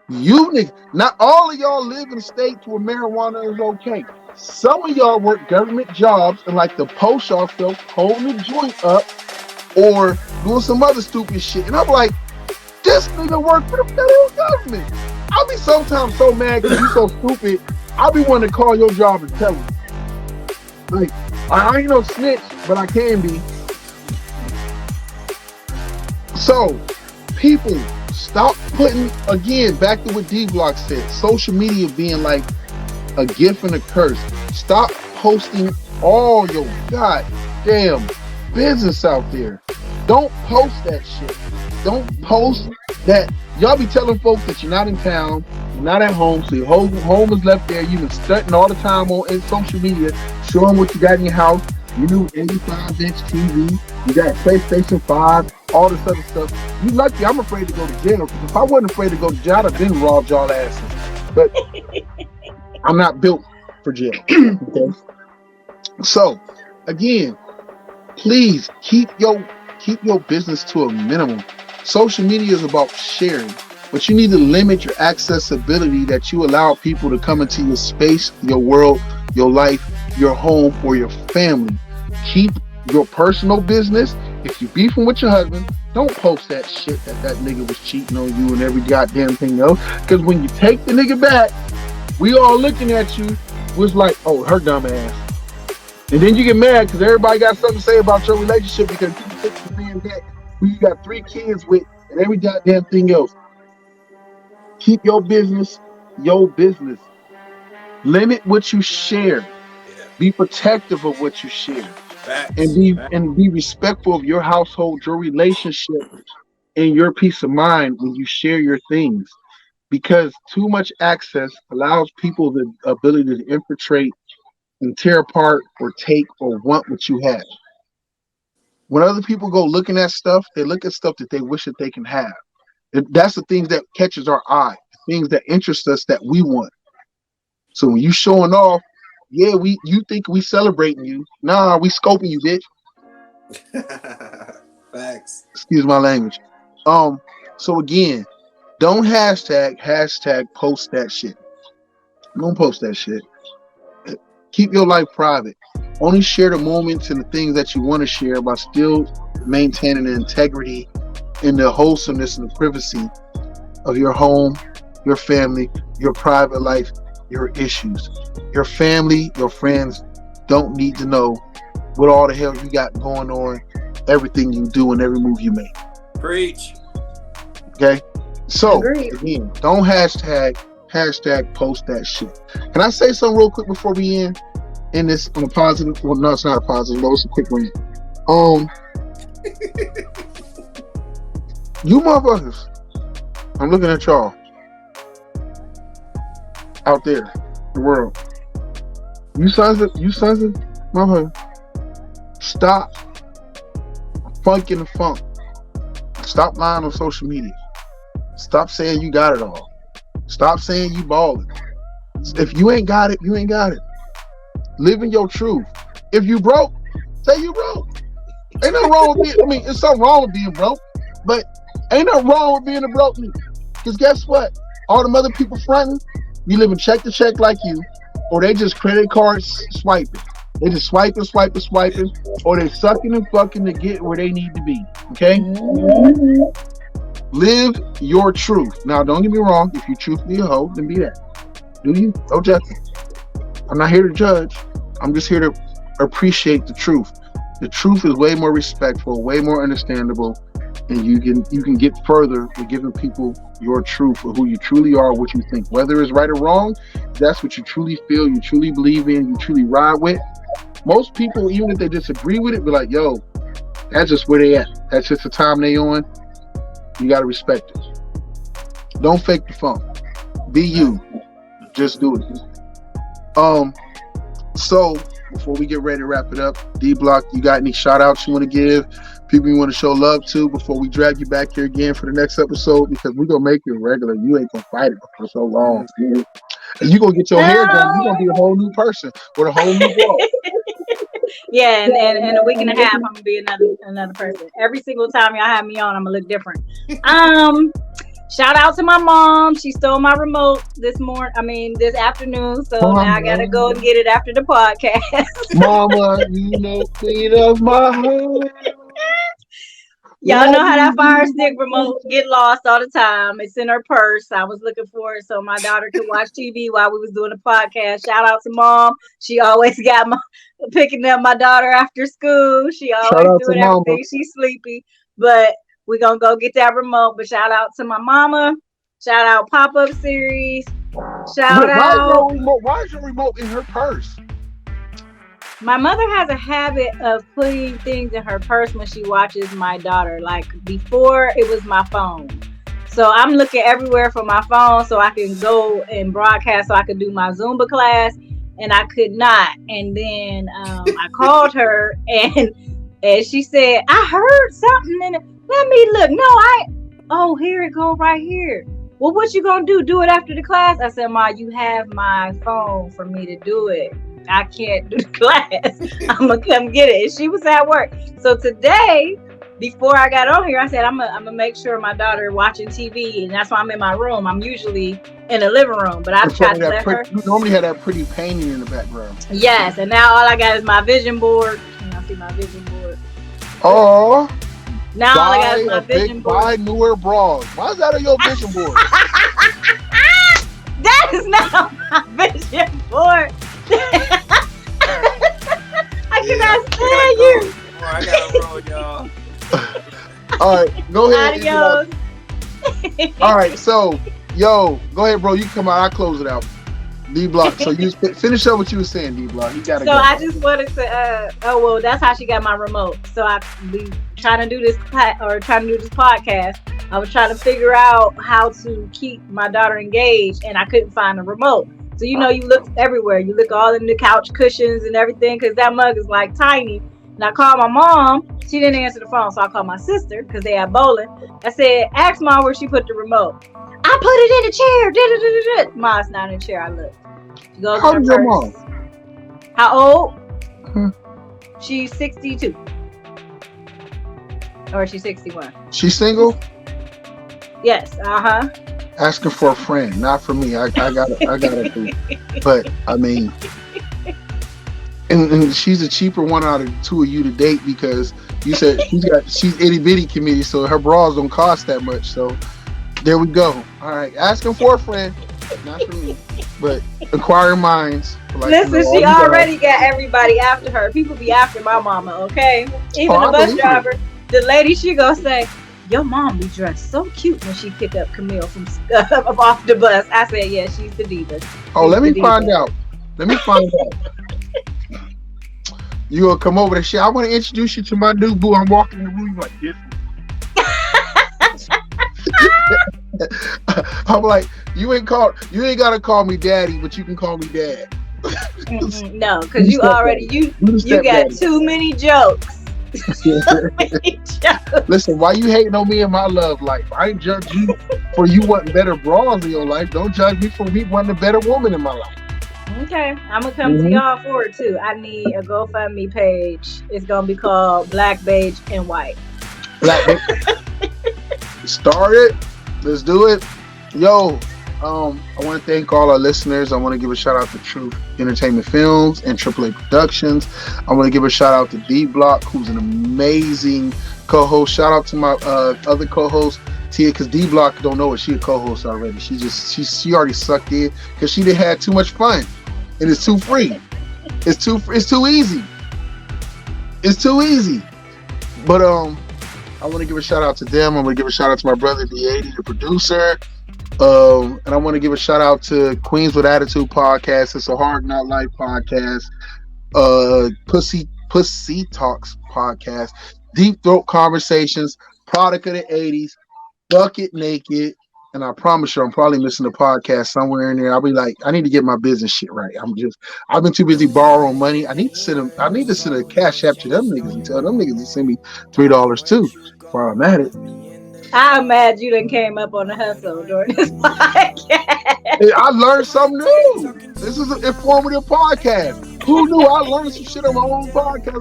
[SPEAKER 3] you niggas, not all of y'all live in states where marijuana is okay. Some of y'all work government jobs and like to post yourself holding a joint up or doing some other stupid shit. And I'm like, this nigga work for the federal government. I'll be sometimes so mad because you so stupid. I'll be wanting to call your job and tell you. Like, I ain't no snitch, but I can be. So, people, stop putting, again, back to what D-Block said, social media being like a gift and a curse. Stop posting all your goddamn business out there. Don't post that shit. Don't post that. Y'all be telling folks that you're not in town, you're not at home, so your home is left there. You've been stunting all the time on social media, showing what you got in your house. You new 85-inch TV, you got PlayStation 5, all this other stuff. You lucky I'm afraid to go to jail, because if I wasn't afraid to go to jail, I'd have been robbed y'all asses. But I'm not built for jail. Okay? So, again, please keep your business to a minimum. Social media is about sharing, but you need to limit your accessibility that you allow people to come into your space, your world, your life, your home, or your family. Keep your personal business. If you're beefing with your husband, don't post that shit that nigga was cheating on you and every goddamn thing else. Because when you take the nigga back, we all looking at you was like, oh, her dumb ass. And then you get mad because everybody got something to say about your relationship because you took the man back who you got 3 kids with and every goddamn thing else. Keep your business your business. Limit what you share.
[SPEAKER 2] Yeah.
[SPEAKER 3] Be protective of what you share.
[SPEAKER 2] Facts.
[SPEAKER 3] And be respectful of your household, your relationship, and your peace of mind when you share your things. Because too much access allows people the ability to infiltrate and tear apart or take or want what you have. When other people go looking at stuff, they look at stuff that they wish that they can have. That's the things that catches our eye, the things that interest us that we want. So when you showing off, yeah, you think we celebrating you. Nah, we scoping you, bitch.
[SPEAKER 2] Facts.
[SPEAKER 3] Excuse my language. So again, don't hashtag post that shit. Don't post that shit. Keep your life private. Only share the moments and the things that you want to share while still maintaining the integrity and the wholesomeness and the privacy of your home, your family, your private life, your issues. Your family, your friends don't need to know what all the hell you got going on, everything you do and every move you make.
[SPEAKER 2] Preach.
[SPEAKER 3] Okay? So,
[SPEAKER 4] Agreed.
[SPEAKER 3] again, don't hashtag post that shit. Can I say something real quick before we end this on a positive? Well, no, it's not a positive, but it's a quick rant. You motherfuckers, I'm looking at y'all out there in the world. You sons of motherfuckers, stop funking the funk. Stop lying on social media. Stop saying you got it all. Stop saying you balling. If you ain't got it, you ain't got it. Live in your truth. If you broke, say you broke. Ain't nothing wrong with being, it's something wrong with being broke, but ain't nothing wrong with being a broke nigga. Because guess what? All them other people fronting, be living check to check like you, or they just credit cards swiping. They just swiping, or they sucking and fucking to get where they need to be. Okay? Live your truth. Now, don't get me wrong. If you truthfully a hoe, then be that. Do you? No judgment. I'm not here to judge. I'm just here to appreciate the truth. The truth is way more respectful, way more understandable, and you can get further with giving people your truth of who you truly are, what you think. Whether it's right or wrong, if that's what you truly feel, you truly believe in, you truly ride with. Most people, even if they disagree with it, be like, yo, that's just where they at. That's just the time they on. You gotta respect it. Don't fake the funk. Be you. Just do it. So before we get ready to wrap it up, D-Block, you got any shout outs you want to give? People you want to show love to before we drag you back here again for the next episode? Because we're gonna make you regular. You ain't gonna fight it for so long. And you're gonna get your hair done. You're gonna be a whole new person with a whole new walk.
[SPEAKER 4] Yeah, and in a week and a half, I'm gonna be another person. Every single time y'all have me on, I'm gonna look different. Shout out to my mom. She stole my remote this afternoon. So
[SPEAKER 3] Mama.
[SPEAKER 4] now I gotta go and get it after the podcast.
[SPEAKER 3] Mama, you know, queen of my heart.
[SPEAKER 4] Y'all know how that Fire Stick remote get lost all the time. It's in her purse. I was looking for it so my daughter could watch TV while we was doing the podcast. Shout out to mom. She always got picking up my daughter after school. She always doing everything. She's sleepy, but we're gonna go get that remote. But shout out to my mama. Shout out Pop-Up Series. Shout out.
[SPEAKER 3] Why is your remote in her purse?
[SPEAKER 4] My mother has a habit of putting things in her purse when she watches my daughter. Like before, it was my phone. So I'm looking everywhere for my phone so I can go and broadcast so I could do my Zumba class, and I could not. And then I called her and she said, I heard something in it. Let me look. Here it go right here. Well, what you gonna do? Do it after the class? I said, Ma, you have my phone for me to do it. I can't do the class. I'm gonna come get it. And she was at work. So today, before I got on here, I said I'm gonna make sure my daughter watching TV, and that's why I'm in my room. I'm usually in the living room, but I've tried to let her.
[SPEAKER 3] You normally have that pretty painting in the background.
[SPEAKER 4] Yes, and now all I got is my vision board. Can I see my vision board?
[SPEAKER 3] Oh.
[SPEAKER 4] Now all I got is my vision board.
[SPEAKER 3] Buy newer bras. Why is that on your vision board?
[SPEAKER 4] That is not my vision board.
[SPEAKER 3] All right, go ahead.
[SPEAKER 4] Adios.
[SPEAKER 3] All right, so go ahead, bro. You come out. I close it out. D Block. So you finish up what you were saying, D Block. You gotta
[SPEAKER 4] So
[SPEAKER 3] go.
[SPEAKER 4] I just wanted to. That's how she got my remote. So I be trying to do this podcast. I was trying to figure out how to keep my daughter engaged, and I couldn't find a remote. So you look everywhere. You look all in the couch cushions and everything, because that mug is like tiny. And I called my mom. She didn't answer the phone, so I called my sister because they had bowling. I said, "Ask mom where she put the remote." I put it in the chair. Mom's not in the chair. I looked. She goes
[SPEAKER 3] How
[SPEAKER 4] in
[SPEAKER 3] old
[SPEAKER 4] her
[SPEAKER 3] your
[SPEAKER 4] purse.
[SPEAKER 3] mom?
[SPEAKER 4] How old?
[SPEAKER 3] Hmm.
[SPEAKER 4] She's 62. Or she's 61.
[SPEAKER 3] She's single?
[SPEAKER 4] Yes.
[SPEAKER 3] Asking for a friend, not for me. I got a friend. But I mean, and she's a cheaper one out of the two of you to date, because you said she's itty bitty committee, so her bras don't cost that much. So there we go. All right, asking for a friend, not for me, but inquiring minds.
[SPEAKER 4] Listen, she already got everybody after her. People be after my mama, okay? Even the bus driver, the lady, she gonna say, "Your mom be dressed so cute when she pick up Camille from off the bus." I said, "Yeah, she's the diva."
[SPEAKER 3] Let me find out. You gonna come over to shit? I want to introduce you to my new boo. I'm walking in the room like this. I'm like, you ain't gotta call me daddy, but you can call me dad.
[SPEAKER 4] No, because you got too many jokes.
[SPEAKER 3] Listen, why you hating on me in my love life? I ain't judge you for you wanting better bras in your life. Don't judge me for me wanting a better woman in my life.
[SPEAKER 4] Okay, I'm gonna come to y'all for it too. I need a GoFundMe page. It's gonna be called Black, Beige, and White.
[SPEAKER 3] Black, start it. Let's do it. Yo, I want to thank all our listeners. I want to give a shout out to Truth Entertainment Films and AAA Productions. I want to give a shout out to D Block, who's an amazing co-host. Shout out to my other co-host Tia, because D Block don't know it. She a co-host already. She already sucked in because she done had too much fun, and it's too free. It's too easy. It's too easy. But I want to give a shout out to them. I'm going to give a shout out to my brother D-80, the producer. And I want to give a shout out to Queens with Attitude podcast. It's a Hard Not Life podcast. Pussy Talks podcast. Deep Throat Conversations. Product of the 80s. Bucket Naked. And I promise you, I'm probably missing a podcast somewhere in there. I'll be like, I need to get my business shit right. I've been too busy borrowing money. I need to send a cash app to them niggas and tell them niggas to send me $3 too while I'm at it.
[SPEAKER 4] I'm mad you done came up on the hustle during this podcast.
[SPEAKER 3] Hey, I learned something new. This is an informative podcast. Who knew I learned some shit on my own podcast?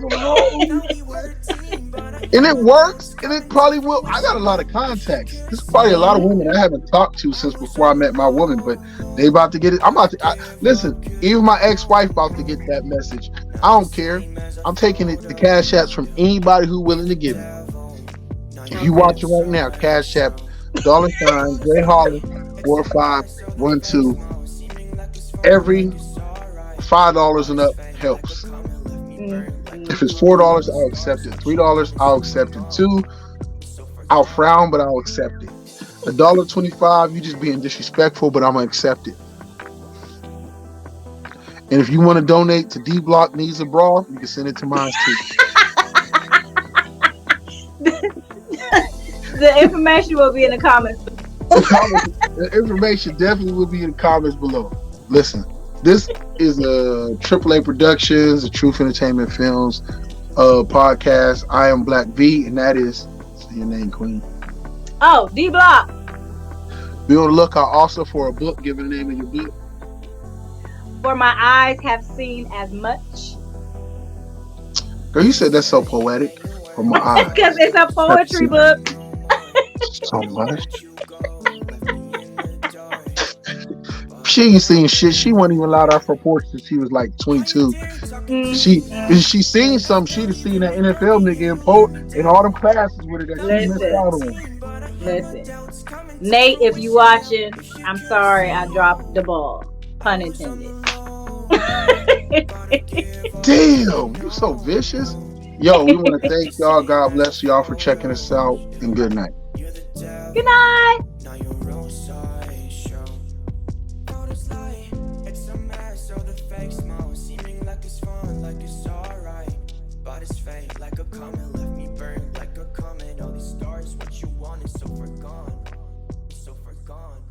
[SPEAKER 3] And it works, and it probably will. I got a lot of contacts. There's probably a lot of women I haven't talked to since before I met my woman, but they about to get it. Listen, even my ex-wife about to get that message. I don't care. I'm taking the cash apps from anybody who's willing to give it. If you watching right now, cash app, $, Ray Holland, 4512. Every $5 and up helps. If it's $4, I'll accept it. $3, I'll accept it too. I'll frown, but I'll accept it. $1.25, you just being disrespectful, but I'm gonna accept it. And if you want to donate to D Block Needs a Bra, you can send it to mine too.
[SPEAKER 4] The information will be in the comments.
[SPEAKER 3] The information definitely will be in the comments below. Listen, this is a AAA Productions, a Truth Entertainment Films podcast. I am Black V, and that is your name, Queen.
[SPEAKER 4] Oh, D Block.
[SPEAKER 3] Be on the lookout also for a book. Give it the name of your book.
[SPEAKER 4] For my eyes have seen as much.
[SPEAKER 3] Girl, you said that's so poetic. For my eyes.
[SPEAKER 4] Because it's a poetry book.
[SPEAKER 3] So much. She ain't seen shit. She wasn't even allowed off her porch since she was like 22. She seen some. She'd have seen that NFL nigga in all them classes with her that she missed out on.
[SPEAKER 4] Listen, Nate, if you watching, I'm sorry I dropped the ball. Pun intended.
[SPEAKER 3] Damn, you so vicious. Yo, we want to thank y'all. God bless y'all for checking us out, and good night.
[SPEAKER 4] Good night.
[SPEAKER 6] Now you're on sideshow. Photos lie, it's a mess. So the fake smile, seeming like it's fun, like it's alright, but it's fake, like a comet left me burned, like a comet. All these stars, what you want is so far gone, so far gone.